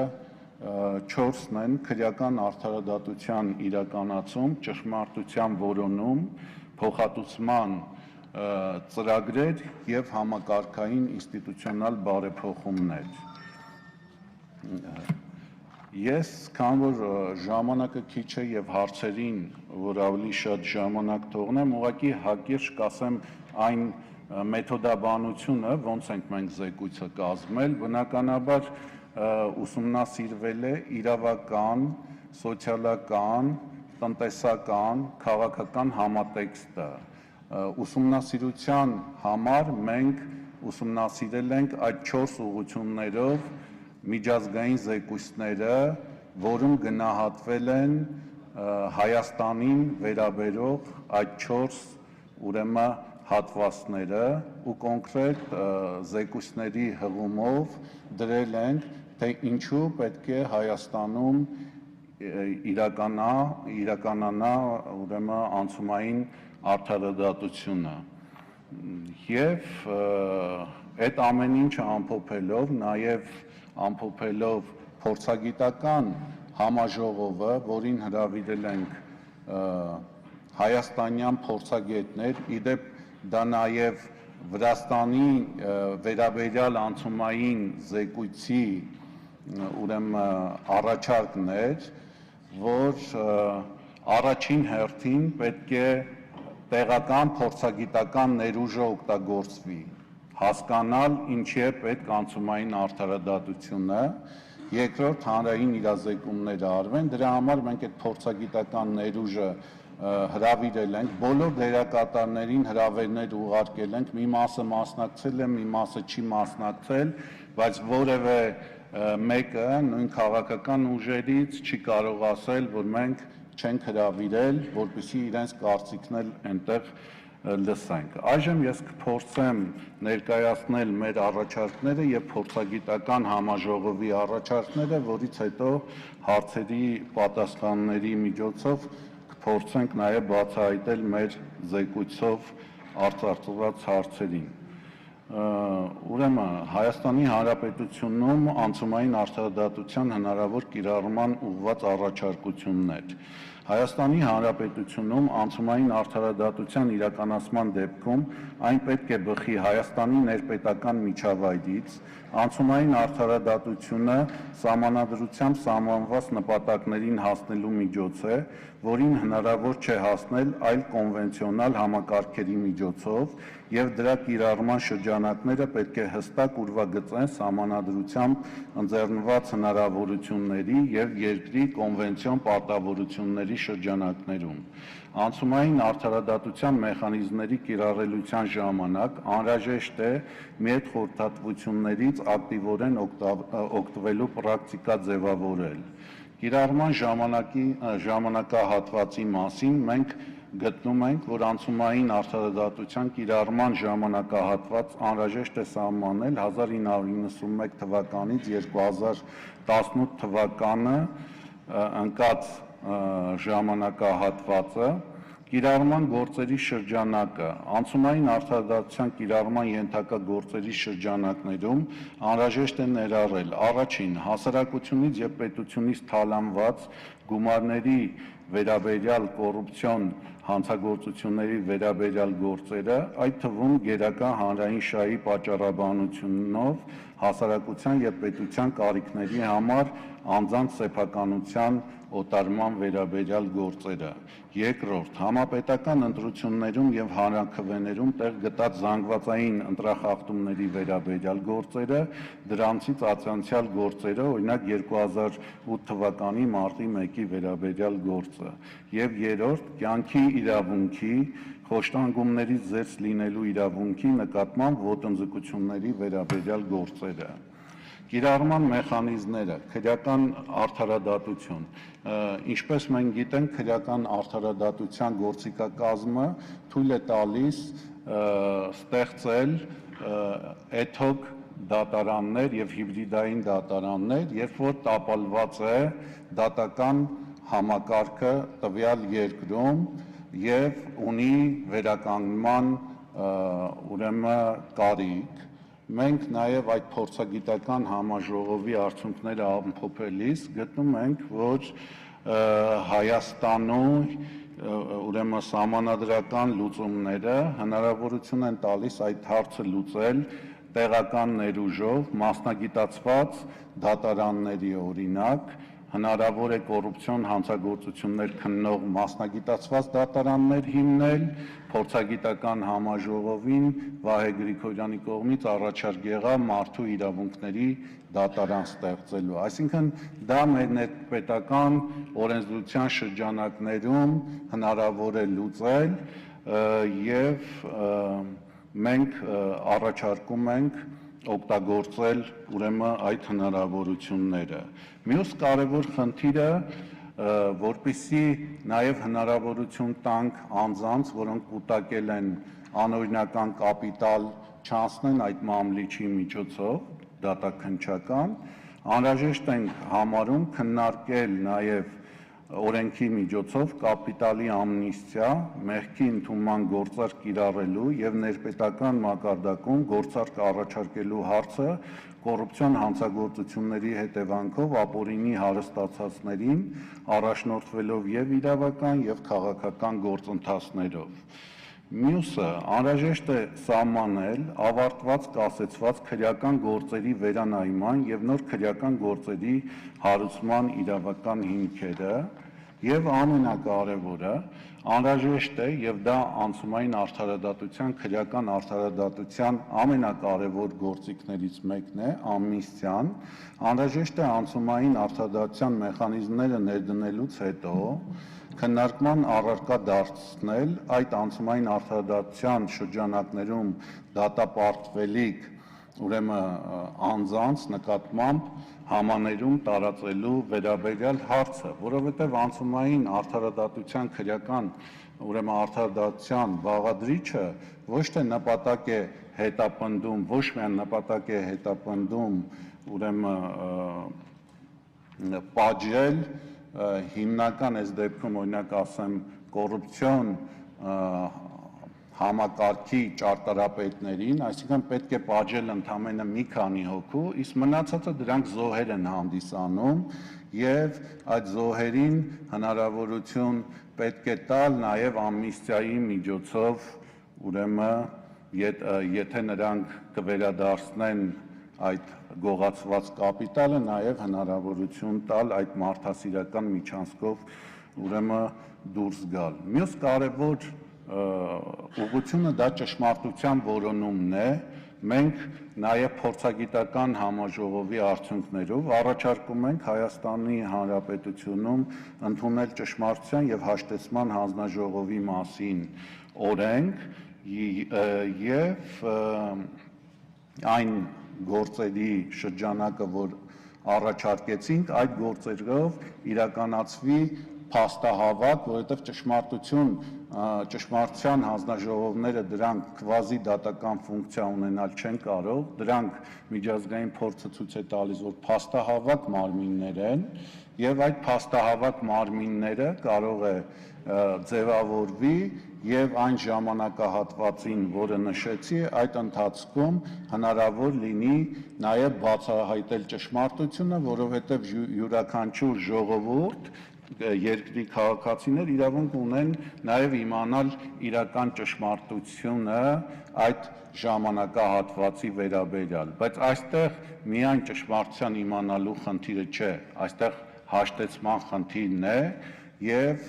4-ն են՝ քրեական արդարադատության իրականացում, ճշմարտության որոնում, փոխհատուցման ծրագրեր եւ համակարգային ինստիտուցիոնալ բարեփոխումներ։ Ես, քան որ ժամանակը քիչ է եւ հարցերին, որ ավելի շատ ժամանակ թողնեմ, ուղղակի հակիրճ կասեմ այն մեթոդաբանությունը, ոնց ենք մենք զեկույցը կազմել, բնականաբար ուսումնասիրվել է իրավական, սոցիալական, տնտեսական, քաղաքական համատեքստը։ Ուսումնասիրության համար մենք ուսումնասիրել ենք այդ 4 ուղղություններով միջազգային զեկույցները, որում գնահատվել են Հայաստանին վերաբերող այդ 4 ուրեմն հատվածները ու կոնկրետ զեկույցների հղումով դրել ենք, թե ինչու պետք է Հայաստանում իրականանա ուրեմն անցումային արդարադատությունը։ Եվ այդ ամեն ինչը ամփոփելով, նաև ամփոփելով փորձագիտական համաժողովը, որին հրավիրել ենք հայաստանյան փորձագետներ, իդեպ դա նաև Վրաստանի վերաբերյալ անցումային զեկույցի ուրեմն առաջարկն էր, որ առաջին հերթին պետք է տեղական փորձագիտական ներուժը օգտագործվի, հասկանալ ինչի է պետք անցումային արդարադատությունը, երկրորդ հանրային իրազեկումները արվեն, դրա համար մենք այդ փորձագիտական ներուժը հրավիրել ենք, բոլոր դերակատարներին հրավերներ ուղարկել ենք, մի մասը մասնակցել է, մի մասը չի մասնակցել, բայց որևէ մեկը նույն քաղաքական ուժերից չի կարող ասել, որ մենք չենք հրավիրել, որպեսզի իրենց կարծիքն էլ այնտեղ լսենք։ Այժմ ես կփորձեմ ներկայացնել մեր առաջարկները եւ փորձագիտական համաժողովի առաջարկները, որից հետո հարցերի պատասխանների միջոցով կփորձենք նաեւ բացահայտել մեր զեկույցով արծարծված հարցերին։ Ուրեմն Հայաստանի Հանրապետությունում անցումային արդարադատության հնարավոր կիրառման ուղղված առաջարկություններ։ Հայաստանի Հանրապետությունում անցումային արդարադատության իրականացման դեպքում այն պետք է բխի Հայաստանի ներպետական միջավայրից, անցումային արդարադատությունը սահմանադրությամբ սահմանված նպատակներին հասնելու միջոց է, որին հնարավոր չէ հասնել այլ կոնվենցիոնալ համակարգերի միջոցով եւ դրա կիրառման շրջանակները պետք է հստակ ուրվագծեն սահմանադրությամբ ընձեռնված հնարավորությունների եւ երկրի կոնվենցիոն պարտավորությունների շրջանակներում։ Անցումային արդարադատության մեխանիզմների կիրառելիության ժամանակ անհրաժեշտ է մի այդ խորհրդատվություններից ակտիվորեն օգտվելու պրակտիկա ձևավորել։ Կիրառման ժամանակահատվածի մասին մենք գտնում ենք, որ անցումային արդարադատության կիրառման ժամանակահատված անհրաժեշտ է սահմանել 1991 թվականից 2018 թվականը ընկած ժամանակահատվածը, կիրառման գործերի շրջանակը, անցումային արդարադատության կիրառման ենթակա գործերի շրջանակներում անհրաժեշտ է ներառել առաջին հասարակությունից եւ պետությունից թալանված գումարների վերաբերյալ կոռուպցիոն հանցագործությունների վերաբերյալ գործերը, այդ թվում գերական հանրային շահի պատճառաբանությունով հասարակության եւ պետության կարիքների համար անձանց սեփականության օտարման վերաբերյալ գործերը։ Երկրորդ, համապետական ընտրություններում եւ հանրաքվեներում տեղ գտած զանգվածային ընտրախախտումների վերաբերյալ գործերը, դրանցից ացանցիալ գործերը, օրինակ 2008 թվականի մարտի 1-ի վերաբերյալ գործը։ Եվ երրորդ, կյանքի իրավունքի, խոշտանգումներից զերծ լինելու իրավունքի նկատմամբ ոտնձգությունների վերաբերյալ գործերը։ Կիրառման մեխանիզմները, քրեական արդարադատություն, ինչպես մենք գիտենք, քրեական արդարադատության գործիքակազմը թույլ է տալիս ստեղծել ad hoc դատարաններ եւ հիբրիդային դատարաններ, երբ որ տապալված է դատական համակարգը տվյալ երկրում եւ ունի վերականգնման ուրեմն կարիք։ Մենք նաև այդ փորձագիտական համաժողովի արդյունքները ամփոփելիս գտնում ենք, որ Հայաստանում ուրեմն սահմանադրական լուծումները հնարավորություն են տալիս այդ հարցը լուծել տեղական ներուժով, մասնագիտացված դատարանների օրինակ, հնարավոր է կոռուպցիոն հանցագործություններ քննող մասնագիտացված դատարաններ հիմնել, փորձագիտական համաժողովին Վահե Գրիգորյանի կողմից առաջարկ եղավ մարդու իրավունքների դատարան ստեղծելու։ Այսինքն դա մեր ներպետական օրենսդրության շրջանակներում հնարավոր է լուծել եւ մենք առաջարկում ենք օգտագործել ուրեմն այդ հնարավորությունները։ Մյուս կարևոր խնդիրը, որպեսզի նաև հնարավորություն տանք անձանց, որոնք կուտակել են անօրինական կապիտալ, չանցնեն այդ մամլիչի միջոցով, դատաքննչական, անհրաժեշտ ենք համարում քննարկել նաև օրենքի միջոցով կապիտալի ամնիստիա, մեղքի ընդունման գործարք կիրառելու եւ ներպետական մակարդակում գործարք առաջարկելու հարցը կոռուպցիոն հանցագործությունների հետևանքով ապօրինի հարստացածներին առաջնորդվելով եւ իրավական եւ քաղաքական գործընթացներով։ Մյուսը անհրաժեշտ է սահմանել ավարտված կասեցված քրեական գործերի վերանայման եւ նոր քրեական գործերի հարուցման իրավական հիմքերը եւ ամենակարևորը անհրաժեշտ է եւ դա անցումային արդարադատության քրեական արդարադատության ամենակարևոր գործիքներից մեկն է ամնիստիան անհրաժեշտ է անցումային արդարադատության մեխանիզմները ներդնելուց հետո քննարկման առարկա դարձնել այդ անցումային արդարադատության շրջանակներում դատապարտվելիք ուրեմն անձանց նկատմամբ համաներում տարածելու վերաբերյալ հարցը, որովհետև անցումային արդարադատության քրեական ուրեմն արդարադատության բաղադրիչը ոչ թե նպատակ է հետապնդում, ոչ միայն նպատակ է հետապնդում ուրեմն պատժել հիմնական այս դեպքում օրինակ ասեմ կոռուպցիոն համակարգի ճարտարապետներին, այսինքն պետք է պատժել ընդամենը մի քանի հոգու, իսկ մնացածը դրանք զոհեր են հանդիսանում եւ այդ զոհերին հնարավորություն պետք է տալ նաեւ ամնիստիայի միջոցով, ուրեմն եթե նրանք կվերադարձնեն այդ գողացված կապիտալը, նաեւ հնարավորություն տալ այդ մարդասիրական միջանցքով ուրեմն դուրս գալ։ Մյուս կարևոր ուղղությունը դա ճշմարտության որոնումն է, մենք նաև փորձագիտական համաժողովի արդյունքներով առաջարկում ենք Հայաստանի Հանրապետությունում ընդունել ճշմարտության եւ հաշտեցման հանձնաժողովի մասին օրենք եւ այն գործերի շրջանակը, որ առաջարկեցինք, այդ գործերով իրականացվի փաստահավաք, որովհետև ճշմարտության հանձնաժողովները դրանք քվազի դատական ֆունկցիա ունենալ չեն կարող, դրանք միջազգային փորձը ցույց է տալիս, որ փաստահավաք մարմիններ են, եւ այդ փաստահավաք մարմինները կարող է ձևավորվի եւ այն ժամանակահատվածին, որը նշեցի, այդ ընթացքում հնարավոր լինի նաեւ բացահայտել ճշմարտությունը, որովհետեւ յուրաքանչյուր ժողովուրդ երկրի քաղաքացիներ իրավունք ունեն նաև իմանալ իրական ճշմարտությունը այդ ժամանակահատվածի վերաբերյալ, բայց այստեղ միայն ճշմարտության իմանալու խնդիրը չէ, այստեղ հաշտեցման խնդիրն է եւ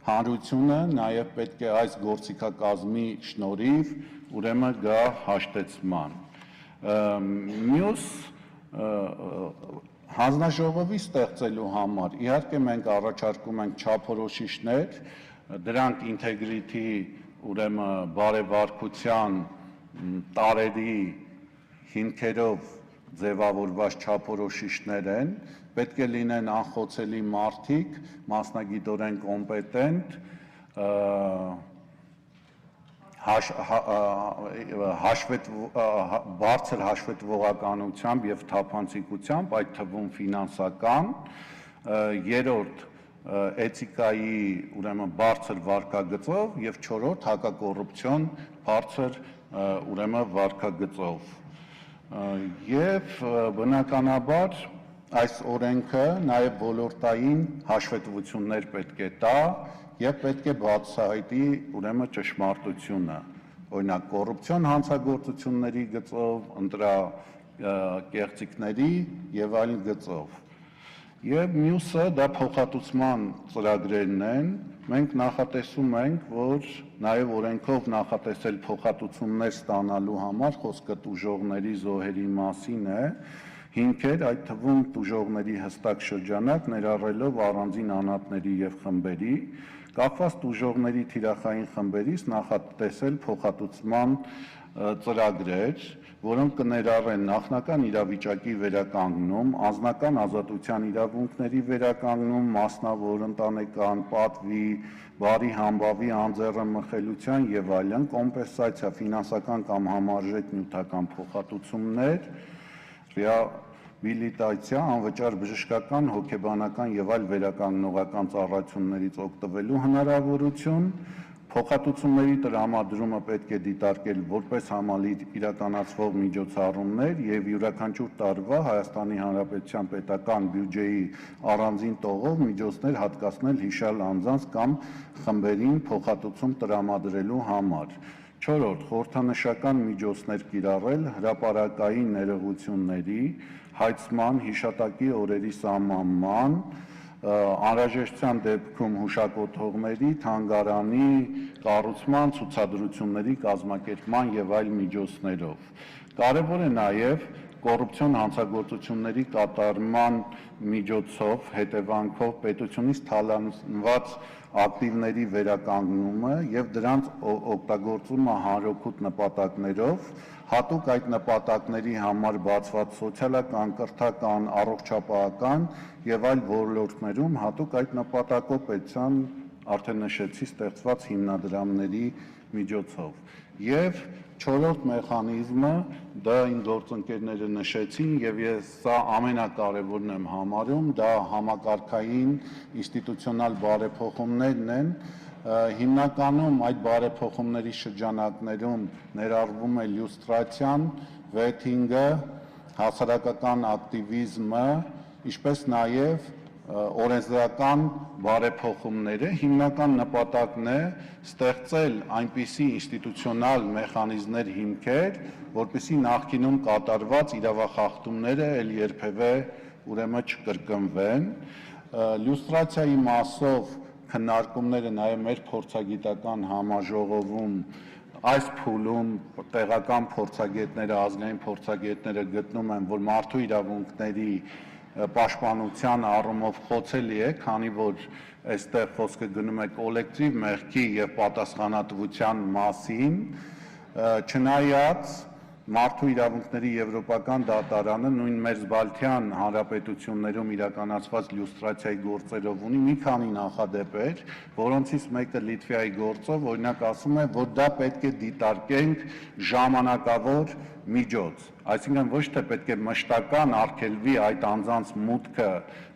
հանրությունը նաև պետք է այս գործիքակազմի շնորհիվ ուրեմն գա հաշտեցման։ Մյուս հանձնաժողովի ստեղծելու համար իհարկե մենք առաջարկում ենք չափորոշիչներ, դրանք ինտեգրիթի ուրեմն բարեվարկության տարերի հիմքերով ձևավորված չափորոշիչներ են, պետք է լինեն անխոցելի մարդիկ, մասնագիտորեն կոմպետենտ, բարձր հաշվետվողականությամբ եւ թափանցիկությամբ, այդ թվում ֆինանսական, երրորդ էթիկայի ուրեմն բարձր վարքագծով եւ չորրորդ հակակոռուպցիոն բարձր ուրեմն վարքագծով։ Եվ բնականաբար այս օրենքը նաեւ ոլորտային հաշվետվություններ պետք է տա եւ պետք է բացահայտի ուրեմն ճշմարտությունը, օրինակ կոռուպցիոն հանցագործությունների գծով, ընտրակեղծիքների եւ այլ գծով։ Եվ մյուսը դա փոխհատուցման ծրագրերն են։ Մենք նախատեսում ենք, որ նաև օրենքով նախատեսել փոխհատուցումներ ստանալու համար, խոսքը տուժողների զոհերի մասին է, հիմքեր, այդ թվում տուժողների հստակ շրջանակ, ներառելով առանձին անհատների եւ խմբերի, կախված տուժողների թիրախային խմբերից նախատեսել փոխհատուցման ծրագրեր, որոնք կներառեն նախնական իրավիճակի վերականգնում, անձնական ազատության իրավունքների վերականգնում, մասնավոր, ընտանեկան, պատվի, բարի համբավի, անձեռամխելիության եւ այլն, կոմպենսացիա, ֆինանսական կամ համարժեք նյութական փոխհատուցումներ, ռեաբիլիտացիա, անվճար բժշկական, հոգեբանական եւ այլ վերականգնողական ծառայություններից օգտվելու հնարավորություն, փոխհատուցումների տրամադրումը պետք է դիտարկել որպես համալիր իրականացվող միջոցառումներ եւ յուրաքանչյուր տարվա Հայաստանի Հանրապետության պետական բյուջեի առանձին տողով միջոցներ հատկացնել հիշյալ անձանց կամ խմբերին փոխհատուցում տրամադրելու համար։ 4. Խորհրդանշական միջոցներ կիրառել հրապարակային ներողությունների, հայցման, հիշատակի օրերի սահմանման, անհրաժեշտության դեպքում հուշակոթողների, թանգարանի կառուցման, ցուցադրությունների կազմակերպման եւ այլ միջոցներով։ Կարևոր է նաեւ կոռուպցիոն հանցագործությունների կատարման միջոցով հետևանքով պետությունից թալանված ակտիվների վերականգնումը եւ դրանց օգտագործումը հանրօգուտ նպատակներով, հատուկ այդ նպատակների համար բացված սոցիալական, կրթական, առողջապահական եւ այլ ոլորտներում հատուկ այդ նպատակով պետության արդեն նշեցի ստեղծված հիմնադրամների միջոցով։ Եվ 4-րդ մեխանիզմը դա իմ գործընկերները նշեցին եւ ես սա ամենակարևորն եմ համարում, դա համակարգային ինստիտուցիոնալ բարեփոխումներն են, հիմնականում այդ բարեփոխումների շրջանակներում ներառվում է լյուստրացիան, վեթինգը, հասարակական ակտիվիզմը, ինչպես նաև օրենսդրական բարեփոխումները, հիմնական նպատակն է ստեղծել այնպիսի ինստիտուցիոնալ մեխանիզմներ, հիմքեր, որպեսզի նախկինում կատարված իրավախախտումները ել երբևէ ուրեմն չկրկնվեն։ Լյուստրացիայի մասով քննարկումները նաև մեր փորձագիտական համաժողովում այս փուլում տեղական փորձագետները, ազգային փորձագետները գտնում են, որ մարդու իրավունքների պաշտպանության առումով խոցելի է, քանի որ այստեղ խոսքը գնում է կոլեկտիվ մեղքի եւ պատասխանատվության մասին, չնայած մարդու իրավունքների եվրոպական դատարանը նույն Մերձբալթյան հանրապետություններում իրականացված լյուստրացիայի գործերով ունի մի քանի նախադեպեր, որոնցից մեկը Լիտվայի գործով, օրինակ ասում է, որ դա պետք է դիտարկենք ժամանակավոր միջոց, այսինքն ոչ թե պետք է մշտական արգելվի այդ անձանց մուտքը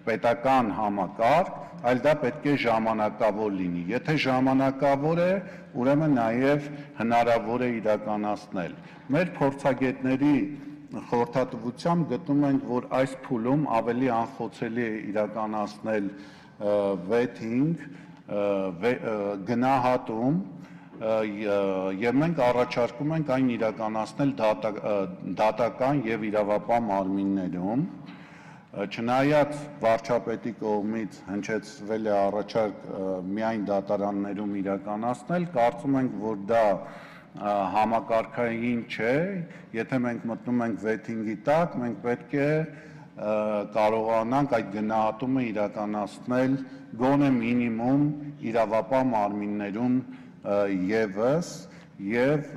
պետական համակարգ, այլ դա պետք է ժամանակավոր լինի։ Եթե ժամանակավոր է, ուրեմն նաև հնարավոր է իրականացնել։ Մեր փորձագետների խորհրդատվությամբ գտնում ենք, որ այս փուլում ավելի անխոցելի է իրականացնել վեթինգ, գնահատում, եւ մենք առաջարկում ենք այն իրականացնել դատական եւ իրավապահ մարմիններում, չնայած վարչապետի կողմից հնչեցվել է առաջարկ միայն դատարաններում իրականացնել, կարծում ենք, որ դա համակարգային չէ, եթե մենք մտնում ենք վեթինգի տակ, մենք պետք է կարողանանք այդ գնահատումը իրականացնել գոնե մինիմում իրավապահ մարմիններում եւս եւ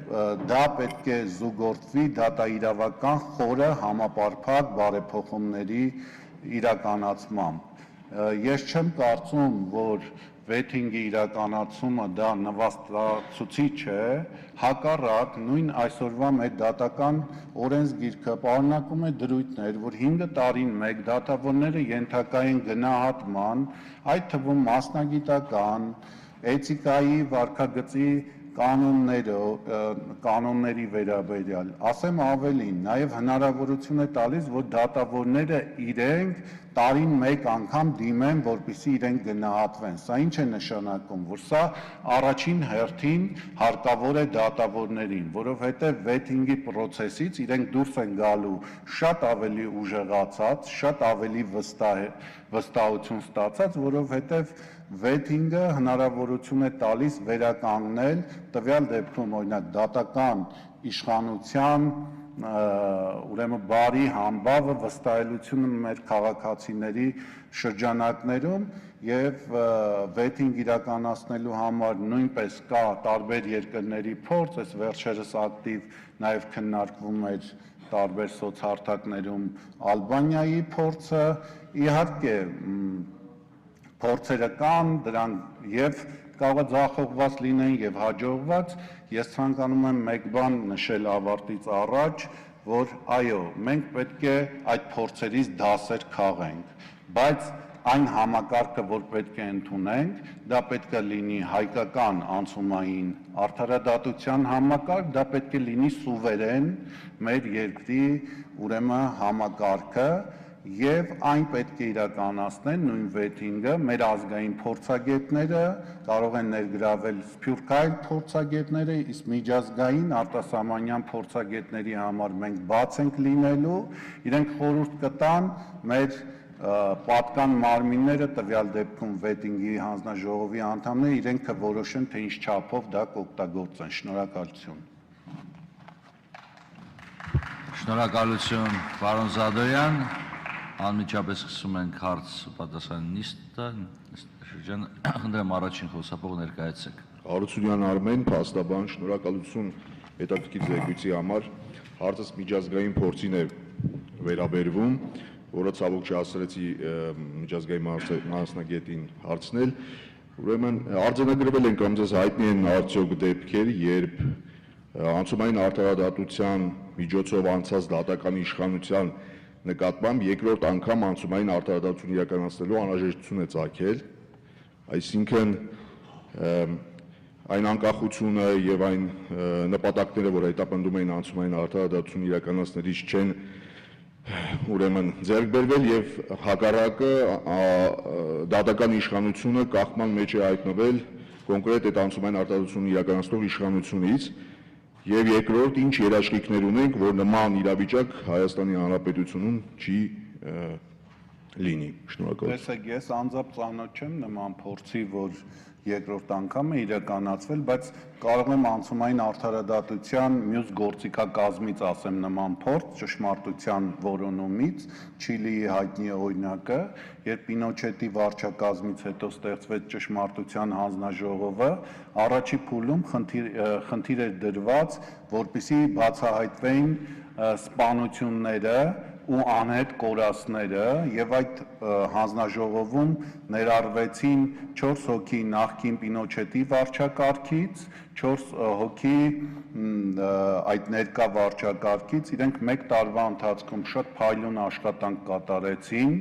դա պետք է զուգորդվի դատաիրավական խորը համապարփակ բարեփոխումների իրականացմամբ։ Ես չեմ կարծում, որ վեթինգի իրականացումը դա նվաստացուցիչ է, հակառակ նույն այսօրվա մեր դատական օրենսգիրքը պարունակում է դրույթներ, որ 5 տարին մեկ դատավորները ենթակա են գնահատման, այդ թվում մասնագիտական, էթիկայի վարքագծի կանոնների վերաբերյալ, ասեմ ավելին, նաև հնարավորություն է տալիս, որ դատավորները իրենք տարին մեկ անգամ դիմեն, որպեսզի իրենք գնահատվեն։ Սա ինչ է նշանակում, որ սա առաջին հերթին հարկավոր է դատավորներին, որովհետև վեթինգի պրոցեսից իրենք դուրս են գալու շատ ավելի ուժեղացած, շատ ավելի վստահություն ստացած, որովհետև վեթինգը հնարավորություն է տալիս վերականգնել տվյալ դեպքում օրինակ դատական իշխանության ուրեմն բարի համբավը վստահելությունը մեր քաղաքացիների շրջանակներում եւ վեթինգ իրականացնելու համար նույնպես կա տարբեր երկրների փորձ, այս վերջերս ակտիվ նաեւ քննարկվում էր տարբեր սոցհարթակներում Ալբանիայի փորձը, իհարկե փորձերը կան, դրանք եւ կարող է ձախողված լինեն եւ հաջողված, ես ցանկանում եմ մեկ բան նշել ավարտից առաջ, որ այո, մենք պետք է այդ փորձերից դասեր քաղենք, բայց այն համակարգը, որ պետք է ընդունենք, դա պետք է լինի հայկական անցումային արդարադատության համակարգ, դա պետք է լինի սուվերեն մեր երկրի ուրեմն համակարգը եւ այն պետք է իրականացնեն նույն վեթինգը մեր ազգային փորձագետները, կարող են ներգրավել սփյուռքահայ փորձագետները, իսկ միջազգային արտասահմանյան փորձագետների համար մենք բաց ենք լինելու, իրենք խորհուրդ կտան մեր պատկան մարմինները տվյալ դեպքում վեթինգի հանձնաժողովի անդամները իրենք կորոշեն թե ինչ չափով դա կօգտագործեն։ Շնորհակալություն։ Շնորհակալություն, պարոն Զադոյան։ Անմիջապես սկսում ենք հարց պատասխան նիստը, խնդրեմ առաջին խոսափող ներկայացեք։ Հարությունյան Արմեն, փաստաբան, շնորհակալություն հետաքրքիր զեկույցի համար, հարցս միջազգային փորձին է վերաբերվում, որը ցավոք չհասցրեցի միջազգային մասնագետին հարցնել, ուրեմն արձանագրվել են կամ ձեզ հայտնի են արդյոք դեպքեր, երբ անցումային արդարադատության միջոցով անցած դատական իշխանության նկատմամբ երկրորդ անգամ անցումային արդարադատություն իրականացնելու անհրաժեշտություն է ծագել, այսինքն այն անկախությունը եւ այն նպատակները, որ հետապնդում էին անցումային արդարադատություն իրականացնելիս չեն ուրեմն ձեռք բերվել եւ հակառակը դատական իշխանությունը կախման մեջ է հայտնվել կոնկրետ այդ անցումային արդարադատություն իրականացնող իշխանությունից եւ երկրորդ ինչ երաշխիքներ ունենք, որ նման իրավիճակ Հայաստանի Հանրապետությունում չի լինի։ Շնորհակալություն։ Տեսեք, ես անձամբ ծանոթ չեմ նման փորձի, որ երկրորդ անգամ է իրականացվել, բայց կարող եմ անցումային արդարադատության մյուս գործիքակազմից ասեմ նման փորձ ճշմարտության որոնումից, Չիլիի հայտնի օրինակը, երբ Պինոչետի վարչակազմից հետո ստեղծվեց ճշմարտության հանձնաժողովը, առաջի փուլում խնդիր էր դրված, որպեսզի բացահայտվեին սպանությունները ու անհետ կորածները եւ այդ հանձնաժողովում ներառվեցին 4 հոգի նախկին Պինոչետի վարչակարգից, 4 հոգի այդ ներկա վարչակարգից, իրենք 1 տարվա ընթացքում շատ փայլուն աշխատանք կատարեցին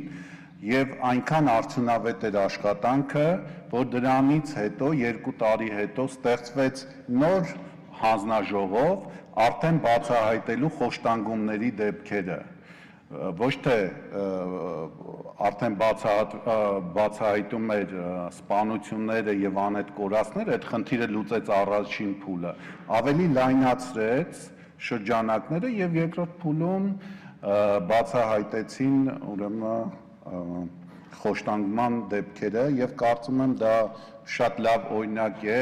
եւ այնքան արդյունավետ էր աշխատանքը, որ դրանից հետո 2 տարի հետո ստեղծվեց նոր հանձնաժողով արդեն բացահայտելու խոշտանգումների դեպքերը ոչ թե արդեն բացահայտում էր սպանությունները եւ անհետ կորածները, այդ խնդիրը լուծեց առաջին փուլը, ավելի լայնացրեց շրջանակները եւ երկրորդ փուլում բացահայտեցին ուրեմն խոշտանգման դեպքերը եւ կարծում եմ դա շատ լավ օրինակ է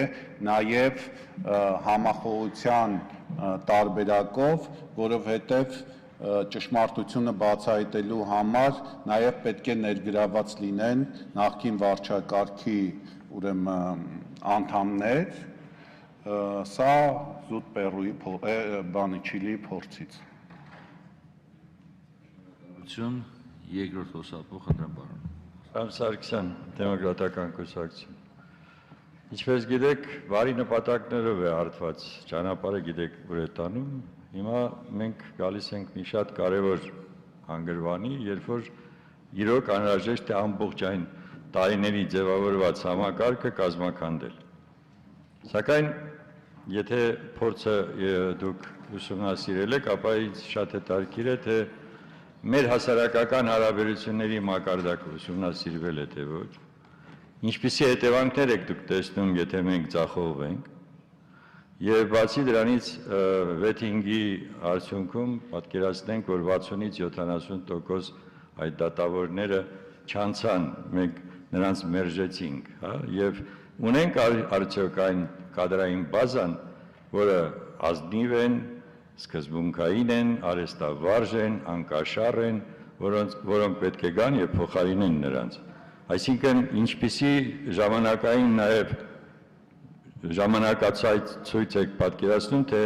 նաեւ համախոհության տարբերակով, որովհետեւ ճշմարտությունը բացահայտելու համար նաև պետք է ներգրաված լինեն նախկին վարչակարգի ուրեմն անդամներ, սա զուտ Պերուի Չիլիի փորձից։ Երկրորդ խոսափող խնդրեմ պարոն։ Սամ Սարգսյան, դեմոկրատական կուսակցություն։ Ինչպես գիտեք, բարի նպատակներով է հարթված ճանապարհը, գիտեք, որ է տանում։ Հիմա մենք գալիս ենք մի շատ կարևոր հանգրվանի, երբ որ իրոք անհրաժեշտ է ամբողջային տարիների ձևավորված համակարգը կազմաքանդել։ Սակայն եթե փորձը դուք ուսումնասիրել եք, ապա ինձ շատ հետաքրքիր է, թե մեր հասարակական հարաբերությունների մակարդակը ուսումնասիրվել է, թե ոչ։ Ինչպիսի հետևանքներ եք դուք տեսնում, եթե մենք ձախողվենք։ Եվ բացի դրանից վեթինգի արդյունքում պատկերացնենք, որ 60-ից 70% այդ դատավորները չանցան, մենք նրանց մերժեցինք, հա, եւ ունենք արդյոք այն կադրային բազան, որը ազնիվ են, սկզբունքային են, արհեստավարժ են, անկաշառ են, որոնք պետք է գան եւ փոխարինեն նրանց։ Այսինքն ինչպիսի ժամանակային նաեւ ժամանակացույց եք պատկերացնում, թե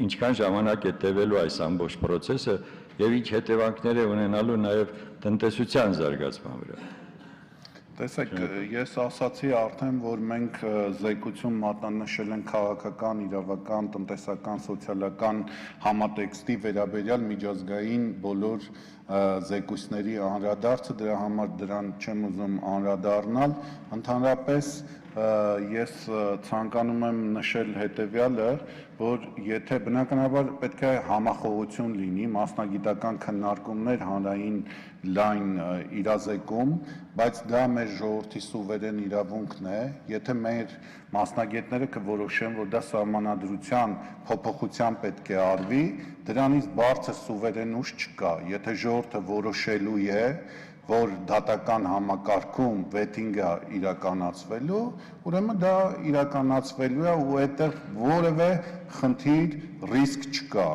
ինչքան ժամանակ է տևելու այս ամբողջ process-ը եւ ինչ հետևանքներ է ունենալու նաեւ տնտեսության զարգացման վրա։ Տեսեք, ես ասացի արդեն, որ մենք զեկույցում մատնանշել ենք քաղաքական, իրավական, տնտեսական, սոցիալական համատեքստի վերաբերյալ միջազգային բոլոր զեկույցների անդրադարձը, դրա համար դրան չեմ ուզում անդրադառնալ, ընդհանրապես ես ցանկանում եմ նշել հետևյալը, որ եթե բնականաբար պետք է համախոհություն լինի, մասնագիտական քննարկումներ, հանրային լայն իրազեկում, բայց դա մեր ժողովրդի սուվերեն իրավունքն է, եթե մեր մասնագետները կորոշեն, որ դա սահմանադրության փոփոխության պետք է արվի, դրանից բարձր սուվերեն ուժ չկա, եթե ժողովուրդը որոշելու է, որ դատական համակարգում վեթինգը իրականացվելու, ուրեմն դա իրականացվելու է ու այդտեղ որևէ խնդիր, ռիսկ չկա։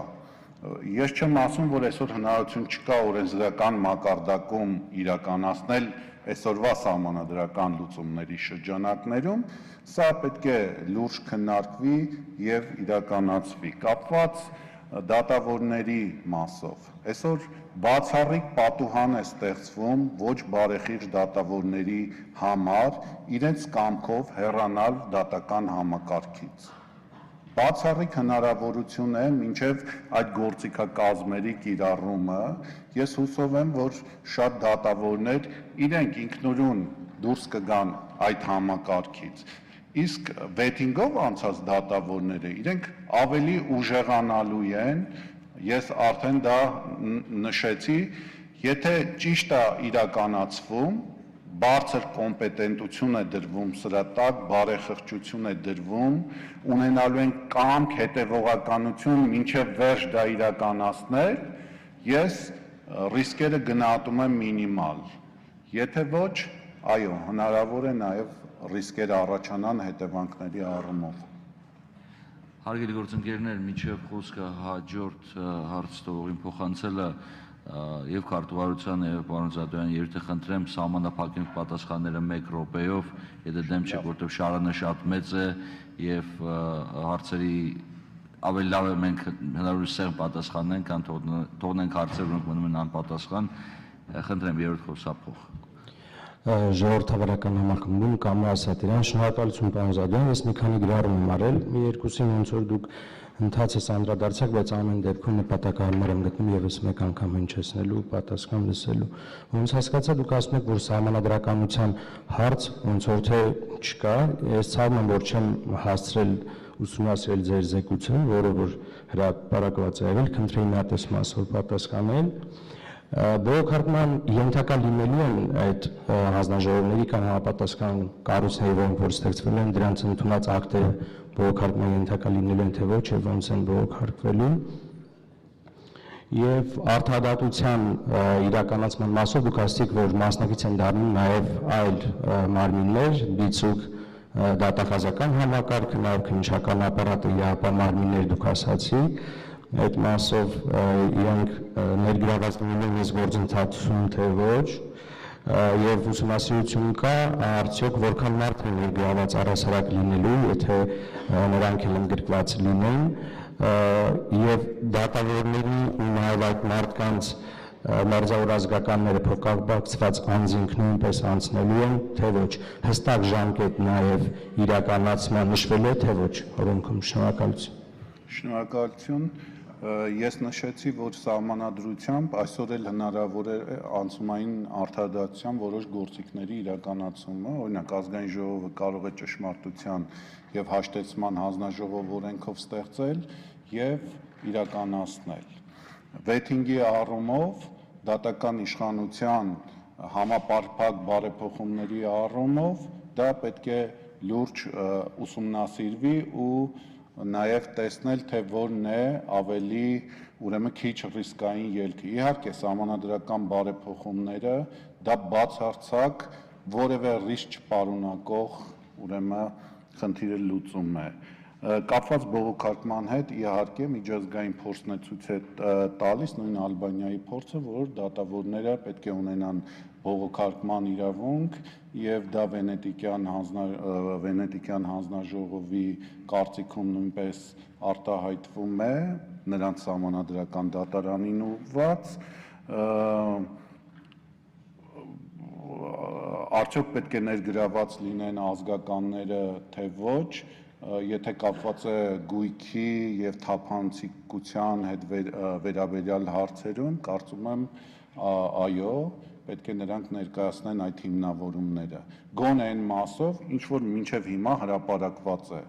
Ես չեմ ասում, որ այսօր հնարավորություն չկա օրենսդրական մակարդակում իրականացնել այսօրվա սահմանադրական լուծումների շրջանակներում, սա պետք է լուրջ քննարկվի եւ իրականացվի։ Կապված դատավորների մասով։ Այսօր բացառիկ պատուհան է ստեղծվում ոչ բարեխիղճ դատավորների համար իրենց կամքով հեռանալ դատական համակարգից։ Բացառիկ հնարավորություն է մինչև այդ գործիքակազմերի կիրառումը, ես հուսով եմ, որ շատ դատավորներ իրենք ինքնուրույն դուրս կգան այդ համակարգից։ Իսկ վեթինգով անցած դատավորները իրենք ավելի ուժեղանալու են, ես արդեն դա նշեցի, եթե ճիշտ է իրականացվում, բարձր կոմպետենտություն է դրվում սրա տակ, բարեխղճություն է դրվում, ունենալու են կամք, հետևողականություն մինչև վերջ դա իրականացնել, ես ռիսկերը գնահատում եմ մինիմալ։ Եթե ոչ, այո, հնարավոր է նաև ռիսկեր առաջանան հետևանքների առումով։ Հարգելի գործընկերներ, միջև խոսքը հաջորդ հարց տվողին փոխանցելը եւ քարտուղարությանը եւ պարոն Զադոյան, եթե խնդրեմ սահմանափակենք պատասխանները 1 րոպեով, եթե դեմ չեք, որտեղ շարանը շատ մեծ է եւ հարցերի ավելի լավ է մենք հնարավորինս սեղմ պատասխանենք, քան թողնենք հարցեր, որոնք մնում են անպատասխան, խնդրեմ երրորդ խոսափող։ Ժողովրդավարական համախմբում կամ Ասատիրյան, շնորհակալություն պարոն Զադոյան, ես մի քանի գրառում եմ արել, մի երկուսին ոնց որ դուք ընթացս անդրադարձակ, բայց ամեն դեպքում նպատակահարմար եմ գտնում եւս մեկ անգամ հնչեցնելու, պատասխան լսելու։ Ոնց հասկացա, դուք ասում եք, որ սահմանադրականության հարց ոնց որ թե չկա, ես ցավում եմ, որ չեմ հասցրել ուսումնասիրել ձեր զեկույցը, որը որ հրապարակված է եղել, քննրի մի հատ մասով պատասխանել։ Բողոքարկման ենթակա լինելու են այդ հանձնաժողովների կամ համապատասխան կառույցների, որոնք որ ստեղծվել են, դրանց ընդունած ակտերը բողոքարկման ենթակա լինելու են, թե ոչ, եւ ոնց են բողոքարկվելու։ Եվ արդարադատության իրականացման մասով դուք ասացիք, որ մասնակից են դառնում նաեւ այլ մարմիններ, բիցուկ դատախազական համակարգը, նաեւ քննչական ապարատը, ԵԱՊ-մարմիններ դուք ասացիք, այդ մասով իրենք ներգրաված լինելու են գործընթացում, թե ոչ, եւ ուսումնասիրություն կա, արդյոք որքան մարդ է ներգրաված առհասարակ լինելու, եթե նրանք էլ ընդգրկված լինեն, եւ դատավորների ու նաեւ այդ մարդկանց մերձավոր ազգականները փոխկապակցված անձինք նույնպես անցնելու են, թե ոչ, հստակ ժամկետ նաեւ իրականացման նշվելու է, թե ոչ, օրենքում։ Շնորհակալություն։ Շնորհակալություն։ Ես նշեցի, որ սահմանադրությամբ այսօր էլ հնարավոր է անցումային արդարադատության որոշ գործիքների իրականացումը, օրինակ ազգային ժողովը կարող է ճշմարտության եւ հաշտեցման հանձնաժողով օրենքով ստեղծել եւ իրականացնել։ Վեթինգի առումով դատական իշխանության համապարփակ բարեփոխումների առումով դա պետք է լուրջ ուսումնասիրվի ու նաև տեսնել, թե որն է ավելի ուրեմն քիչ ռիսկային ելքը։ Իհարկե, սահմանադրական բարեփոխումները դա բացարձակ որևէ ռիսկ չպարունակող ուրեմն խնդիրը լուծում է։ Կապված բողոքարկման հետ իհարկե միջազգային փորձն է ցույց տալիս, նույն Ալբանիայի փորձը, որ դատավորները պետք է ունենան բողոքարկման իրավունք եւ դա վենետիկյան հանձնաժողովի կարծիքում նույնպես արտահայտվում է նրանց սահմանադրական դատարանին ուղղված, արդյոք պետք է ներգրաված լինեն ազգականները, թե ոչ, եթե կապված է գույքի եւ թափանցիկության հետ վերաբերյալ հարցերում, կարծում եմ այո, պետք է նրանք ներկայացնեն այդ հիմնավորումները։ Գոնե այն մասով, ինչ որ մինչև հիմա հրապարակված է,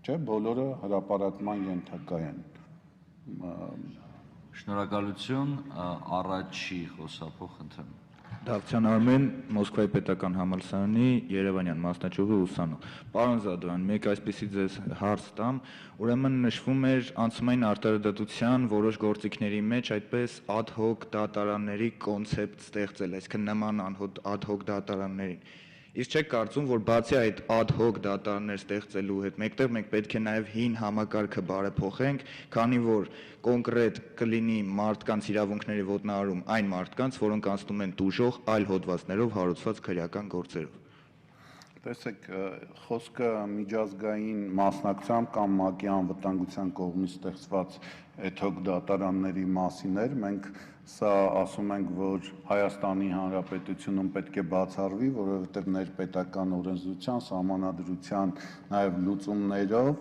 չէ, բոլորը հրապարակման ենթակա են։ Շնորհակալություն, առաջի խոսափող խնդրեմ։ Դավթյան Արմեն, Մոսկվայի պետական համալսարանի Երևանյան մասնաճյուղի ուսանող։ Պարոն Զադոյան, մեկ այսպեսի ձեզ հարց տամ, ուրեմն նշվում էր անցումային արդարադատության որոշ գործիքների մեջ այդպես ad hoc դատարանների կոնցեպտ ստեղծել, այսինքն նման ad hoc դատարաններին։ Իսկ չեք կարծում, որ բացի այդ ad hoc դատարաններ ստեղծելու հետ մեկտեղ մենք պետք է նաև հին համակարգը բարեփոխենք, քանի որ կոնկրետ կլինի մարդկանց իրավունքների ոտնահարում այն մարդկանց, որոնք անցնում են տուժող այլ հոդվածներով հարուցված քրեական գործերով։ Տեսեք, խոսքը միջազգային մասնակցությամբ կամ ՄԱԿ-ի անվտանգության կողմից ստեղծված ad hoc դատարանների մասին էր, մենք սա ասում ենք, որ Հայաստանի Հանրապետությունում պետք է բացառվի, որովհետև ներպետական օրենսդրության, սահմանադրության, նաև լուծումներով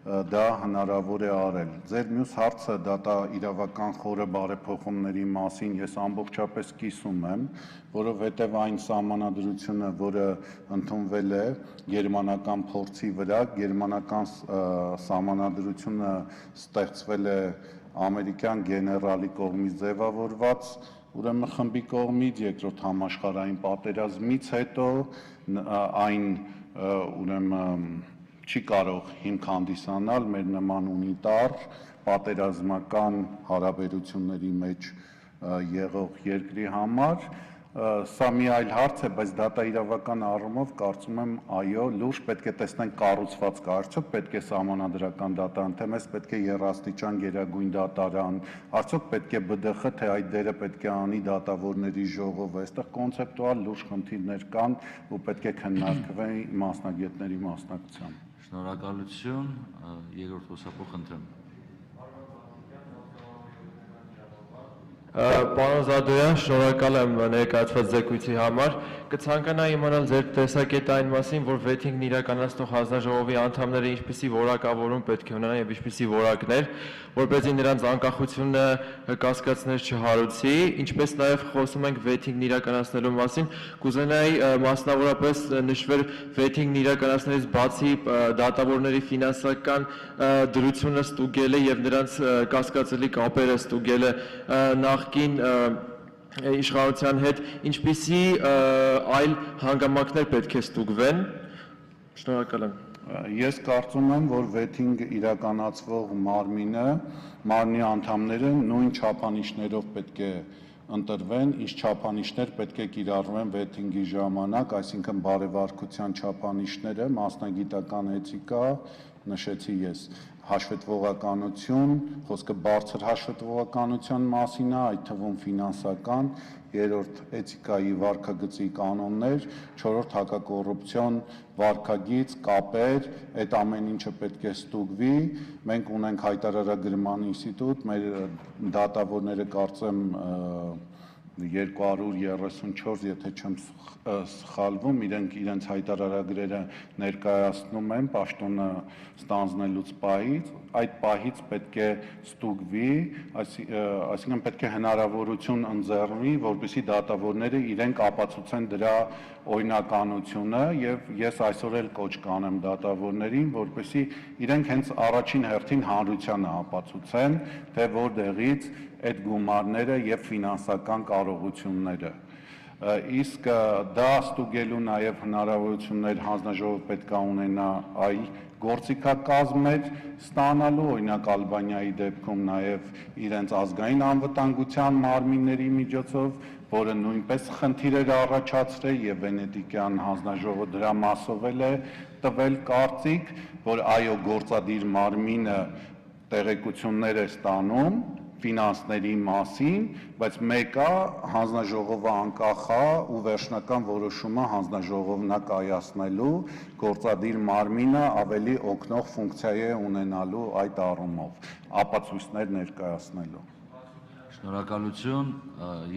դա հնարավոր է արել։ Ձեր մյուս հարցը դատաիրավական խորը բարեփոխումների մասին ես ամբողջապես կիսում եմ, որովհետև այն սահմանադրությունը, որը ընդունվել է գերմանական փորձի վրա, գերմանական սահմանադրությունը ստեղծվել է ամերիկյան գեներալի կողմից ձևավորված, ուրեմն խմբի կողմից երկրորդ համաշխարհային պատերազմից հետո այն ուրեմն չի կարող հիմք հանդիսանալ մեր նման ունիտար պատերազմական հարաբերությունների մեջ եղող երկրի համար, սա մի այլ հարց է, բայց դատաիրավական առումով կարծում եմ այո, լուրջ պետք է տեսնենք կառուցվածքը, արդյոք պետք է սահմանադրական դատարան, թե մեզ պետք է երաստիճան գերագույն դատարան, արդյոք պետք է ԲԴԽ, թե այդ դերը պետք է անի դատավորների ժողովը, այստեղ կոնցեպտուալ լուրջ խնդիրներ կան ու պետք է քննարկվեն մասնագետների մասնակցությամբ։ Շնորհակալություն, երկրորդ խոսափող խնդրեմ։ Պարոն Զադոյան, շնորհակալ եմ ներկայացված զեկույցի համար։ Կցանկանայի իմանալ ձեր տեսակետը այն մասին, որ վեթինգն իրականացնող հանձնաժողովի անդամները ինչպիսի որակավորում պետք է ունենան եւ ինչպիսի որակներ, որպեսզի նրանց անկախությունը կասկածներ չհարուցի, ինչպես նաեւ խոսում ենք վեթինգն իրականացնելու մասին, կուզենայի մասնավորապես նշվել վեթինգն իրականացնելիս բացի դատավորների ֆինանսական դրությունը ստուգելը եւ նրանց կասկածելի կապերը ստուգելը նախկին իշխանության հետ ինչպիսի այլ հանգամանքներ պետք է ստուգվեն։ Շնորհակալ եմ։ Ես կարծում եմ, որ վեթինգ իրականացվող մարմնի անդամները նույն չափանիշներով պետք է ընտրվեն, ինչ չափանիշներ պետք է կիրառվեն վեթինգի ժամանակ, այսինքն բարևարկության չափանիշները, մասնագիտական էթիկա, նշեցի ես, հաշվետվողականություն, խոսքը բարձր հաշվետվողականության մասին է, այդ թվում ֆինանսական, երրորդ էթիկայի վարքագծի կանոններ, չորրորդ հակակոռուպցիոն վարքագիծ, կապեր, այդ ամեն ինչը պետք է ստուգվի, մենք ունենք հայտարարագրման ինստիտուտ, մեր դատավորները կարծեմ 234, եթե չեմ սխալվում, իրենք իրենց հայտարարագրերը ներկայացնում են պաշտոնը ստանձնելուց պահից, այդ պահից պետք է ստուգվի, այսինքն պետք է հնարավորություն ընձեռնի, որպեսզի դատավորները իրենք ապացուցեն դրա օրինականությունը եւ ես այսօր էլ կոչ կանեմ դատավորներին, որպեսզի իրենք հենց առաջին հերթին հանրությանը ապացուցեն, թե որտեղից այդ գումարները եւ ֆինանսական կարողությունները իսկ դա ստուգելու նաև հնարավորություններ հանձնաժողովը պետք է ունենա այլ գործիքակազմեր ստանալու, օրինակ Ալբանիայի դեպքում նաև իրենց ազգային անվտանգության մարմինների միջոցով, որը նույնպես խնդիր էր առաջացրել եւ Վենետիկյան հանձնաժողովը դրա մասով է տվել կարծիք, որ այո գործադիր մարմինը տեղեկություններ է ստանում ֆինանսների մասին, բայց մեկը հանձնաժողովը անկախ է ու վերջնական որոշումը հանձնաժողովն է կայացնելու, գործադիր մարմինը ավելի օգնող ֆունկցիա է ունենալու այդ առումով, ապացույցներ ներկայացնելու։ Շնորհակալություն,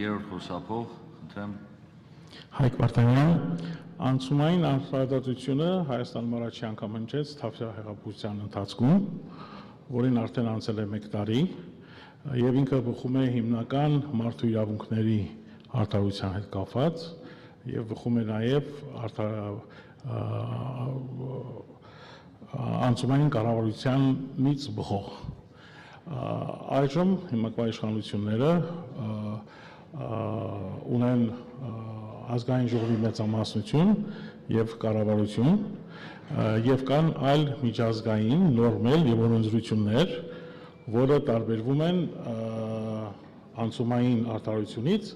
երրորդ խոսափող, խնդրեմ։ Հայկ Վարդանյան, անցումային արդարադատությունը Հայաստանում առաջի անգամ հնչեց Թավշյա հեղափոխության ընթացքում, որին արդեն անցել է 1 տարի, եւ ինքը բխում է հիմնական մարդու իրավունքների արդարության հետ կապված եւ բխում է նաեւ անցումային կառավարությանից բխող։ Այժմ հիմնական իշխանությունները ունեն ազգային ժողովի մեծամասնություն եւ կառավարություն եւ կան այլ միջազգային նորմեր եւ օրենսդրություններ, որը տարբերվում են անցումային արդարությունից,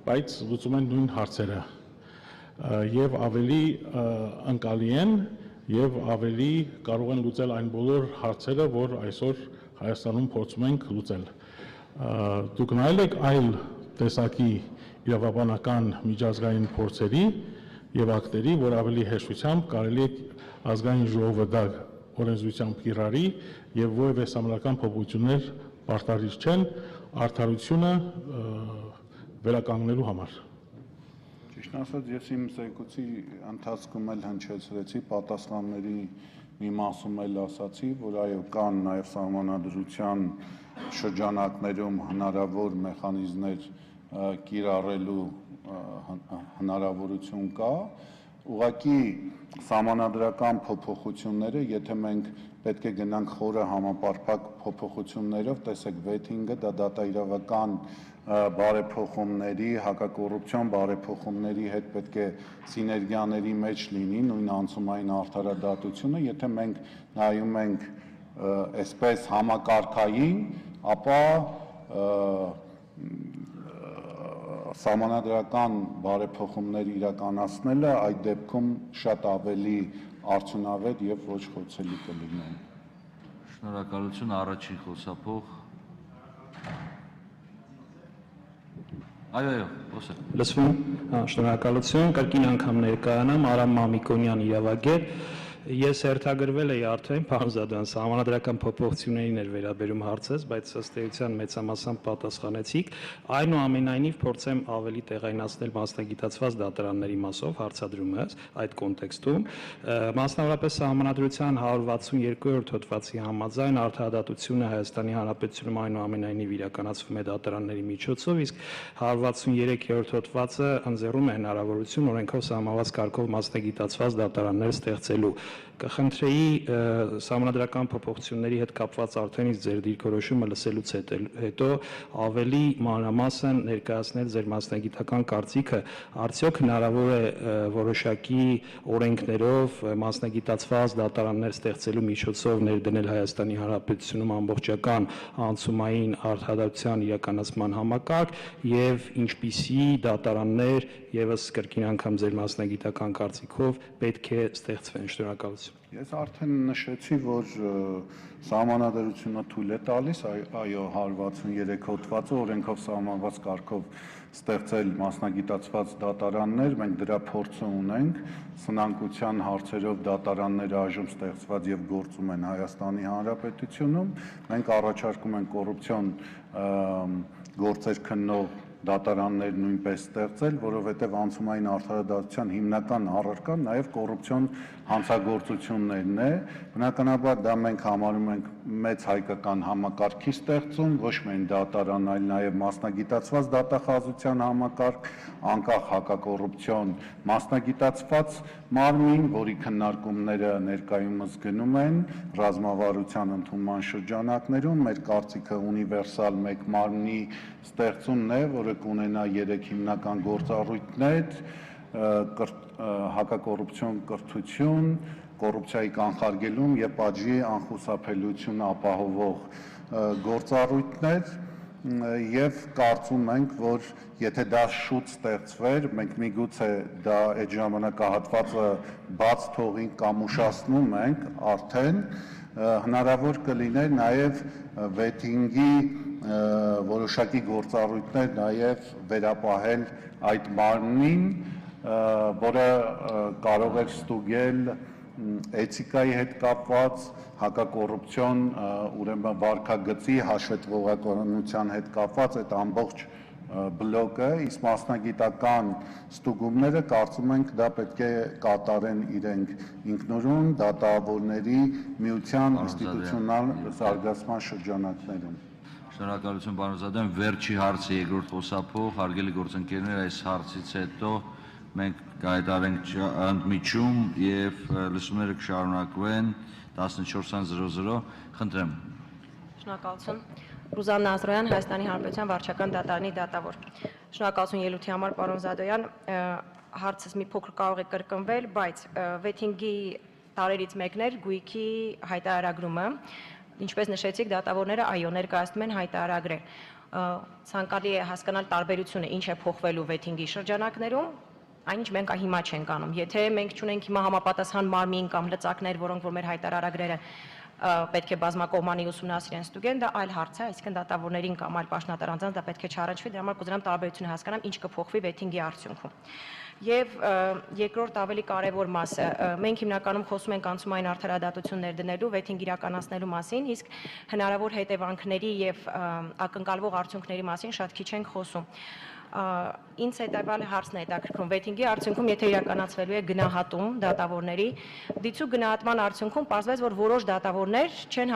բայց լուծում են նույն հարցերը եւ ավելի ընկալի են եւ ավելի կարող են լուծել այն բոլոր հարցերը, որ այսօր Հայաստանում փորձում ենք լուծել։ Դուք նայել եք այլ տեսակի իրավաբանական միջազգային փորձերի եւ ակտերի, որ ավելի հեշտությամբ կարելի է ազգային ժողովը դա օրենսդրությամբ կիրառի եւ որևէ համանական փոփոխություններ պարտադիր չեն արդարությունը վերականգնելու համար։ Ճիշտ ասած, ես իմ զեկույցի ընթացքում էլ հնչեցրեցի պատասխանների մի մասում էլ ասացի, որ այո կան նաև սահմանադրության շրջանակներում հնարավոր մեխանիզմներ կիրառելու հնարավորություն կա, ուղղակի սահմանադրական փոփոխությունները, եթե մենք պետք է գնանք խորը համապարփակ փոփոխություններով, տեսեք վեթինգը, դա դատաիրավական բարեփոխումների, հակակոռուպցիոն բարեփոխումների հետ պետք է սիներգիաների մեջ լինի, նույն անցումային արդարադատությունը, եթե մենք նայում ենք այսպես համակարգային, ապա սահմանադրական բարեփոխումներ իրականացնելը այդ դեպքում շատ ավելի արդյունավետ եւ ոչ խոցելի կլինեն։ Շնորհակալություն, առաջին խոսափող։ Այո, ոսե։ Լսվում, շնորհակալություն, կրկին անգամ ներկայանամ Արամ Մամիկոնյան իրավագետ։ Ես հերթագրվել էի արդեն, պարոն Զադան, սահմանադրական փոփոխություններին էր վերաբերում հարցս, բայց ըստ էության մեծամասամբ պատասխանեցիք, այնուամենայնիվ փորձեմ ավելի տեղայնացնել մասնագիտացված դատարանների մասով հարցադրումս այդ կոնտեքստում, մասնավորապես սահմանադրության 162-րդ հոդվածի համաձայն արդարադատությունը Հայաստանի Հանրապետությունում այնուամենայնիվ իրականացվում է դատարանների միջոցով, իսկ 163-րդ հոդվածը ընձեռում է հնարավորություն օրենքով սահմանված կարգով մասնագիտացված դատարաններ ստեղծելու։ Կխնդրեի սահմանադրական փոփոխությունների հետ կապված արդեն իսկ ձեր դիրքորոշումը լսելուց հետո ավելի մանրամասն ներկայացնել ձեր մասնագիտական կարծիքը, արդյոք հնարավոր է որոշակի օրենքներով մասնագիտացված դատարաններ ստեղծելու միջոցով ներդնել Հայաստանի Հանրապետությունում ամբողջական անցումային արդարադատության իրականացման համակարգ եւ ինչպիսի դատարաններ եւս կրկին անգամ ձեր մասնագիտական կարծիքով պետք է ստեղծվեն։ Շնորհակալություն։ Ես արդեն նշեցի, որ սահմանադրությունը թույլ է տալիս, այո, 163 հոդվածը օրենքով սահմանված կարգով ստեղծել մասնագիտացված դատարաններ, մենք դրա փորձը ունենք, սնանկության հարցերով դատարանները այժմ ստեղծված եւ գործում են Հայաստանի Հանրապետությունում, մենք առաջարկում ենք կոռուպցիոն գործեր քննող դատարաններ նույնպես ստեղծել, որովհետև անցումային արդարադատության հիմնական առարկան նաև կոռուպցիոն հանցագործություններն է, բնականաբար դա մենք համարում ենք մեծ հայկական համակարգի ստեղծում, ոչ միայն դատարան, այլ նաև մասնագիտացված դատախազության համակարգ, անկախ հակակոռուպցիոն մասնագիտացված մարմին, որի քննարկումները ներկայումս գնում են ռազմավարության ընդունման շրջանակներում, մեր կարծիքը ունիվերսալ մեկ մարմնի ստեղծումն է, որը որը կունենա 3 հիմնական գործառույթներ՝ հակակոռուպցիոն կրթություն, կոռուպցիայի կանխարգելում եւ պատժի անխուսափելիություն ապահովող գործառույթներ եւ կարծում ենք, որ եթե դա շուտ ստեղծվեր, մենք միգուցե դա այդ ժամանակահատվածը բաց թողին կամ ուշացնում ենք արդեն, հնարավոր կլիներ նաեւ վեթինգի որոշակի գործառույթներ նաեւ վերապահել այդ մարմնին, որը կարող էր ստուգել էթիկայի հետ կապված, հակակոռուպցիոն ուրեմն վարքագծի հաշվետվողականության հետ կապված այդ ամբողջ բլոկը, իսկ մասնագիտական ստուգումները կարծում ենք դա պետք է կատարեն իրենք ինքնուրույն դատավորների միության ինստիտուցիոնալ զարգացման շրջանակներում։ Շնորհակալություն պարոն Զադեն, վերջի հարցը երկրորդ խոսափող, հարգելի գործընկերներ, այս հարցից հետո մենք կհայտարենք ընդմիջում եւ լսումները կշարունակվեն 14:00, խնդրեմ։ Շնորհակալություն։ Ռուզաննա Ազրոյան, Հայաստանի Հանրապետության վարչական դատարանի դատավոր։ Շնորհակալություն ելույթի համար, պարոն Զադոյան, հարցս մի փոքր կարող է կրկնվել, բայց վեթինգի տարերից մեկն էր գույքի հայտարարագրումը, ինչպես նշեցիք, դատավորները այո ներկայացնում են հայտարարագրեր։ Ցանկալի է հասկանալ տարբերությունը, ինչ է փոխվելու վեթինգի շրջանակներում, այնինչ մենք հիմա չենք անում։ Եթե մենք չունենք հիմա համապատասխան մարմին կամ լծակներ, որոնք որ մեր հայտարարագրերը պետք է բազմակողմանի ուսումնասիրեն ստուգեն, դա այլ հարց է, այսինքն դատավորներին կամ այլ պաշտոնատար անձանց դա պետք է չառնչվի, դրա համար կուզենամ տարբերությունը հասկանամ, ինչ կփոխվի վեթինգի արդյունքում։ Եվ երկրորդ ավելի կարևոր մասը, մենք հիմնականում խոսում ենք անցումային արդարադատություն ներդնելու, վեթինգ իրականացնելու մասին, իսկ հնարավոր հետևանքների եւ ակնկալվող արդյունքների մասին շատ քիչ ենք խոսում։ Ինձ հետևյալ հարցն է հետաքրքրում, վեթինգի արդյունքում եթե իրականացվելու է գնահատում դատավորների, դիցու գնահատման արդյունքում պարզվեց, որ որոշ դատավորներ չեն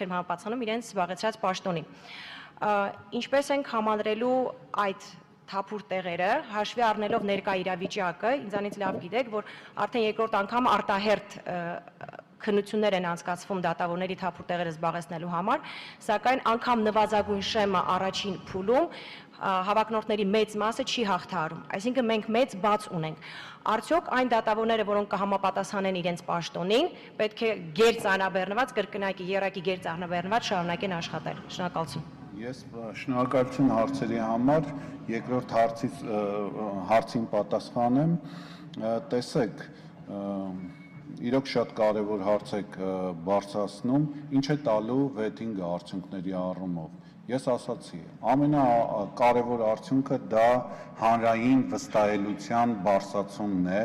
համապատասխանում իրենց զբաղեցրած պաշտոնին։ Ինչպես ենք համալրելու այդ թափուր տեղերը, հաշվի առնելով ներկա իրավիճակը, ինձանից լավ գիտեք, որ արդեն երկրորդ անգամ արտահերթ քննություններ են անցկացվում դատավորների թափուր տեղերը զբաղեցնելու համար, սակայն անգամ նվազագույն շեմը առաջին փուլում հավակնորդների մեծ մասը չի հաղթահարում, այսինքն մենք մեծ բաց ունենք։ Արդյոք այն դատավորները, որոնք կհամապատասխանեն իրենց պաշտոնին, պետք է գերծանրաբեռնված, կրկնակի եռակի գերծանրաբեռնված շարունակեն աշխատել։ Շնորհակալություն։ Ես շնորհակալություն հարցերի համար, երկրորդ հարցին պատասխանեմ, տեսեք, իրոք շատ կարևոր հարց եք բարձրացնում, ինչ է տալու վեթինգը արդյունքների առումով։ Ես ասացի, ամենակարևոր արդյունքը դա հանրային վստահելիության բարձրացումն է,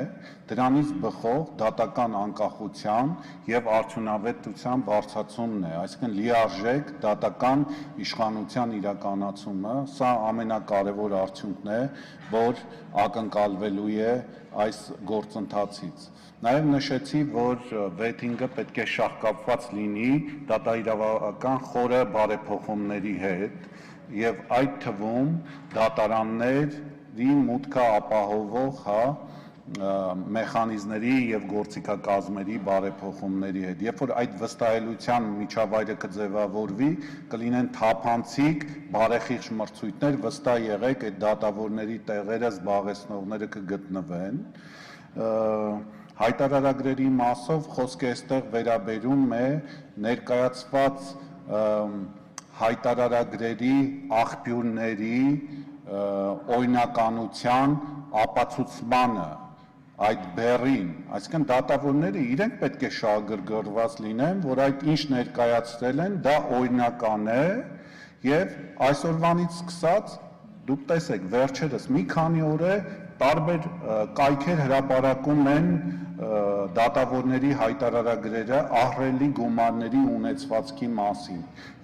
դրանից բխող դատական անկախության եւ արդյունավետության բարձրացումն է, այսինքն լիարժեք դատական իշխանության իրականացումը, սա ամենակարևոր արդյունքն է, որ ակնկալվելու է այս գործընթացից։ Նաև նշեցի, որ վեթինգը պետք է շահկապված լինի դատաիրավական խորը բարեփոխումների հետ եւ այդ թվում դատարանների մուտքը ապահովող մեխանիզմների եւ գործիքակազմերի բարեփոխումների հետ։ Երբ որ այդ վստահելիության միջավայրը կձևավորվի, կլինեն թափանցիկ բարեխիղճ մրցույթներ, վստահ եղեք, այդ դատավորների տեղերը զբաղեցնողները կգտնվեն։ Հայտարարագրերի մասով խոսքը այստեղ վերաբերում է ներկայացված հայտարարագրերի աղբյուրների օրինականության ապացուցմանը այդ բեռին, այսինքն դատավորները իրենք պետք է շահագրգռված լինեն, որ այդ ինչ ներկայացրել են, դա օրինական է եւ այսօրվանից սկսած դուք տեսեք վերջերս մի քանի օր է տարբեր կայքեր հրապարակում են դատավորների հայտարարագրերը ահռելի գումարների ունեցվածքի մասին։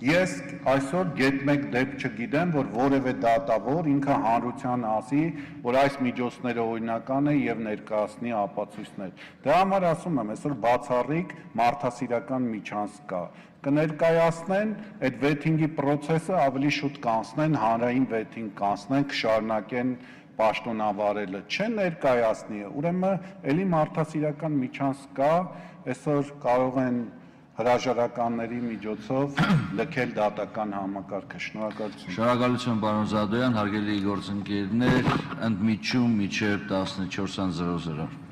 Ես այսօր գետ-մեկ դեպք չգիտեմ, որ որևէ դատավոր ինքը հանրության ասի, որ այս միջոցները օրինական է եւ ներկայացնի ապացույցներ։ Դրա համար ասում եմ, այսօր բացառիկ մարդասիրական միջանց կա։ Կներկայացնեն այդ վեթինգի process-ը ավելի շուտ կանցնեն, հանրային վեթինգ կանցնեն, կշարունակեն պաշտոնավարելը, չեն ներկայացնի, ուրեմն էլի մարդասիրական միջանց կա, այսօր կարող են հրաժարականների միջոցով լքել դատական համակարգը։ Շնորհակալություն։ Շնորհակալություն պարոն Զադոյան, հարգելի գործընկերներ, ընդմիջում մինչև 14:00